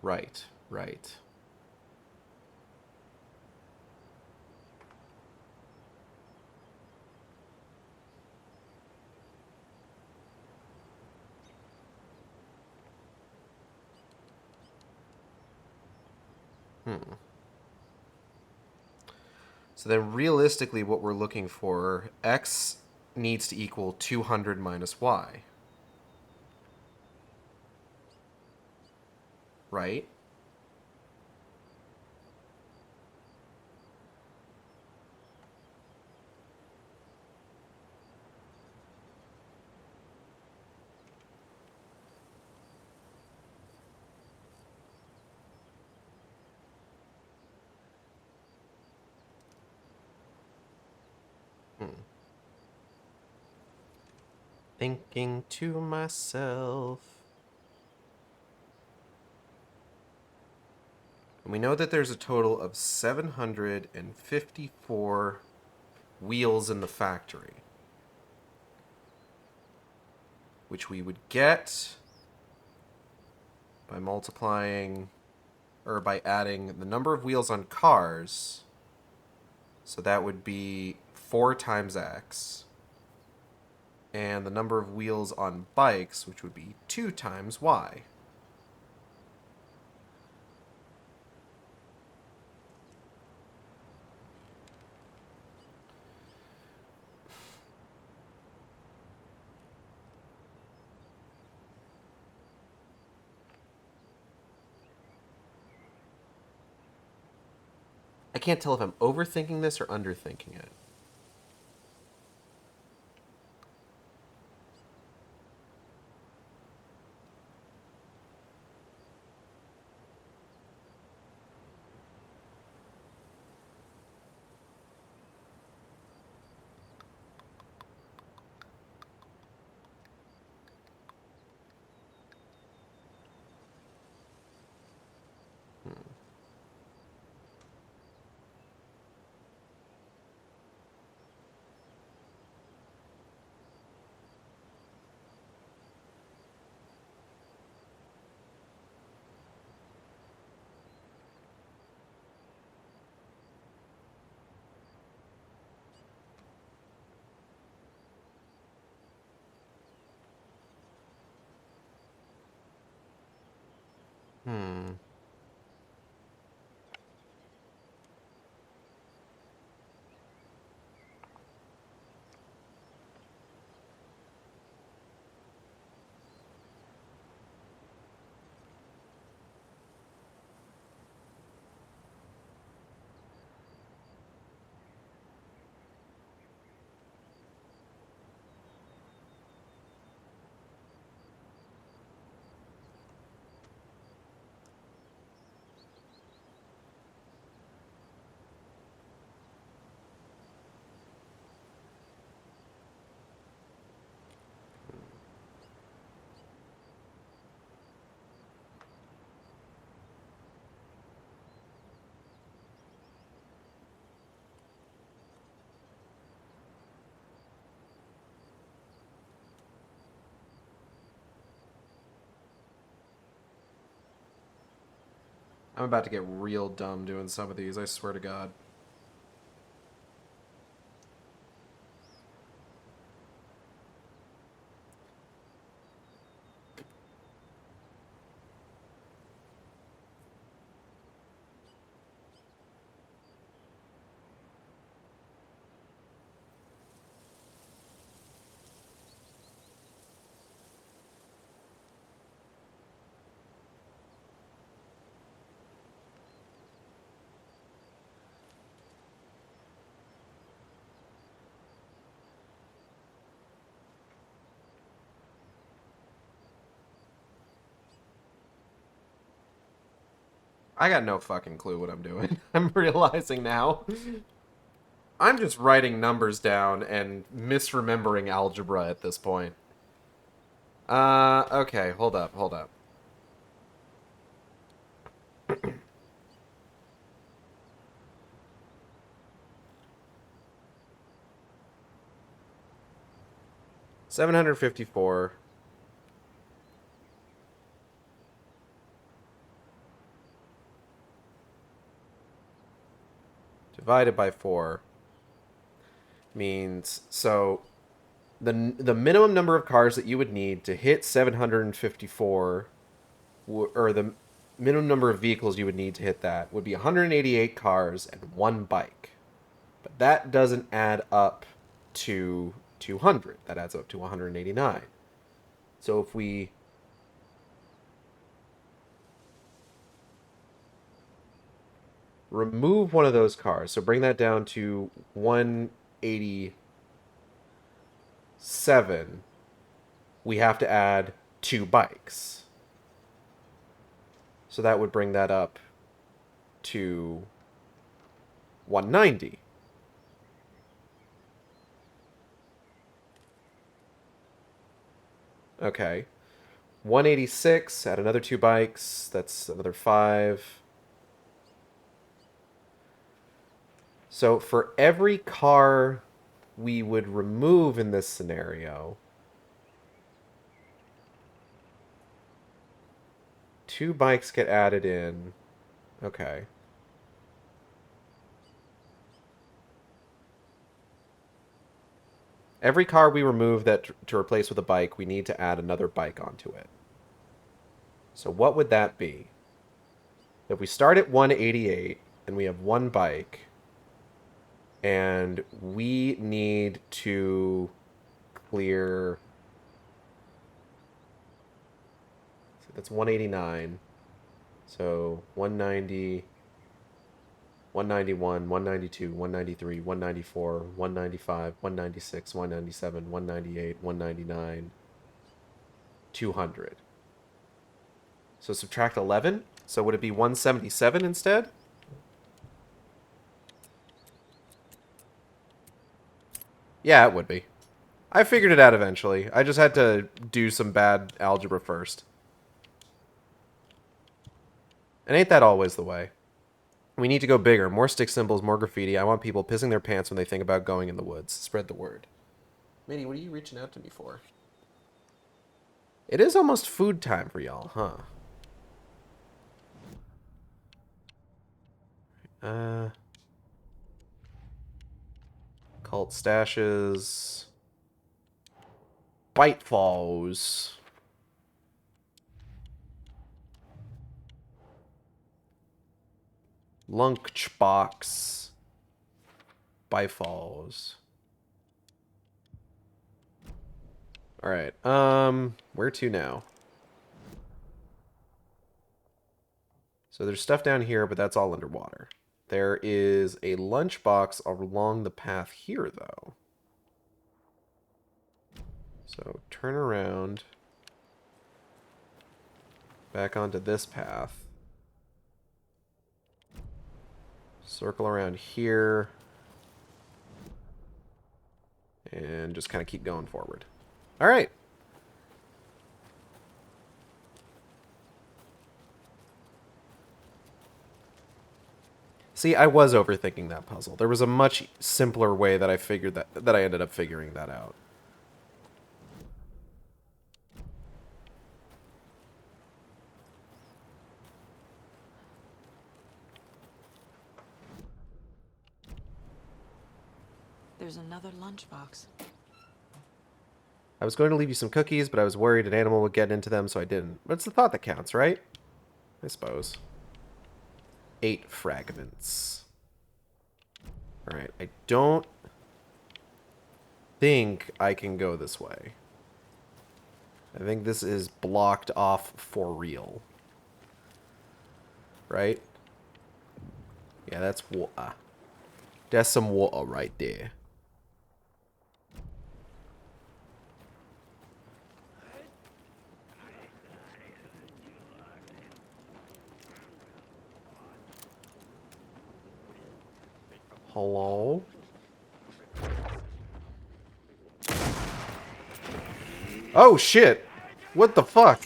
Right, right. So then realistically what we're looking for, x needs to equal 200 minus y. Right? Thinking to myself. And we know that there's a total of 754 wheels in the factory, which we would get by multiplying, or by adding the number of wheels on cars. So that would be 4 times x. And the number of wheels on bikes, which would be 2 times y. I can't tell if I'm overthinking this or underthinking it. Hmm. I'm about to get real dumb doing some of these, I swear to God. I got no fucking clue what I'm doing. I'm realizing now. I'm just writing numbers down and misremembering algebra at this point. Okay, hold up. $754. Divided by 4 means, so the minimum number of cars that you would need to hit 754, or the minimum number of vehicles you would need to hit that, would be 188 cars and 1 bike. But that doesn't add up to 200. That adds up to 189. So if we remove one of those cars, so bring that down to 187, we have to add 2 bikes. So that would bring that up to 190. Okay. 186, add another 2 bikes, that's another 5. So for every car we would remove in this scenario, 2 bikes get added in. Okay. Every car we remove that to replace with a bike, we need to add another bike onto it. So what would that be? If we start at 188 and we have 1 bike, and we need to clear... So that's 189. So 190... 191, 192, 193, 194, 195, 196, 197, 198, 199, 200. So subtract 11. So would it be 177 instead? Yeah, it would be. I figured it out eventually. I just had to do some bad algebra first. And ain't that always the way? We need to go bigger. More stick symbols, more graffiti. I want people pissing their pants when they think about going in the woods. Spread the word. Minnie, what are you reaching out to me for? It is almost food time for y'all, huh? Cult stashes. Bite falls. Lunchbox. Bifalls. Alright, where to now? So there's stuff down here, but that's all underwater. There is a lunchbox along the path here, though. So turn around. Back onto this path. Circle around here. And just kind of keep going forward. Alright. See, I was overthinking that puzzle. There was a much simpler way that I figured that I ended up figuring that out. There's another lunchbox. I was going to leave you some cookies, but I was worried an animal would get into them, so I didn't. But it's the thought that counts, right? I suppose. 8 fragments. Alright, I don't think I can go this way. I think this is blocked off for real. Right? Yeah, that's water. That's some water right there. Hello? Oh shit! What the fuck?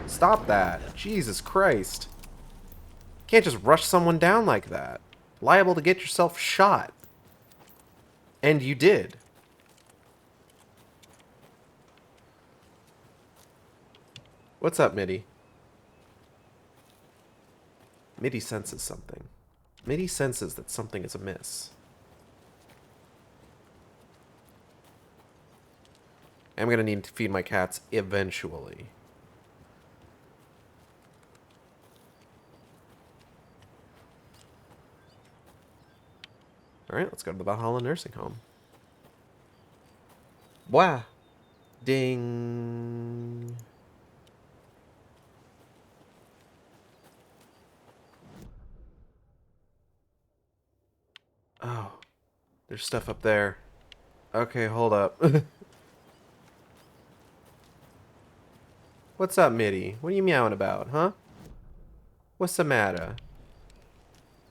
Stop that. Jesus Christ. Can't just rush someone down like that. Liable to get yourself shot. And you did. What's up, Mitty? Mitty senses something. Mitty senses that something is amiss. I'm gonna need to feed my cats eventually. Alright, let's go to the Valhalla Nursing Home. Wah! Ding! Oh. There's stuff up there. Okay, hold up. What's up, Mitty? What are you meowing about, huh? What's the matter?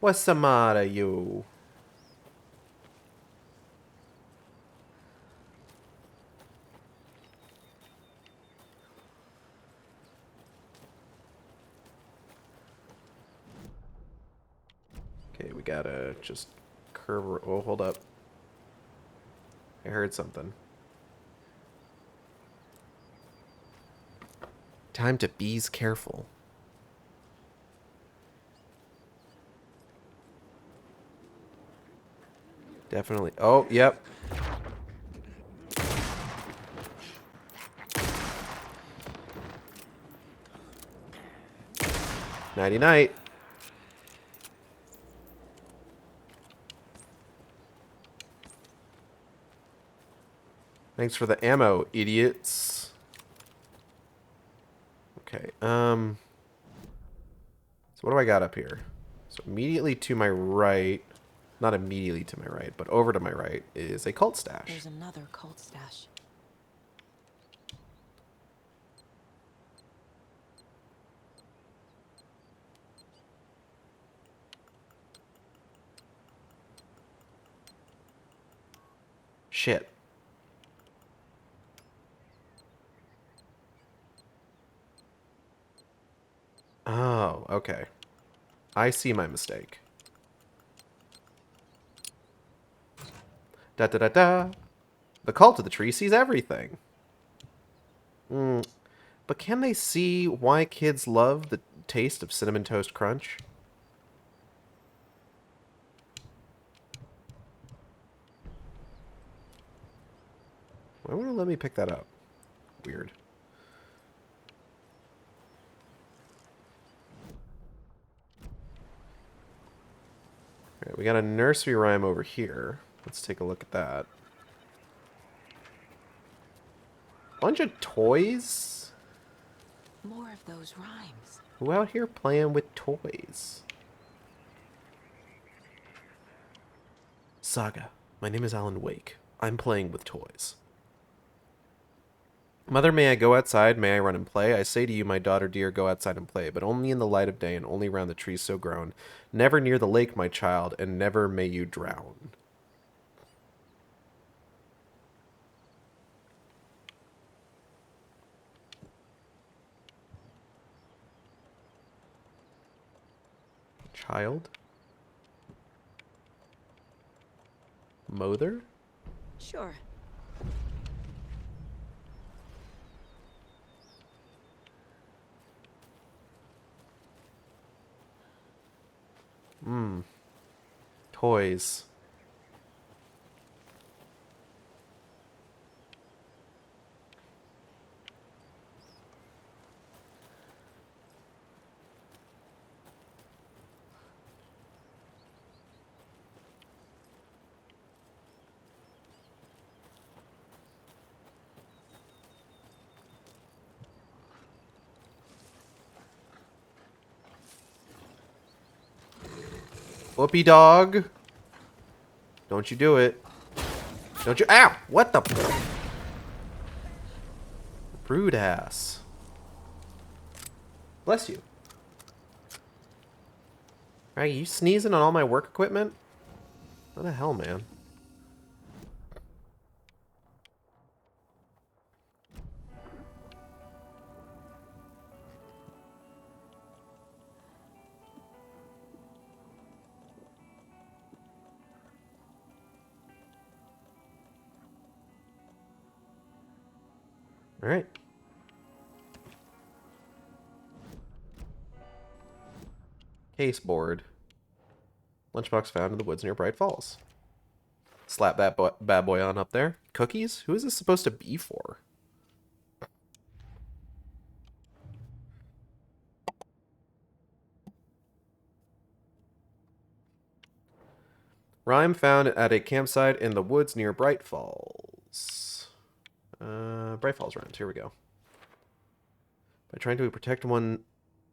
What's the matter, you? Okay, we gotta just curve. Oh, hold up. I heard something. Time to bees careful. Definitely. Oh, yep. Nighty night. Thanks for the ammo, idiots. Okay, so what do I got up here? So immediately to my right, not immediately to my right, but over to my right is a cult stash. There's another cult stash. Shit. Oh, okay. I see my mistake. Da da da da. The cult of the tree sees everything. But can they see why kids love the taste of Cinnamon Toast Crunch? Why won't it let me pick that up? Weird. Alright, we got a nursery rhyme over here. Let's take a look at that. Bunch of toys? More of those rhymes. Who out here playing with toys? Saga, my name is Alan Wake. I'm playing with toys. Mother, may I go outside? May I run and play? I say to you, my daughter dear, go outside and play, but only in the light of day and only round the trees so grown. Never near the lake, my child, and never may you drown. Child? Mother? Sure. Toys. Whoopee dog. Don't you do it. Don't you. Ow! What the. Rude ass. Bless you. Are you sneezing on all my work equipment? What the hell, man? All right. Case board. Lunchbox found in the woods near Bright Falls. Slap that bad boy on up there. Cookies? Who is this supposed to be for? Rhyme found at a campsite in the woods near Bright Falls. Bright Falls rhymes. Here we go. By trying to protect one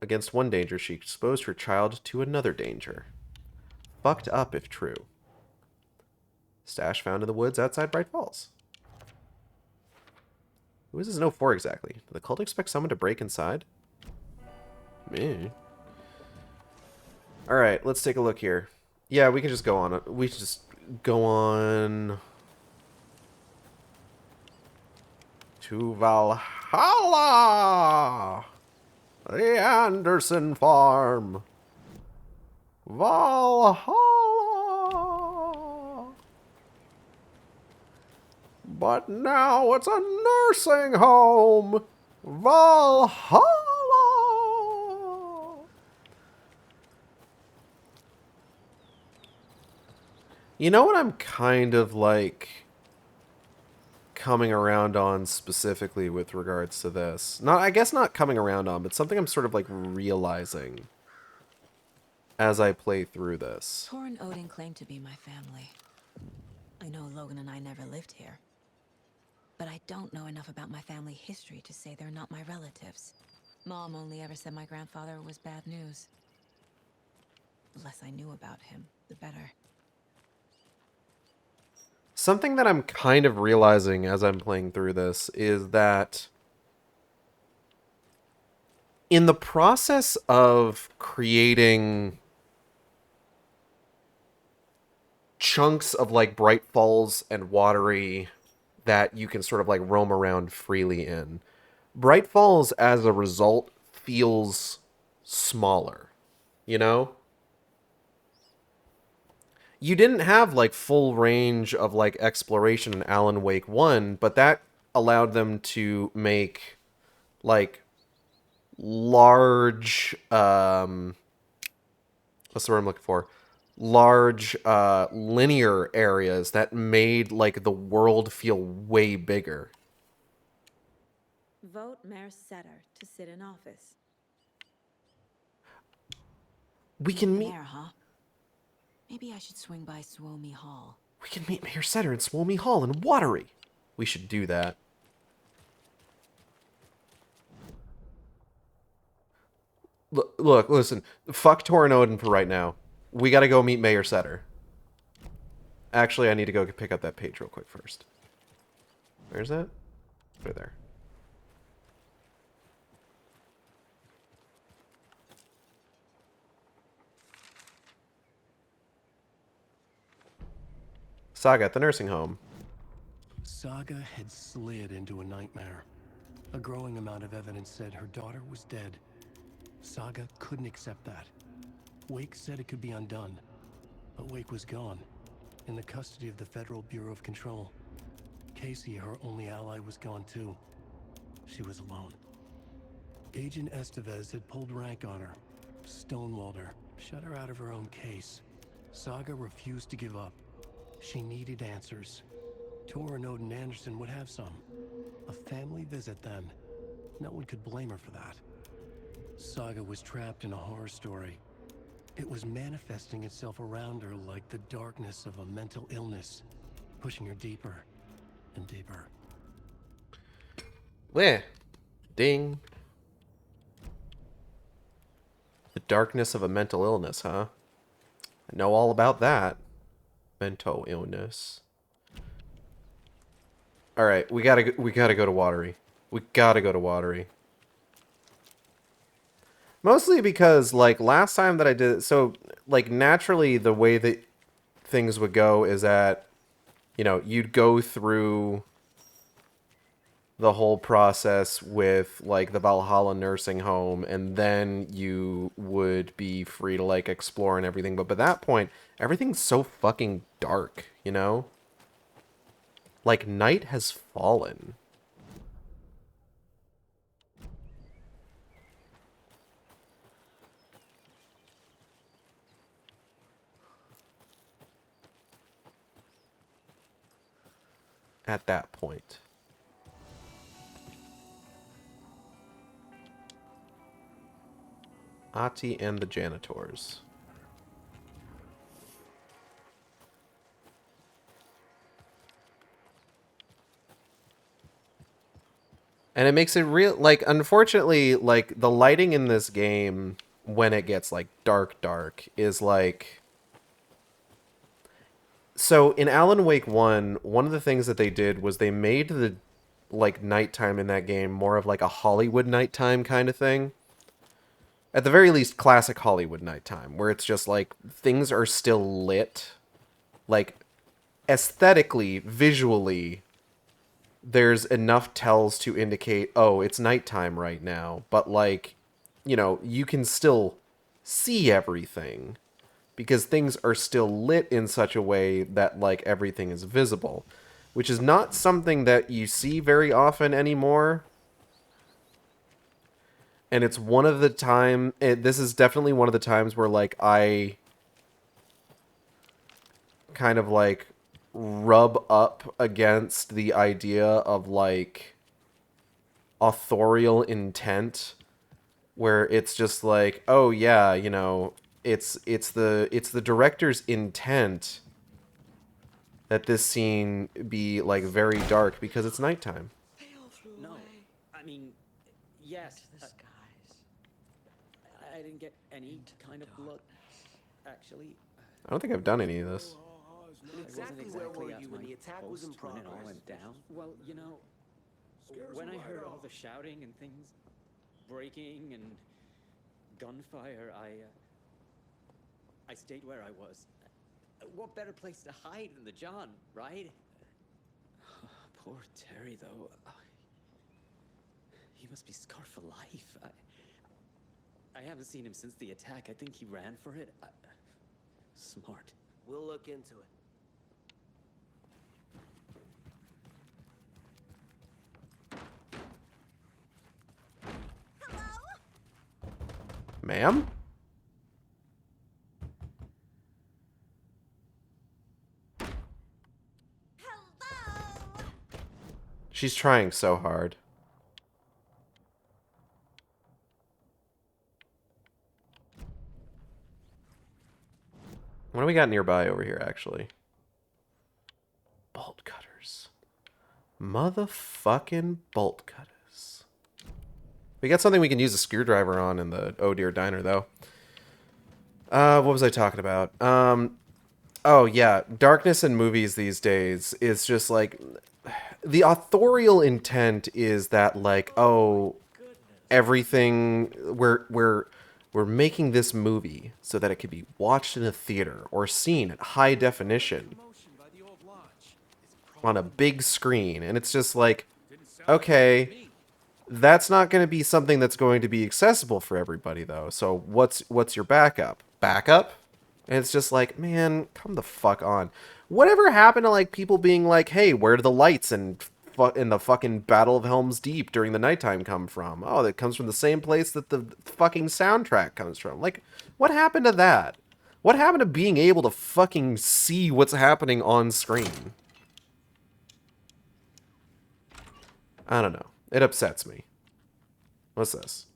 against one danger, she exposed her child to another danger. Fucked up if true. Stash found in the woods outside Bright Falls. Who is this note for exactly? Did the cult expect someone to break inside? Me. Alright, let's take a look here. Yeah, we can just go on. We can just go on to Valhalla! The Anderson farm. Valhalla! But now it's a nursing home. Valhalla! You know what I'm kind of like coming around on specifically with regards to this? Not, I guess not coming around on, but something I'm sort of like realizing as I play through this. Tor and Odin claim to be my family. I know Logan and I never lived here. But I don't know enough about my family history to say they're not my relatives. Mom only ever said my grandfather was bad news. The less I knew about him, the better. Something that I'm kind of realizing as I'm playing through this is that in the process of creating chunks of like Bright Falls and Watery that you can sort of like roam around freely in, Bright Falls as a result feels smaller, you know? You didn't have like full range of like exploration in Alan Wake 1, but that allowed them to make like large what's the word I'm looking for? Large linear areas that made like the world feel way bigger. Vote Mayor Setter to sit in office. We can meet Mayor, huh? Maybe I should swing by Suomi Hall. We can meet Mayor Setter in Suomi Hall in Watery. We should do that. Look, listen. Fuck Tor and Odin for right now. We gotta go meet Mayor Setter. Actually, I need to go pick up that page real quick first. Where's that? Right there. Saga at the nursing home. Saga had slid into a nightmare. A growing amount of evidence said her daughter was dead. Saga couldn't accept that. Wake said it could be undone. But Wake was gone, in the custody of the Federal Bureau of Control. Casey, her only ally, was gone too. She was alone. Agent Estevez had pulled rank on her, stonewalled her, shut her out of her own case. Saga refused to give up. She needed answers. Tor and Odin Anderson would have some. A family visit then. No one could blame her for that. Saga was trapped in a horror story. It was manifesting itself around her like the darkness of a mental illness, pushing her deeper and deeper. Where? Ding. The darkness of a mental illness, huh? I know all about that. Mental illness. All right, we gotta go to Watery. We gotta go to Watery. Mostly because, like, last time that I did it, so, like, naturally the way that things would go is that, you know, you'd go through the whole process with, like, the Valhalla nursing home, and then you would be free to, like, explore and everything. But by that point, everything's so fucking dark, you know? Like, night has fallen. At that point. Ati and the janitors. And it makes it real, like, unfortunately, like, the lighting in this game, when it gets, like, dark, is, like... So, in Alan Wake 1, one of the things that they did was they made the, like, nighttime in that game more of, like, a Hollywood nighttime kind of thing. At the very least, classic Hollywood nighttime, where it's just, like, things are still lit. Like, aesthetically, visually, there's enough tells to indicate, oh, it's nighttime right now. But, like, you know, you can still see everything because things are still lit in such a way that, like, everything is visible, which is not something that you see very often anymore. And it's one of the this is definitely one of the times where, like, I kind of, like, rub up against the idea of, like, authorial intent, where it's just like, oh yeah, you know, it's the director's intent that this scene be, like, very dark because it's nighttime. No, I mean, yes. I didn't get any kind of blood, actually. I don't think I've done any of this. Exactly where were you when the attack was in progress? When it all went down? Well, you know, when I heard all the shouting and things breaking and gunfire, I stayed where I was. What better place to hide than the John, right? Poor Terry, though. He must be scarred for life. I haven't seen him since the attack. I think he ran for it. Smart. We'll look into it. Ma'am? She's trying so hard. What do we got nearby over here, actually? Bolt cutters. Motherfucking bolt cutters. We got something we can use a screwdriver on in the Oh Dear Diner, though. What was I talking about? Oh, yeah. Darkness in movies these days is just, like... The authorial intent is that, like, oh, everything... We're making this movie so that it could be watched in a theater or seen at high definition on a big screen. And it's just like, okay, that's not going to be something that's going to be accessible for everybody, though. So what's your backup? Backup? And it's just like, man, come the fuck on. Whatever happened to, like, people being like, hey, where do the lights in the fucking Battle of Helm's Deep during the nighttime come from? Oh, that comes from the same place that the fucking soundtrack comes from. Like, what happened to that? What happened to being able to fucking see what's happening on screen? I don't know. It upsets me. What's this?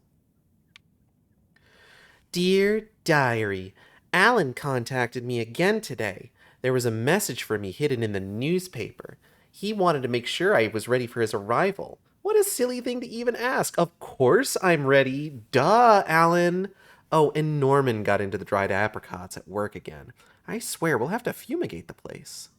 Dear Diary, Alan contacted me again today. There was a message for me hidden in the newspaper. He wanted to make sure I was ready for his arrival. What a silly thing to even ask. Of course I'm ready. Duh, Alan. Oh, and Norman got into the dried apricots at work again. I swear we'll have to fumigate the place.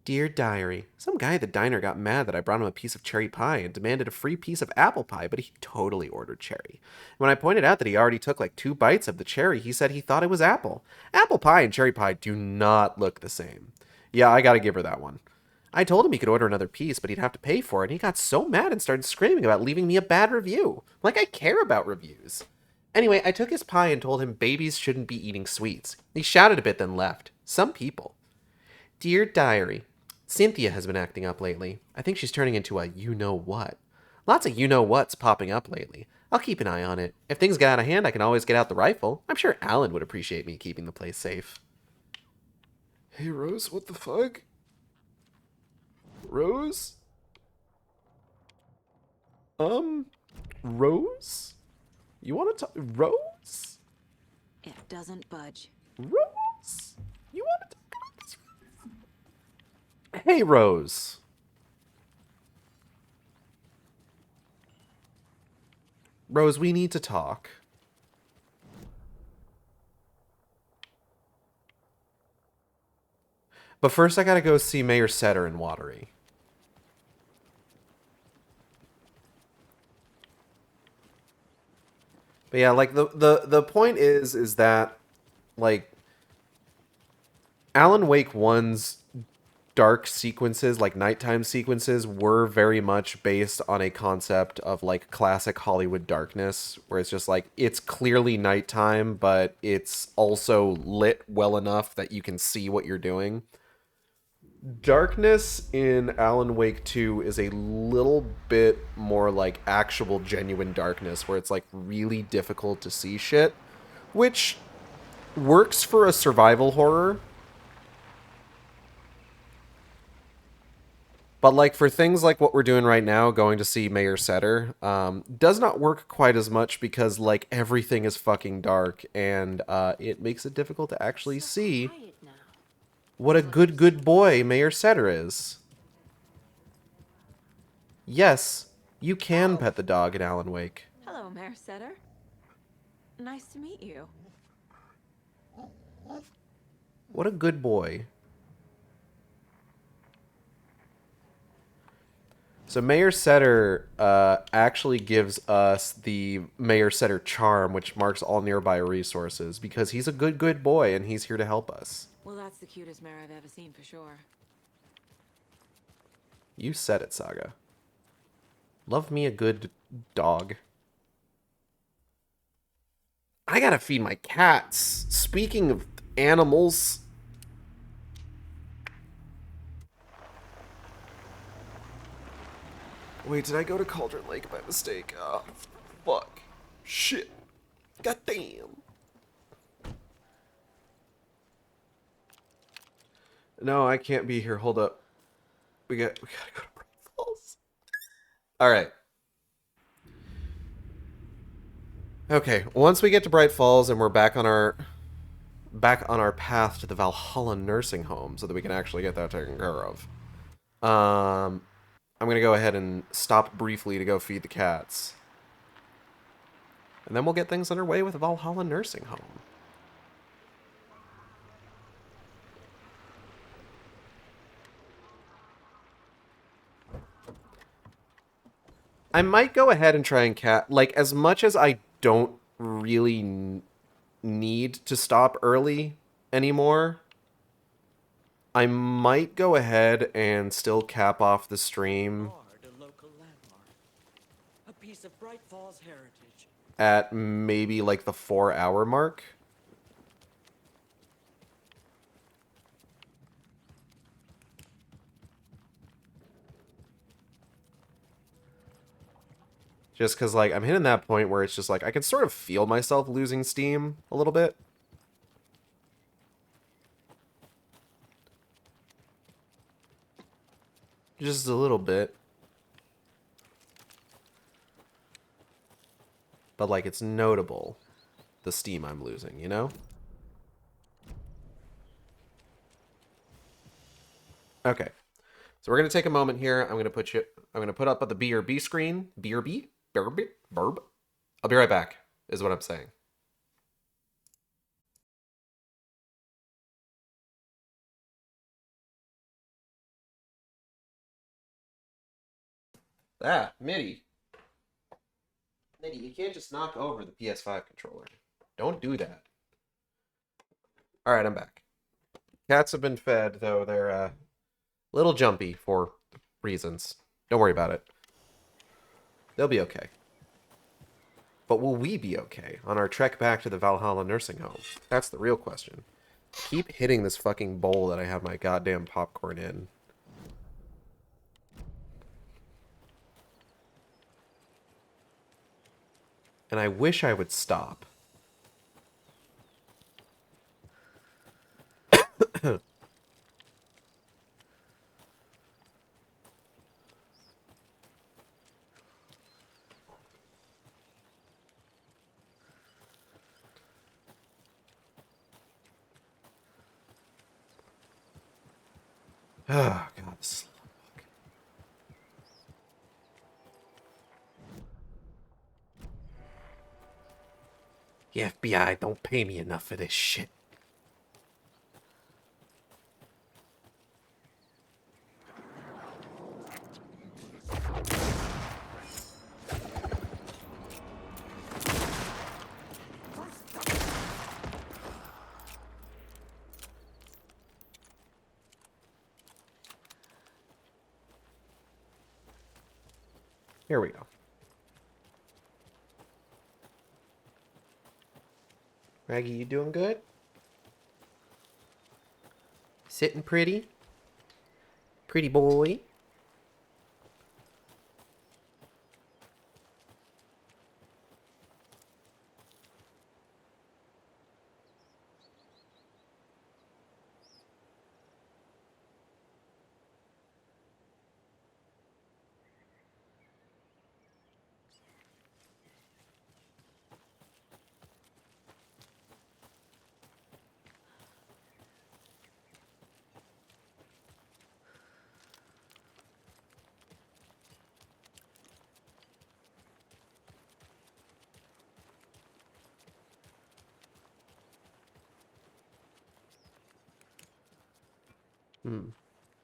Dear Diary, some guy at the diner got mad that I brought him a piece of cherry pie and demanded a free piece of apple pie, but he totally ordered cherry. When I pointed out that he already took like 2 bites of the cherry, he said he thought it was apple. Apple pie and cherry pie do not look the same. Yeah, I gotta give her that one. I told him he could order another piece, but he'd have to pay for it, and he got so mad and started screaming about leaving me a bad review. Like I care about reviews. Anyway, I took his pie and told him babies shouldn't be eating sweets. He shouted a bit, then left. Some people. Dear Diary, Cynthia has been acting up lately. I think she's turning into a you-know-what. Lots of you-know-whats popping up lately. I'll keep an eye on it. If things get out of hand, I can always get out the rifle. I'm sure Alan would appreciate me keeping the place safe. Hey, Rose, what the fuck? Rose? Rose? You want to talk? Rose? It doesn't budge. Rose? You want to talk about this? Hey, Rose. Rose, we need to talk. But first I gotta go see Mayor Setter in Watery. But yeah, like the point is that like Alan Wake 1's dark sequences, like nighttime sequences, were very much based on a concept of like classic Hollywood darkness, where it's just like it's clearly nighttime, but it's also lit well enough that you can see what you're doing. Darkness in Alan Wake 2 is a little bit more like actual genuine darkness, where it's like really difficult to see shit, which works for a survival horror. But like for things like what we're doing right now, going to see Mayor Setter, does not work quite as much because like everything is fucking dark, and it makes it difficult to actually see what a good boy Mayor Setter is. Yes, you can pet the dog in Alan Wake. Hello, Mayor Setter. Nice to meet you. What a good boy. So Mayor Setter actually gives us the Mayor Setter charm, which marks all nearby resources, because he's a good boy and he's here to help us. Well, that's the cutest mayor I've ever seen for sure. You said it, Saga. Love me a good dog. I gotta feed my cats. Speaking of animals. Wait, did I go to Cauldron Lake by mistake? Oh, fuck. Shit. Goddamn. No, I can't be here. Hold up. We gotta go to Bright Falls. Alright. Okay, once we get to Bright Falls and we're back on our path to the Valhalla nursing home so that we can actually get that taken care of. I'm gonna go ahead and stop briefly to go feed the cats. And then we'll get things underway with Valhalla nursing home. I might go ahead and try and like, as much as I don't really need to stop early anymore, I might go ahead and still cap off the stream a piece of Bright Falls heritage. At maybe like the 4-hour mark. Just because, like, I'm hitting that point where it's just, like, I can sort of feel myself losing steam a little bit. Just a little bit. But, like, it's notable, the steam I'm losing, you know? Okay. So we're going to take a moment here. I'm going to put up the BRB screen. BRB? Burb. I'll be right back, is what I'm saying. That, MIDI. MIDI, you can't just knock over the PS5 controller. Don't do that. Alright, I'm back. Cats have been fed, though they're a little jumpy for reasons. Don't worry about it. They'll be okay. But will we be okay on our trek back to the Valhalla nursing home? That's the real question. Keep hitting this fucking bowl that I have my goddamn popcorn in. And I wish I would stop. Oh, God, this is a long walk. The FBI don't pay me enough for this shit. Here we go. Raggy, you doing good? Sitting pretty? Pretty boy?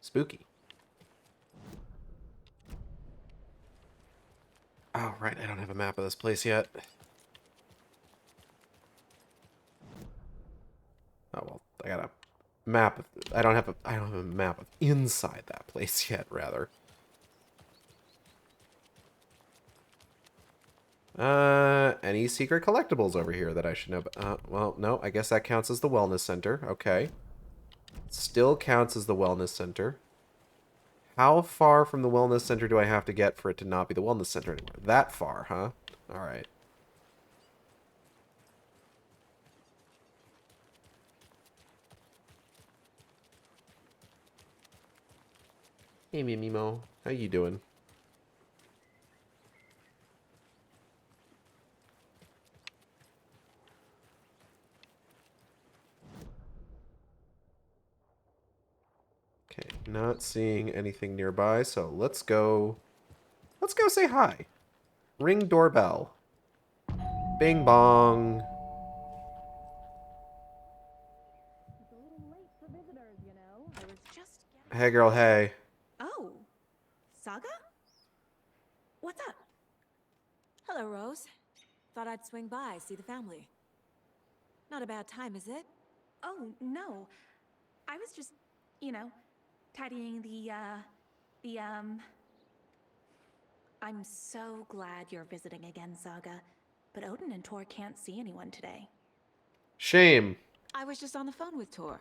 Spooky. Oh, right, I don't have a map of this place yet. Oh, well, I got a map of... I don't have a map of inside that place yet, rather. Any secret collectibles over here that I should know about? Well, no, I guess that counts as the wellness center. Okay. Still counts as the wellness center. How far from the wellness center do I have to get for it to not be the wellness center anymore? That far, huh? Alright. Hey, Mimimo. How you doing? Okay, not seeing anything nearby, so let's go say hi. Ring doorbell. Bing bong. It's a little late for visitors, you know. I was just getting... Hey girl, hey. Oh, Saga? What's up? Hello, Rose. Thought I'd swing by, see the family. Not a bad time, is it? Oh, no. I was just, you know, tidying I'm so glad you're visiting again, Saga. But Odin and Tor can't see anyone today. Shame. I was just on the phone with Tor.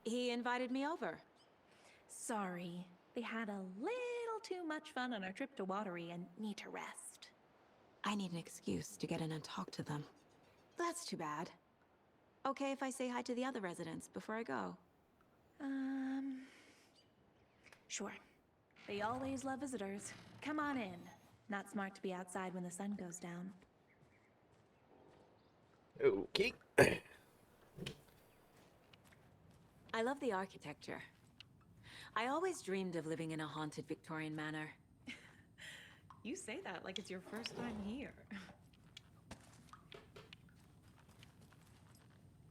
He invited me over. Sorry. They had a little too much fun on our trip to Watery and need to rest. I need an excuse to get in and talk to them. That's too bad. Okay if I say hi to the other residents before I go? Sure. They always love visitors. Come on in. Not smart to be outside when the sun goes down. Okay. I love the architecture. I always dreamed of living in a haunted Victorian manor. You say that like it's your first time here.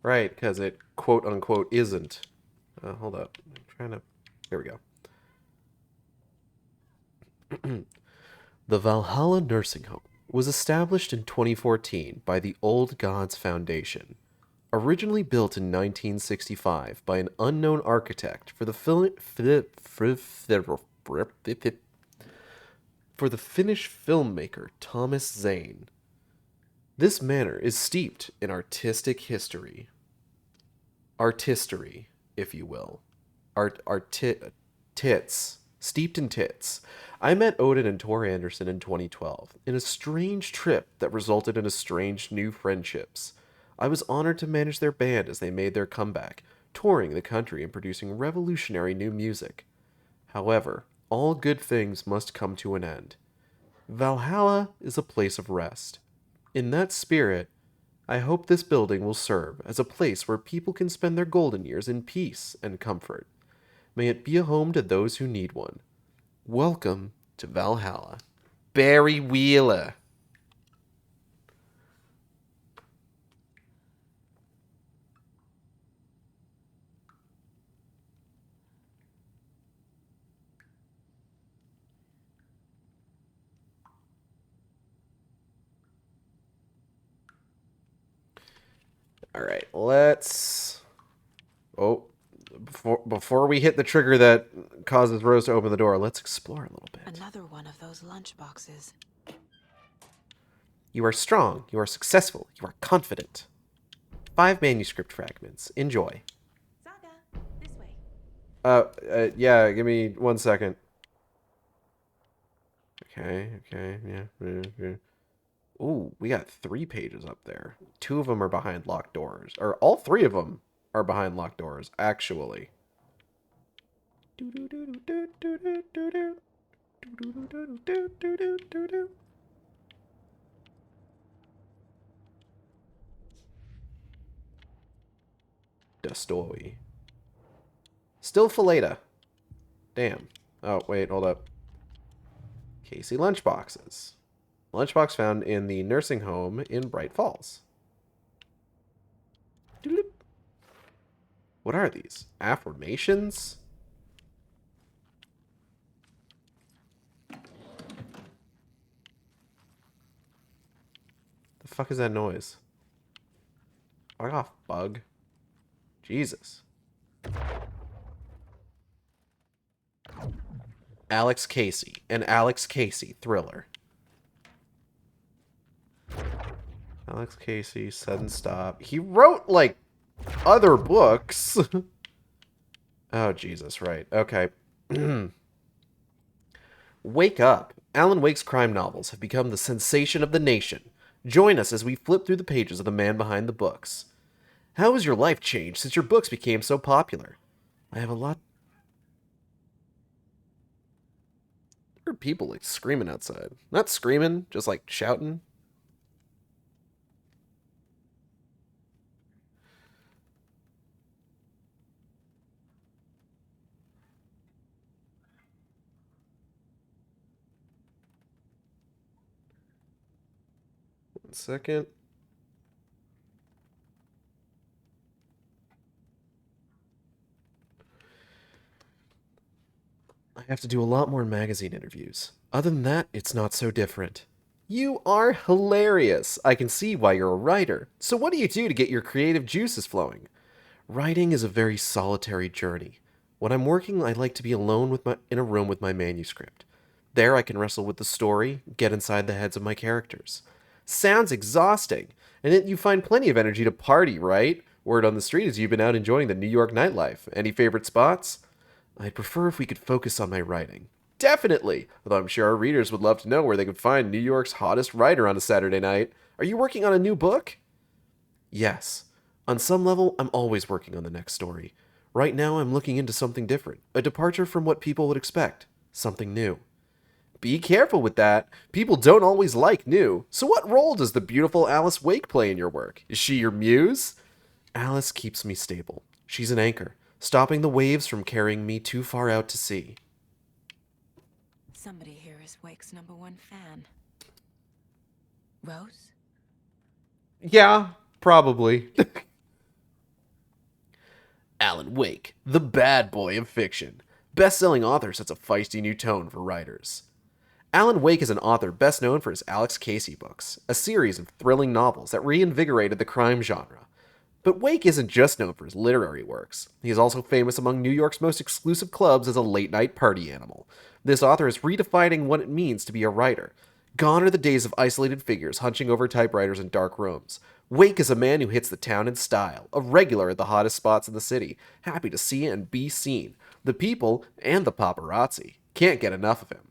Right, because it quote-unquote isn't. Hold up. I'm trying to... Here we go. The Valhalla Nursing Home was established in 2014 by the Old Gods Foundation, originally built in 1965 by an unknown architect for the Finnish filmmaker Thomas Zane. This manor is steeped in artistic history. Artistery, if you will. Tits. Steeped in tits. I met Odin and Tor Anderson in 2012 in a strange trip that resulted in strange new friendships. I was honored to manage their band as they made their comeback, touring the country and producing revolutionary new music. However, all good things must come to an end. Valhalla is a place of rest. In that spirit, I hope this building will serve as a place where people can spend their golden years in peace and comfort. May it be a home to those who need one. Welcome to Valhalla. Barry Wheeler. All right, let's... Oh, before we hit the trigger that causes Rose to open the door, let's explore a little bit. Another one of those lunch boxes. You are strong, you are successful, you are confident. 5 manuscript fragments. Enjoy. Saga, this way. Yeah, give me 1 second. Okay, yeah. Ooh, we got 3 pages up there. 2 of them are behind locked doors. Or all 3 of them are behind locked doors, actually. Dostoy. Still Fileta. Damn. Oh, wait, hold up. Casey lunchboxes. Lunchbox found in the nursing home in Bright Falls. Doodle. What are these? Affirmations? The fuck is that noise? Fuck off, bug. Jesus. Alex Casey, an Alex Casey thriller. Alex Casey, Sudden Stop. He wrote, like, other books. Oh, Jesus, right. Okay. Wake Up. Alan Wake's crime novels have become the sensation of the nation. Join us as we flip through the pages of the man behind the books. How has your life changed since your books became so popular? I have a lot... There are people, like, screaming outside. Not screaming, just, like, shouting. Second. I have to do a lot more magazine interviews. Other than that, it's not so different. You are hilarious. I can see why you're a writer. So what do you do to get your creative juices flowing? Writing is a very solitary journey. When I'm working, I like to be alone in a room with my manuscript. There I can wrestle with the story, get inside the heads of my characters. Sounds exhausting, and yet you find plenty of energy to party, right? Word on the street is you've been out enjoying the New York nightlife. Any favorite spots? I'd prefer if we could focus on my writing. Definitely, although I'm sure our readers would love to know where they could find New York's hottest writer on a Saturday night. Are you working on a new book? Yes. On some level, I'm always working on the next story. Right now, I'm looking into something different, a departure from what people would expect, something new. Be careful with that. People don't always like new. So what role does the beautiful Alice Wake play in your work? Is she your muse? Alice keeps me stable. She's an anchor, stopping the waves from carrying me too far out to sea. Somebody here is Wake's #1 fan. Rose? Yeah, probably. Alan Wake, the bad boy of fiction. Best-selling author sets a feisty new tone for writers. Alan Wake is an author best known for his Alex Casey books, a series of thrilling novels that reinvigorated the crime genre. But Wake isn't just known for his literary works. He is also famous among New York's most exclusive clubs as a late-night party animal. This author is redefining what it means to be a writer. Gone are the days of isolated figures hunching over typewriters in dark rooms. Wake is a man who hits the town in style, a regular at the hottest spots in the city, happy to see and be seen. The people, and the paparazzi, can't get enough of him.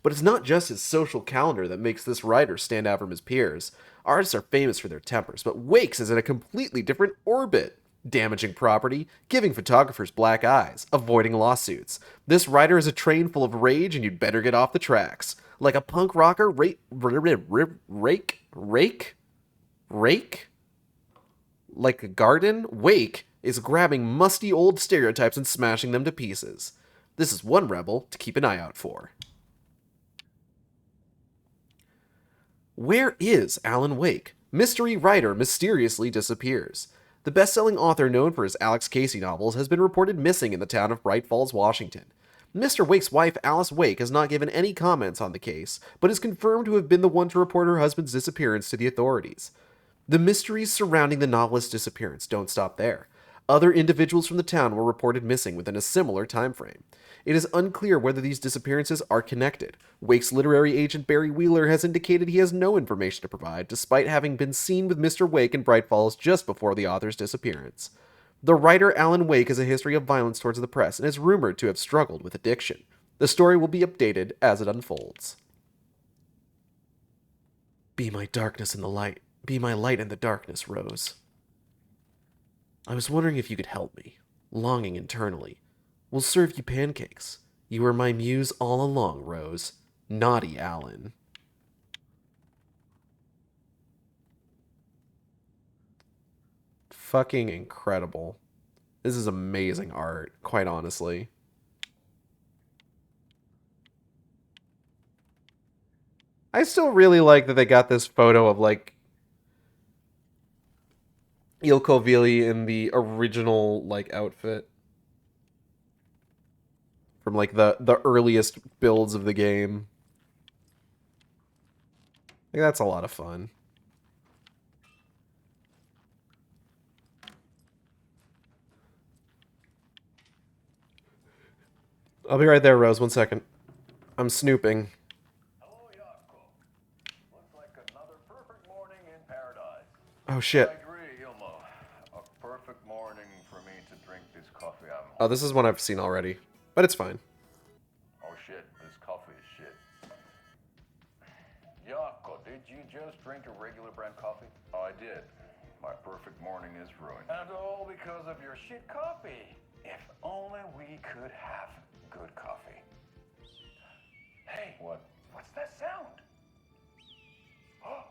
But it's not just his social calendar that makes this writer stand out from his peers. Artists are famous for their tempers, but Wake's is in a completely different orbit. Damaging property, giving photographers black eyes, avoiding lawsuits. This writer is a train full of rage and you'd better get off the tracks. Like a punk rocker, rake? Like a garden, Wake is grabbing musty old stereotypes and smashing them to pieces. This is one rebel to keep an eye out for. Where is Alan Wake? Mystery writer mysteriously disappears. The best-selling author known for his Alex Casey novels has been reported missing in the town of Bright Falls, Washington. Mr. Wake's wife, Alice Wake, has not given any comments on the case, but is confirmed to have been the one to report her husband's disappearance to the authorities. The mysteries surrounding the novelist's disappearance don't stop there. Other individuals from the town were reported missing within a similar time frame. It is unclear whether these disappearances are connected. Wake's literary agent Barry Wheeler has indicated he has no information to provide, despite having been seen with Mr. Wake in Bright Falls just before the author's disappearance. The writer Alan Wake has a history of violence towards the press and is rumored to have struggled with addiction. The story will be updated as it unfolds. Be my darkness in the light. Be my light in the darkness, Rose. I was wondering if you could help me. Longing internally. We'll serve you pancakes. You were my muse all along, Rose. Naughty Alan. Fucking incredible. This is amazing art, quite honestly. I still really like that they got this photo of, like, Ilko Vili in the original, like, outfit. From, like, the earliest builds of the game. I think that's a lot of fun. I'll be right there, Rose. 1 second. I'm snooping. Hello, Yako. Looks like another perfect morning in paradise. Oh, shit. I agree, Ilmo. A perfect morning for me to drink this coffee I'm... Oh, this is one I've seen already. But it's fine. Oh, shit. This coffee is shit. Yako, did you just drink a regular brand coffee? I did. My perfect morning is ruined. And all because of your shit coffee. If only we could have good coffee. Hey, what's that sound? Oh.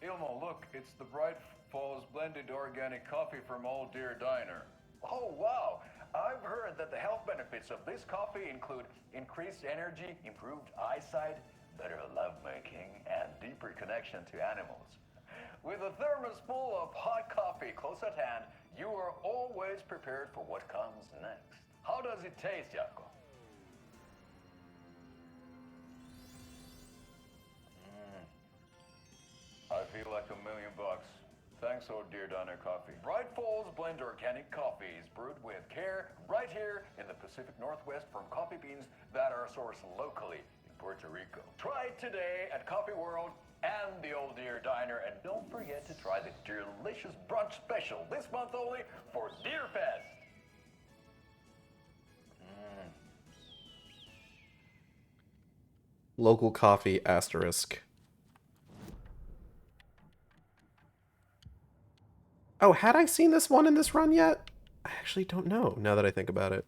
Ilmo, look, it's the Bright Falls blended organic coffee from Old Deer Diner. Oh, wow. I've heard that the health benefits of this coffee include increased energy, improved eyesight, better lovemaking, and deeper connection to animals. With a thermos full of hot coffee close at hand, you are always prepared for what comes next. How does it taste, Yako? I feel like $1 million. Thanks, Old Deer Diner Coffee. Bright Falls Blend Organic Coffee is brewed with care right here in the Pacific Northwest from coffee beans that are sourced locally in Puerto Rico. Try it today at Coffee World and the Old Deer Diner, and don't forget to try the delicious brunch special this month only for Deer Fest. Local coffee asterisk. Oh, had I seen this one in this run yet? I actually don't know, now that I think about it.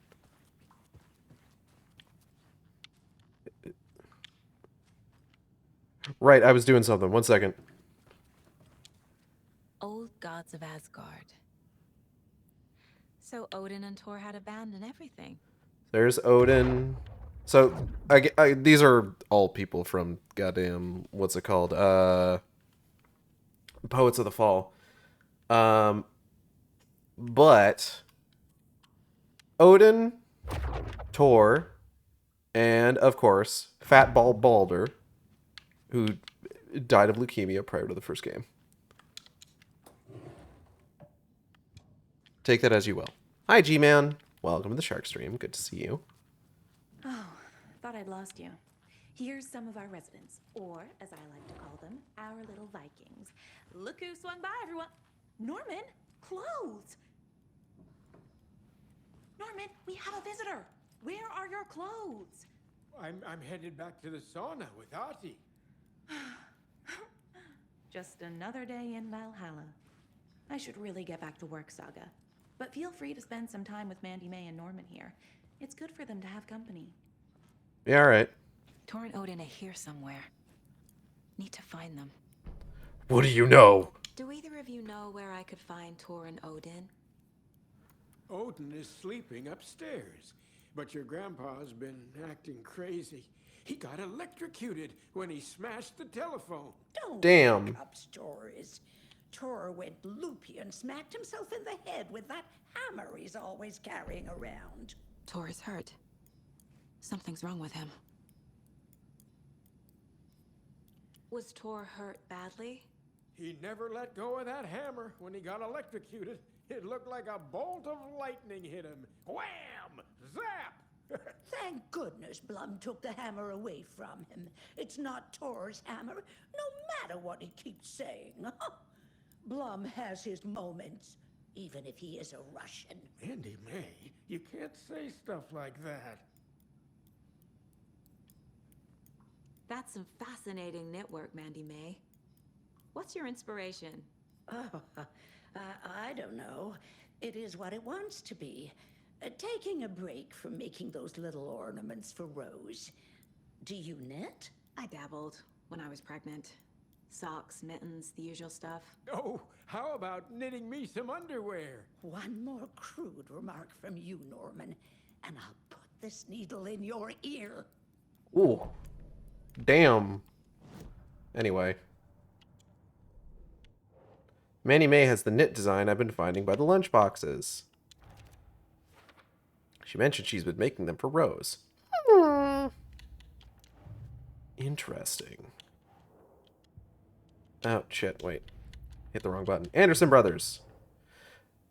Right, I was doing something. 1 second. Old gods of Asgard. So Odin and Thor had a band and everything. There's Odin. So, these are all people from goddamn, what's it called? Poets of the Fall. But Odin, Tor, and, of course, Fatball Balder, who died of leukemia prior to the first game. Take that as you will. Hi, G-Man. Welcome to the Shark Stream. Good to see you. Oh, thought I'd lost you. Here's some of our residents, or as I like to call them, our little Vikings. Look who swung by, everyone. Norman, clothes. Norman, we have a visitor. Where are your clothes? I'm headed back to the sauna with Artie. Just another day in Valhalla. I should really get back to work, Saga. But feel free to spend some time with Mandy May and Norman here. It's good for them to have company. Yeah, all right. Tor and Odin are here somewhere. Need to find them. What do you know? Do either of you know where I could find Tor and Odin? Odin is sleeping upstairs, but your grandpa's been acting crazy. He got electrocuted when he smashed the telephone. Damn. Make up stories. Tor went loopy and smacked himself in the head with that hammer he's always carrying around. Tor is hurt. Something's wrong with him. Was Tor hurt badly? He never let go of that hammer when he got electrocuted. It looked like a bolt of lightning hit him. Wham! Zap! Thank goodness Blum took the hammer away from him. It's not Tor's hammer, no matter what he keeps saying. Blum has his moments, even if he is a Russian. Mandy May, you can't say stuff like that. That's some fascinating knitwork, Mandy May. What's your inspiration? Oh, I don't know. It is what it wants to be. Taking a break from making those little ornaments for Rose. Do you knit? I dabbled when I was pregnant. Socks, mittens, the usual stuff. Oh, how about knitting me some underwear? One more crude remark from you, Norman, and I'll put this needle in your ear. Ooh. Damn. Anyway. Manny May has the knit design I've been finding by the lunchboxes. She mentioned she's been making them for Rose. Interesting. Oh, shit, wait. Hit the wrong button. Anderson Brothers.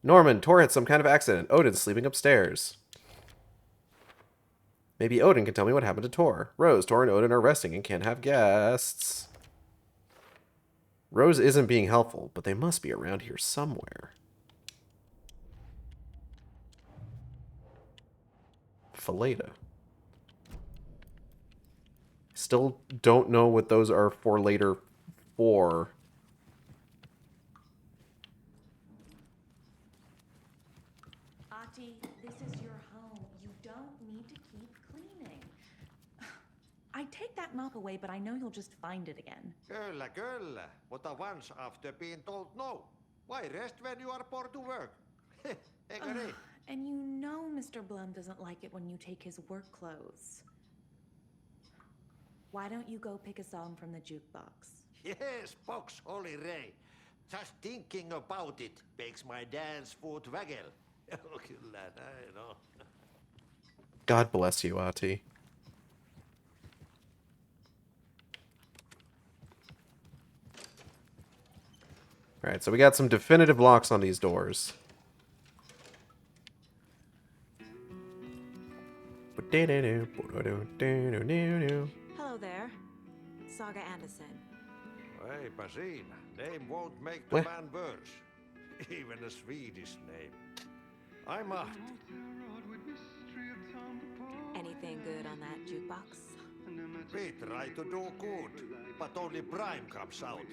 Norman, Tor had some kind of accident. Odin's sleeping upstairs. Maybe Odin can tell me what happened to Tor. Rose, Tor, and Odin are resting and can't have guests. Rose isn't being helpful, but they must be around here somewhere. Filleta. Still don't know what those are for later for. Ati, this is your home. You don't need to keep cleaning. I take that mop away, but I know you'll just find it again. Kyllä, kyllä. Mutta once after being told no. Why rest when you are poor to work? Eikö niin? And you know Mr. Blum doesn't like it when you take his work clothes. Why don't you go pick a song from the jukebox? Yes, box Holy Ray. Just thinking about it makes my dance foot waggle. Kyllä, näin on. God bless you, Ati. Alright, so we got some definitive locks on these doors. Hello there. Saga Anderson. Eipä siinä. Name won't make the man worse. Even a Swedish name. I'm Ahti. Anything good on that jukebox? We try to do good, but only Prime comes out.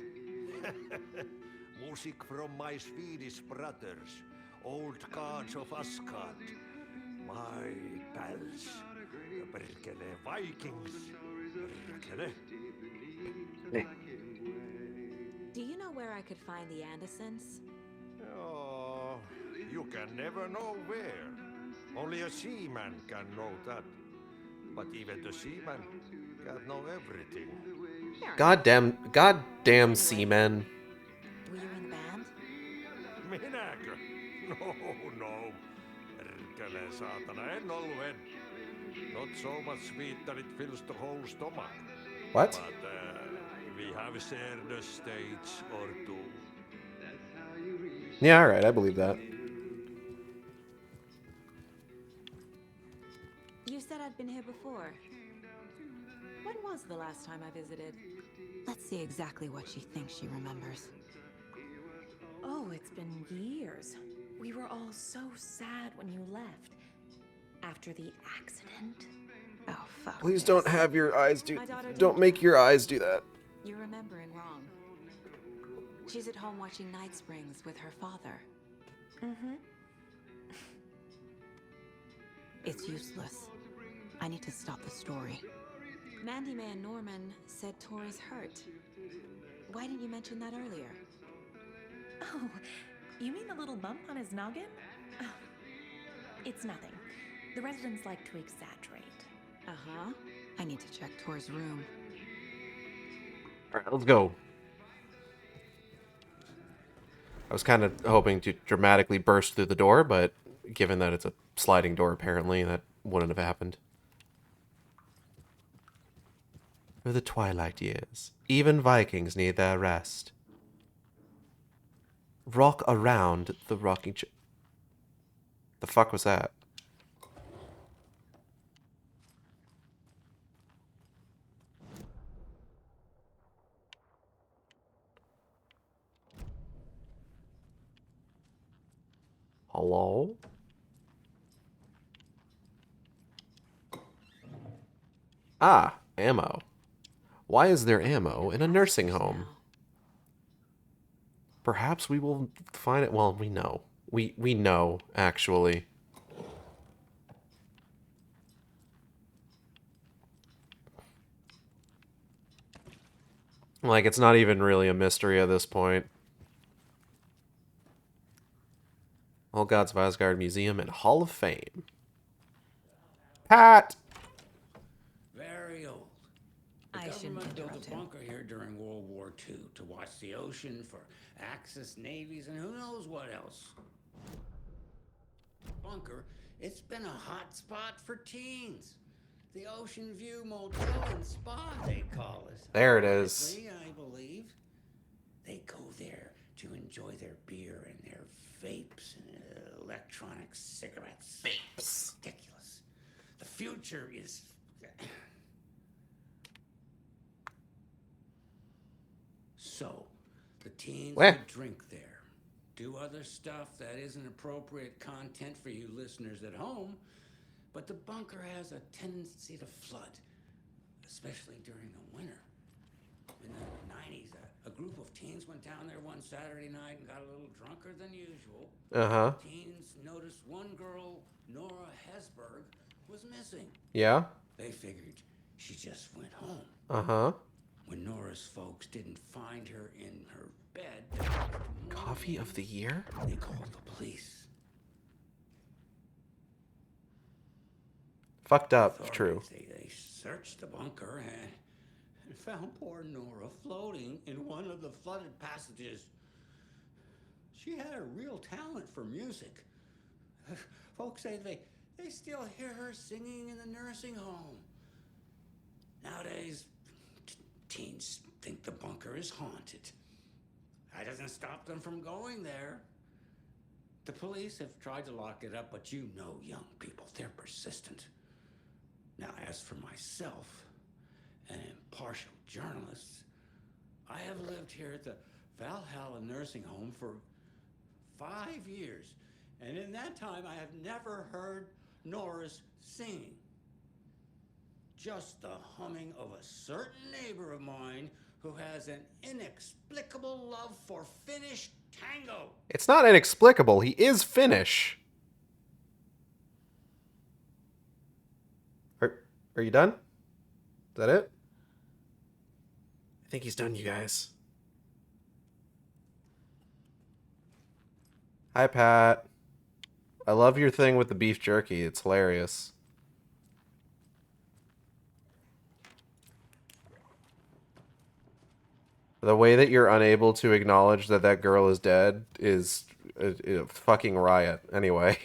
Music from my Swedish brothers, old gods of Asgard. My pals, perkele Vikings, perkele. Do you know where I could find the Andersons? Oh, you can never know where. Only a seaman can know that. But even the seaman can't know everything. Goddamn seamen. Were you in the band? Minäkö? No. Perkele. Perkeleen saatana, en ollut en. Not so much sweet that it fills the whole stomach. What? But we have shared a stage or two. Yeah, alright, I believe that. You said I'd been here before. When was the last time I visited? Let's see exactly what she thinks she remembers. Oh, it's been years. We were all so sad when you left. After the accident. Oh, fuck. Please don't have your eyes do... My daughter Don't did. make your eyes do that. You're remembering wrong. She's at home watching Night Springs with her father. Mm-hmm. It's useless. I need to stop the story. Mandy Man Norman said Tor is hurt. Why didn't you mention that earlier? Oh, you mean the little bump on his noggin? Oh, it's nothing. The residents like to exaggerate. Uh-huh. I need to check Tor's room. Alright, let's go. I was kind of hoping to dramatically burst through the door, but given that it's a sliding door, apparently, that wouldn't have happened. For the twilight years, even Vikings need their rest. Rock around the rocking chair. The fuck was that? Hello? Ah, ammo. Why is there ammo in a nursing home? Perhaps we will find it. Well, we know. We know, actually. Like, it's not even really a mystery at this point. All Gods of Asgard Museum and Hall of Fame. Pat! Very old. The government built a bunker here during World War II to watch the ocean for Axis navies and who knows what else. Bunker, it's been a hot spot for teens. The Ocean View Motel and Spa, they call it. There it is. Honestly, I believe. They go there to enjoy their beer and their vapes and electronic cigarettes. Vapes. Ridiculous. The future is... So, the teens would drink there, do other stuff that isn't appropriate content for you listeners at home, but the bunker has a tendency to flood, especially during the winter. In the 90s, a group of teens went down there one Saturday night and got a little drunker than usual. Uh-huh. Teens noticed one girl, Nora Hesberg, was missing. Yeah? They figured she just went home. Uh-huh. When Nora's folks didn't find her in her bed... Coffee of the year? They called the police. Fucked up, true. They searched the bunker and found poor Nora floating in one of the flooded passages. She had a real talent for music. Folks say they still hear her singing in the nursing home. Nowadays, teens think the bunker is haunted. That doesn't stop them from going there. The police have tried to lock it up, but you know young people, they're persistent. Now, as for myself, an impartial journalist, I have lived here at the Valhalla nursing home for 5 years, and in that time I have never heard Nora's singing. Just the humming of a certain neighbor of mine who has an inexplicable love for Finnish tango. It's not inexplicable. He is Finnish. Are you done? Is that it? I think he's done, you guys. Hi, Pat. I love your thing with the beef jerky. It's hilarious. The way that you're unable to acknowledge that that girl is dead is a fucking riot. Anyway.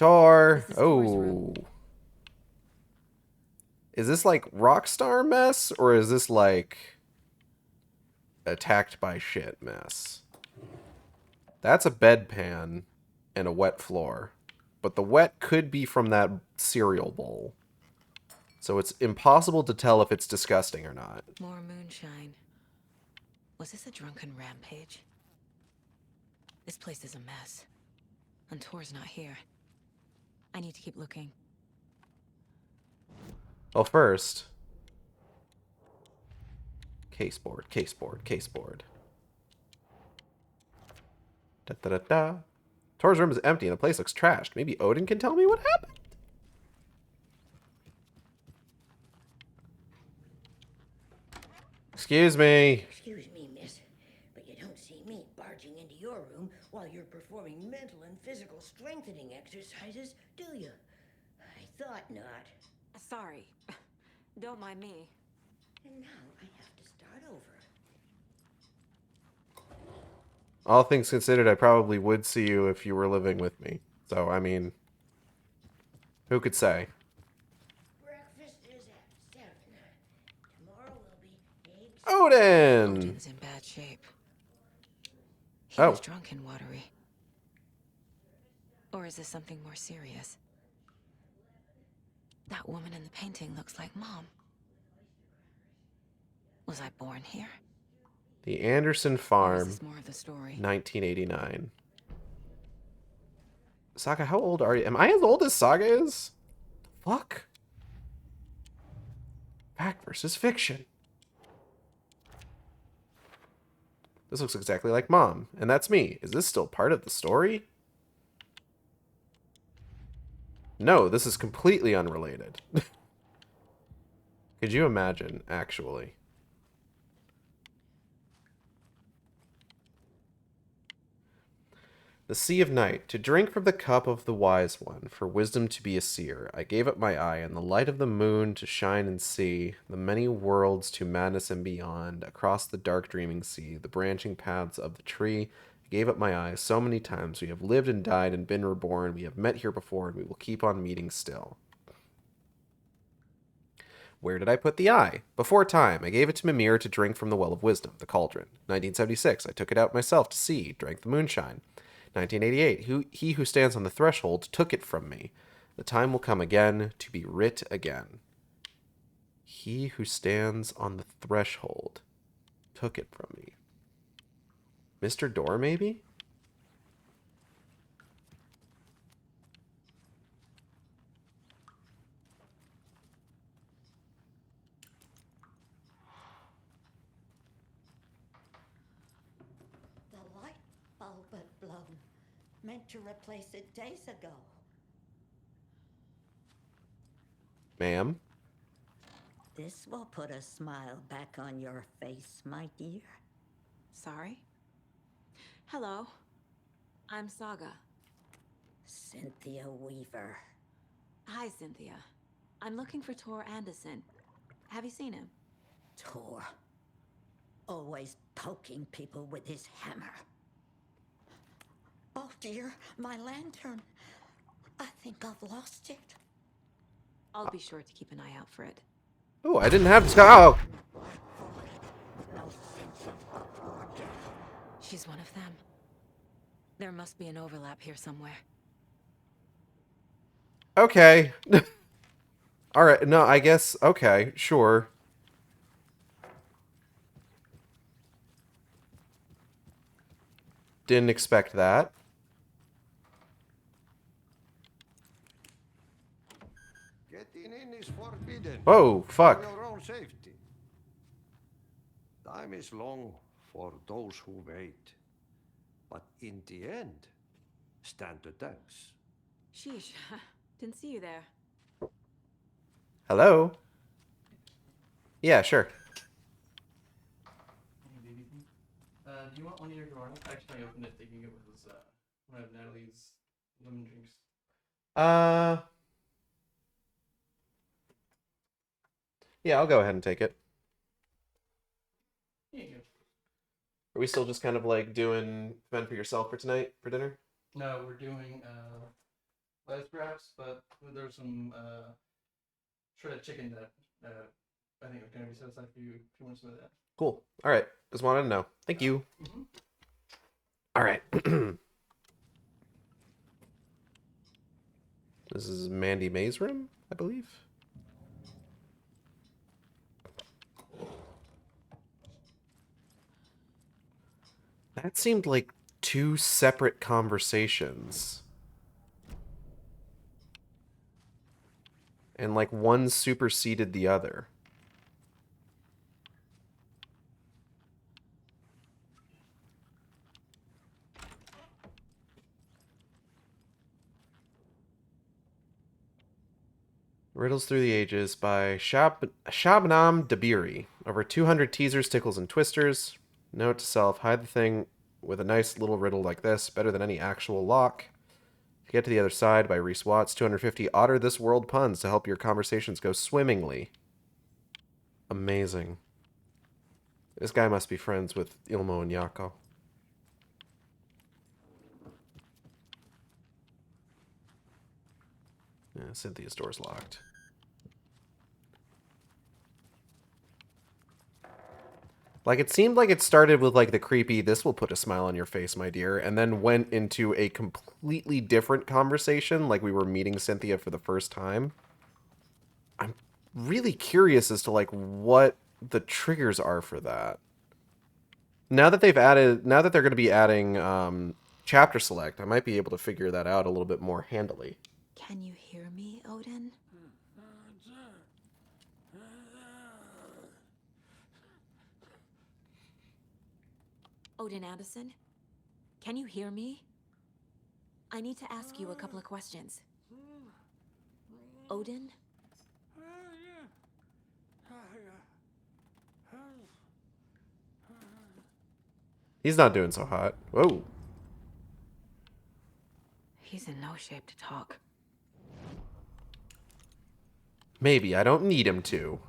Tor. Oh. Is this like Rockstar mess, or is this like attacked by shit mess? That's a bedpan and a wet floor. But the wet could be from that cereal bowl. So it's impossible to tell if it's disgusting or not. More moonshine. Was this a drunken rampage? This place is a mess. And Tor's not here. I need to keep looking. Well, first... Caseboard, caseboard, caseboard. Da-da-da-da. Tor's room is empty and the place looks trashed. Maybe Odin can tell me what happened? Excuse me. Excuse me, miss, but you don't see me barging into your room while you're performing mental and physical strengthening exercises, do you? I thought not. Sorry. Don't mind me. And now I have to start over. All things considered, I probably would see you if you were living with me. So, I mean, who could say? Breakfast is at 7. Tomorrow will be eggs. Odin! Odin's in bad shape. He Oh. was drunk and watery. Or is this something more serious? That woman in the painting looks like Mom. Was I born here? The Anderson Farm, This is more of the story. 1989. Saga, how old are you? Am I as old as Saga is? Fuck. Fact versus fiction. This looks exactly like Mom, and that's me. Is this still part of the story? No, this is completely unrelated. Could you imagine, actually? The Sea of Night, to drink from the cup of the wise one, for wisdom to be a seer. I gave up my eye, and the light of the moon to shine and see, the many worlds to madness and beyond, across the dark dreaming sea, the branching paths of the tree. I gave up my eye so many times. We have lived and died and been reborn. We have met here before, and we will keep on meeting still. Where did I put the eye? Before time, I gave it to Mimir to drink from the well of wisdom, the cauldron. 1976, I took it out myself to see, drank the moonshine. 1988, he who stands on the threshold took it from me. The time will come again to be writ again. He who stands on the threshold took it from me. Mr. Door, maybe? The light bulb had blown. Meant to replace it days ago. Ma'am? This will put a smile back on your face, my dear. Sorry? Hello. I'm Saga. Cynthia Weaver. Hi, Cynthia. I'm looking for Tor Anderson. Have you seen him? Tor. Always poking people with his hammer. Oh dear, my lantern. I think I've lost it. I'll be sure to keep an eye out for it. Oh, I didn't have to. Oh! She's one of them. There must be an overlap here somewhere. Okay. Alright, no, I guess, okay, sure. Didn't expect that. Getting in is forbidden. Whoa, fuck. For your own safety. Time is long for those who wait. But in the end, stand the thanks. Sheesh. Didn't see you there. Hello? Yeah, sure. Do you want one of your drawers? Actually, I opened it thinking it was one of Natalie's lemon drinks. Yeah, I'll go ahead and take it. Here you go. Are we still just kind of like doing fend for yourself for tonight, for dinner? No, we're doing less scraps, but there's some shredded chicken that I think are going to be set aside for you if you want some of that. Cool. All right. Just wanted to know. Thank you. All right. This is Mandy May's room, I believe. That seemed like two separate conversations. And like one superseded the other. Riddles Through the Ages by Shabnam Dabiri. Over 200 teasers, tickles, and twisters. Note to self, hide the thing with a nice little riddle like this. Better than any actual lock. To Get to the Other Side by Reese Watts. 250 Otter This World puns to help your conversations go swimmingly. Amazing. This guy must be friends with Ilmo and Yako. Yeah, Cynthia's door's locked. Like, it seemed like it started with, like, the creepy, this will put a smile on your face, my dear, and then went into a completely different conversation, like we were meeting Cynthia for the first time. I'm really curious as to, like, what the triggers are for that. Now that they're going to be adding chapter select, I might be able to figure that out a little bit more handily. Can you hear me, Odin? Odin Anderson? Can you hear me? I need to ask you a couple of questions. Odin? He's not doing so hot. Whoa. He's in no shape to talk. Maybe. I don't need him to.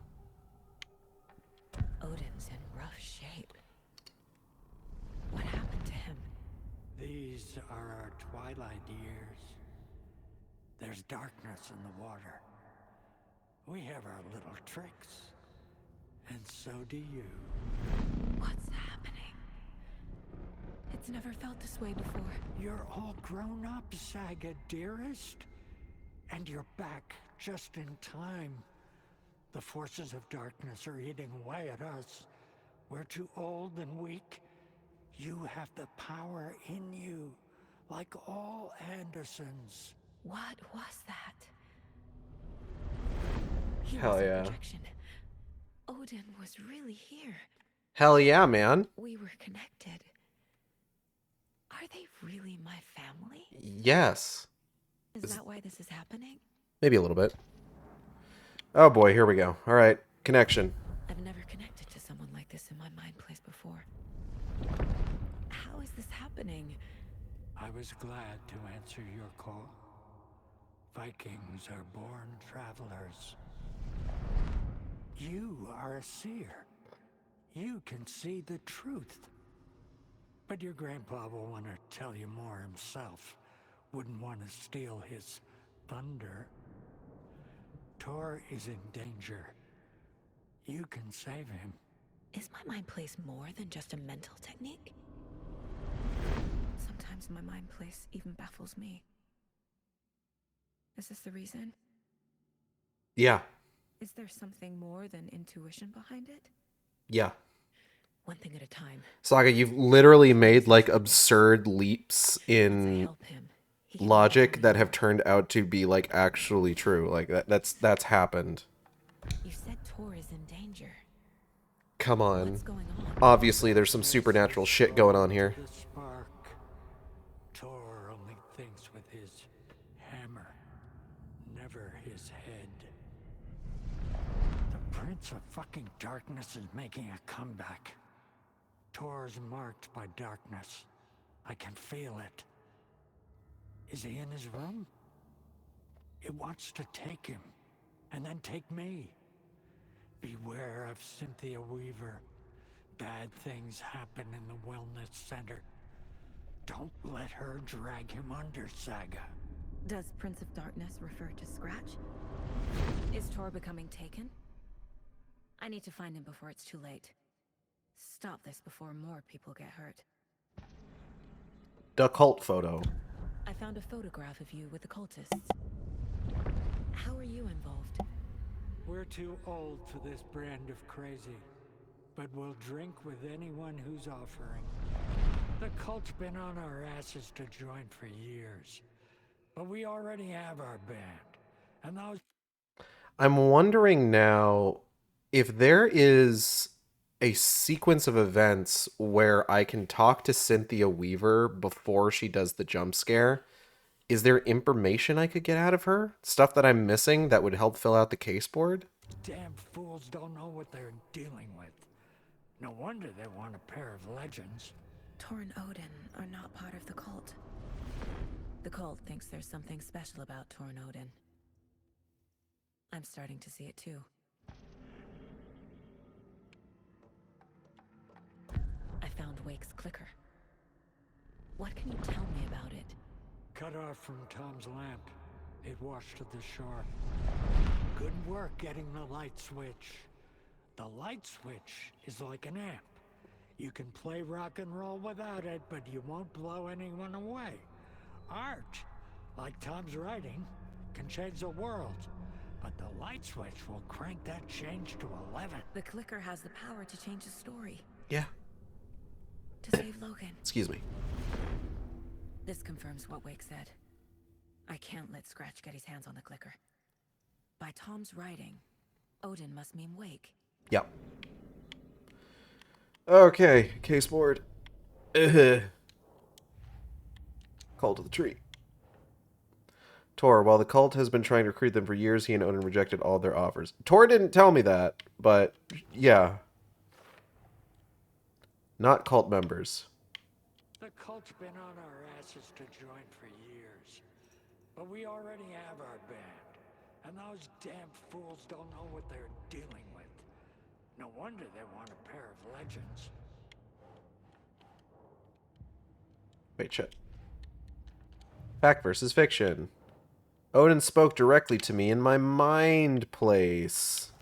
Odin's in rough shape. What happened to him? These are our twilight years. There's darkness in the water. We have our little tricks. And so do you. What's happening? It's never felt this way before. You're all grown up, Saga, dearest. And you're back just in time. The forces of darkness are eating away at us. We're too old and weak. You have the power in you, like all Andersons. What was that? Hell yeah. Projection. Odin was really here. Hell yeah, man. We were connected. Are they really my family? Yes. Is that why this is happening? Maybe a little bit. Oh boy, here we go. All right, connection. I've never connected to someone like this in my mind place before. How is this happening? I was glad to answer your call. Vikings are born travelers. You are a seer. You can see the truth. But your grandpa will want to tell you more himself. Wouldn't want to steal his thunder. Tor is in danger. You can save him. Is my mind place more than just a mental technique? Sometimes my mind place even baffles me. Is this the reason? Yeah. Is there something more than intuition behind it? Yeah. One thing at a time. Saga, you've literally made like absurd leaps in logic that have turned out to be like actually true. Like that's happened. You said Tor is in danger. Come on. What's going on? Obviously there's some supernatural shit going on here. The spark. Tor only thinks with his hammer, never his head. The Prince of fucking Darkness is making a comeback. Tor's marked by darkness. I can feel it. Is he in his room? It wants to take him, and then take me. Beware of Cynthia Weaver. Bad things happen in the wellness center. Don't let her drag him under, Saga. Does Prince of Darkness refer to Scratch? Is Tor becoming taken? I need to find him before it's too late. Stop this before more people get hurt. The cult photo. I found a photograph of you with the cultists. How are you involved? We're too old for this brand of crazy, but we'll drink with anyone who's offering. The cult's been on our asses to join for years, but we already have our band, and those... I'm wondering now if there is a sequence of events where I can talk to Cynthia Weaver before she does the jump scare. Is there information I could get out of her? Stuff that I'm missing that would help fill out the case board? Damn fools don't know what they're dealing with. No wonder they want a pair of legends. Tor and Odin are not part of the cult. The cult thinks there's something special about Tor and Odin. I'm starting to see it too. I found Wake's clicker. What can you tell me about it? Cut off from Tom's lamp. It washed to the shore. Good work getting the light switch. The light switch is like an amp. You can play rock and roll without it, but you won't blow anyone away. Art, like Tom's writing, can change the world. But the light switch will crank that change to 11. The clicker has the power to change the story. Yeah. To save Logan. Excuse me. This confirms what Wake said. I can't let Scratch get his hands on the clicker. By Tom's writing, Odin must mean Wake. Yep. Okay, case board. Call to the tree. Tor, while the cult has been trying to recruit them for years, he and Odin rejected all their offers. Tor didn't tell me that, but yeah. Not cult members. The cult's been on our asses to join for years. But we already have our band. And those damn fools don't know what they're dealing with. No wonder they want a pair of legends. Wait, shit. Fact versus fiction. Odin spoke directly to me in my mind place.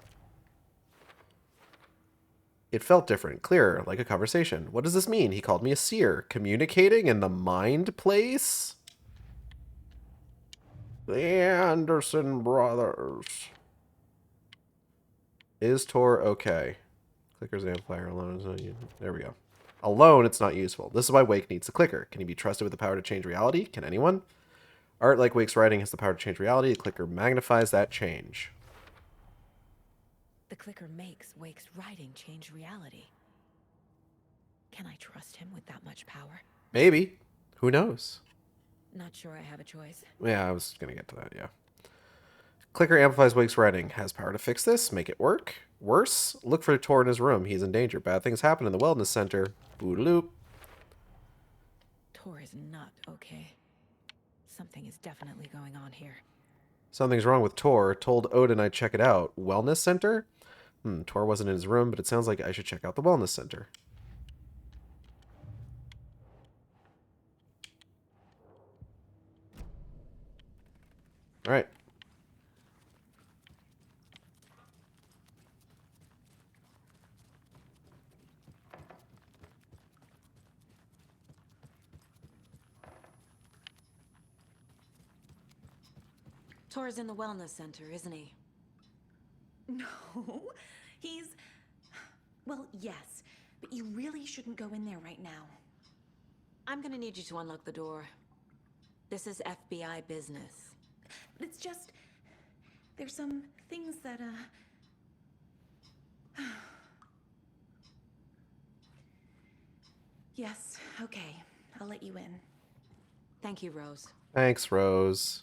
It felt different, clearer, like a conversation. What does this mean? He called me a seer. Communicating in the mind place? The Anderson brothers. Is Tor okay? Clicker's amplifier alone is not useful. There we go. Alone, it's not useful. This is why Wake needs the clicker. Can he be trusted with the power to change reality? Can anyone? Art, like Wake's writing, has the power to change reality. The clicker magnifies that change. The clicker makes Wake's writing change reality. Can I trust him with that much power? Maybe. Who knows? Not sure I have a choice. Yeah, I was going to get to that, yeah. Clicker amplifies Wake's writing. Has power to fix this? Make it work? Worse? Look for Tor in his room. He's in danger. Bad things happen in the wellness center. Boodaloop. Tor is not okay. Something is definitely going on here. Something's wrong with Tor. Told Odin I'd check it out. Wellness center? Tor wasn't in his room, but it sounds like I should check out the wellness center. All right. Tor's in the wellness center, isn't he? No, he's... Well, yes, but you really shouldn't go in there right now. I'm gonna need you to unlock the door. This is FBI business. It's just... There's some things that, Yes, okay. I'll let you in. Thank you, Rose. Thanks, Rose.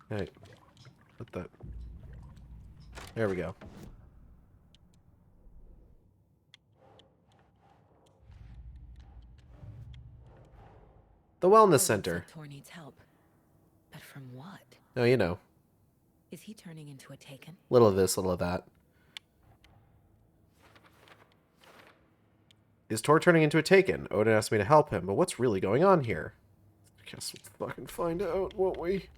Hey, put that. There we go. The wellness center. Tor needs help. But from what? Oh, you know. Is he turning into a Taken? Little of this, little of that. Is Tor turning into a Taken? Odin asked me to help him, but what's really going on here? I guess we'll fucking find out, won't we?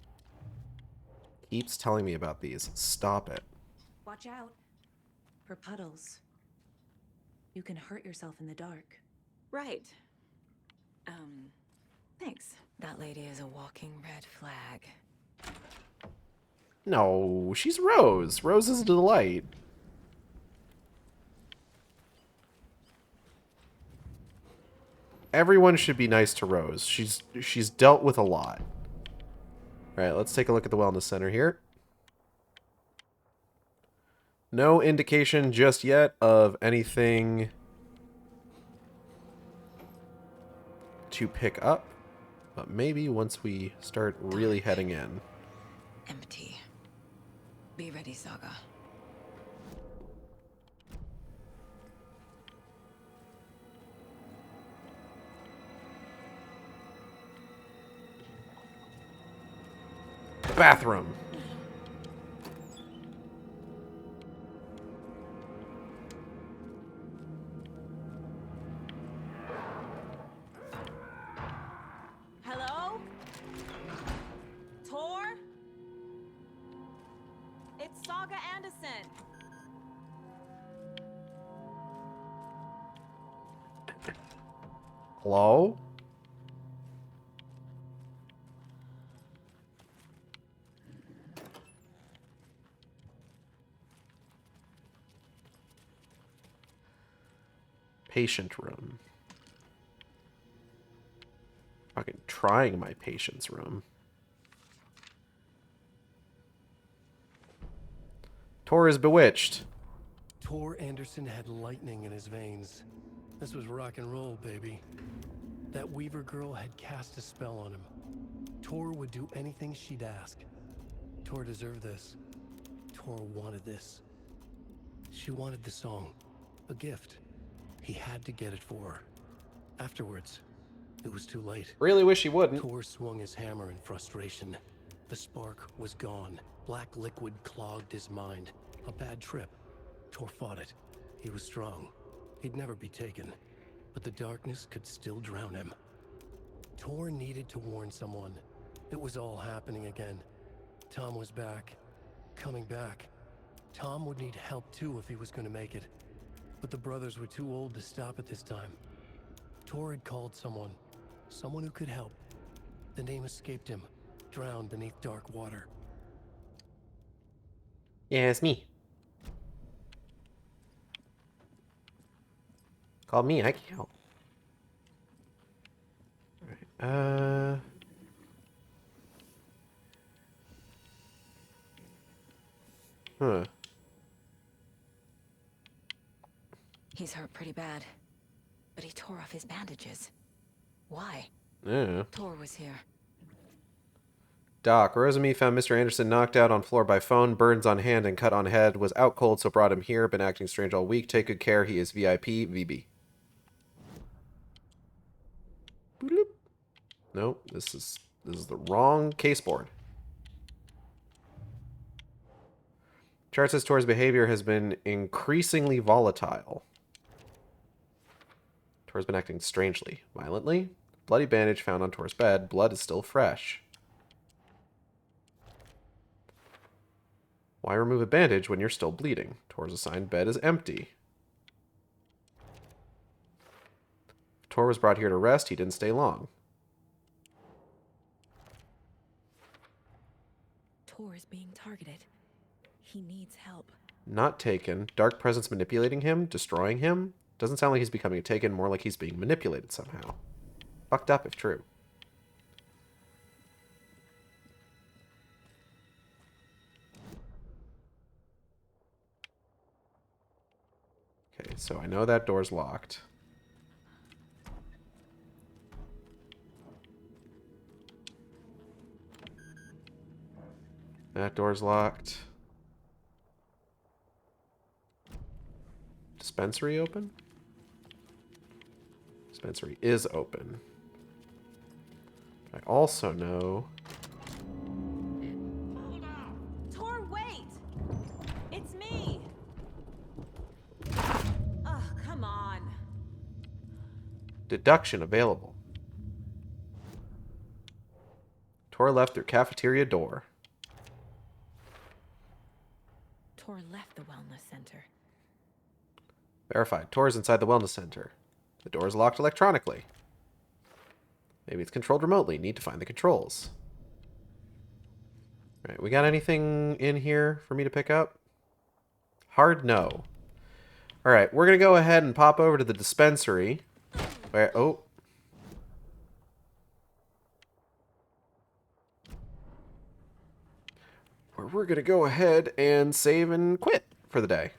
Keeps telling me about these. Stop it. Watch out for puddles. You can hurt yourself in the dark. Right. Thanks. That lady is a walking red flag. No, she's Rose. Rose is a delight. Everyone should be nice to Rose. She's dealt with a lot. Alright, let's take a look at the wellness center here. No indication just yet of anything to pick up, but maybe once we start really heading in. Empty. Be ready, Saga. Bathroom. Hello? Tor? It's Saga Anderson. Hello? Patient room. Fucking trying my patient's room. Tor is bewitched. Tor Anderson had lightning in his veins. This was rock and roll, baby. That Weaver girl had cast a spell on him. Tor would do anything she'd ask. Tor deserved this. Tor wanted this. She wanted the song. A gift. He had to get it for her. Afterwards, it was too late. Really wish he wouldn't. Tor swung his hammer in frustration. The spark was gone. Black liquid clogged his mind. A bad trip. Tor fought it. He was strong. He'd never be taken. But the darkness could still drown him. Tor needed to warn someone. It was all happening again. Tom was back. Coming back. Tom would need help too if he was going to make it. But the brothers were too old to stop it this time. Tor had called someone. Someone who could help. The name escaped him. Drowned beneath dark water. Yeah, it's me. Call me, I can help. Alright, Huh. He's hurt pretty bad, but he tore off his bandages. Why? Yeah. Tor was here. Doc, Rose and me found Mr. Anderson knocked out on floor by phone, burns on hand and cut on head, was out cold so brought him here, been acting strange all week, take good care, he is VIP, VB. Bloop. Nope, this is the wrong case board. Chart says Tor's behavior has been increasingly volatile. Tor's been acting strangely, violently. Bloody bandage found on Tor's bed, blood is still fresh. Why remove a bandage when you're still bleeding? Tor's assigned bed is empty. Tor was brought here to rest, he didn't stay long. Tor is being targeted. He needs help. Not taken. Dark presence manipulating him, destroying him. Doesn't sound like he's becoming a taken, more like he's being manipulated somehow. Fucked up if true. Okay, so I know that door's locked. That door's locked. Dispensary open? Dispensary is open. I also know... Tor, wait! It's me! Oh, come on. Deduction available. Tor left through cafeteria door. Tor left the wellness center. Verified. Tor is inside the wellness center. The door is locked electronically. Maybe it's controlled remotely. Need to find the controls. All right, we got anything in here for me to pick up? Hard no. All right, we're going to go ahead and pop over to the dispensary. Where, oh. Where we're going to go ahead and save and quit for the day.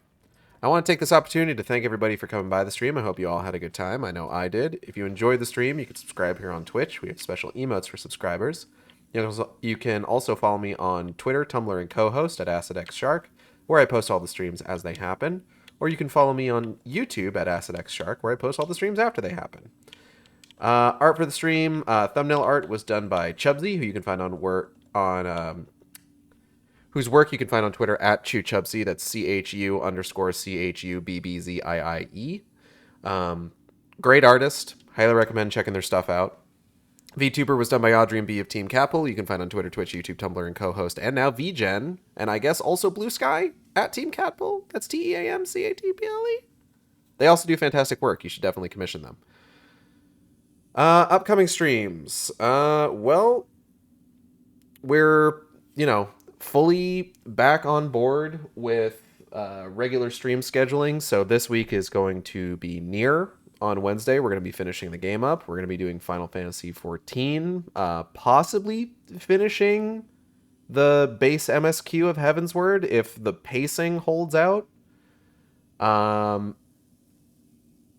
I want to take this opportunity to thank everybody for coming by the stream. I hope you all had a good time. I know I did. If you enjoyed the stream, you can subscribe here on Twitch. We have special emotes for subscribers. You can also follow me on Twitter, Tumblr, and co-host at AcidXShark, where I post all the streams as they happen. Or you can follow me on YouTube at AcidXShark, where I post all the streams after they happen. Art for the stream, thumbnail art was done by Chubsy, who you can find whose work you can find on Twitter at ChuChubsy. That's CHU_CHUBBZIIE. Great artist. Highly recommend checking their stuff out. VTuber was done by Audrey and B of Team Capel. You can find on Twitter, Twitch, YouTube, Tumblr, and co-host. And now VGen. And I guess also Blue Sky at Team Capel. That's TEAMCATPLE. They also do fantastic work. You should definitely commission them. Upcoming streams. Well, we're, fully back on board with regular stream scheduling. So this week is going to be Nier on Wednesday. We're going to be finishing the game up. We're going to be doing Final Fantasy XIV, possibly finishing the base MSQ of Heavensward if the pacing holds out. And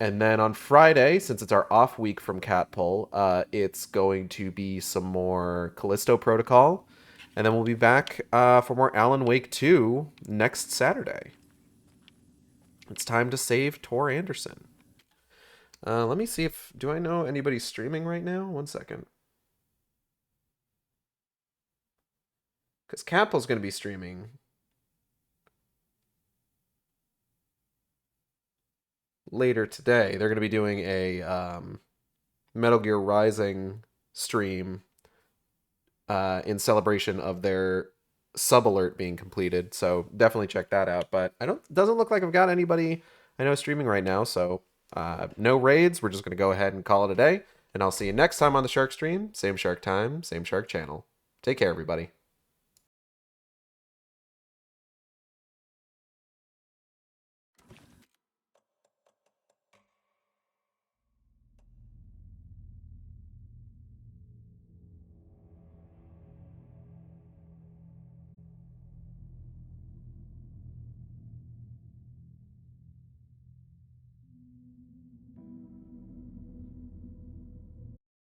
then on Friday, since it's our off week from Catpull, it's going to be some more Callisto Protocol. And then we'll be back for more Alan Wake 2 next Saturday. It's time to save Tor Anderson. Let me see if... Do I know anybody streaming right now? One second. Because Catpull's going to be streaming. Later today. They're going to be doing a Metal Gear Rising stream in celebration of their sub-alert being completed. So definitely check that out. But doesn't look like I've got anybody I know streaming right now. So no raids. We're just going to go ahead and call it a day. And I'll see you next time on the Shark Stream. Same Shark time, same Shark channel. Take care, everybody.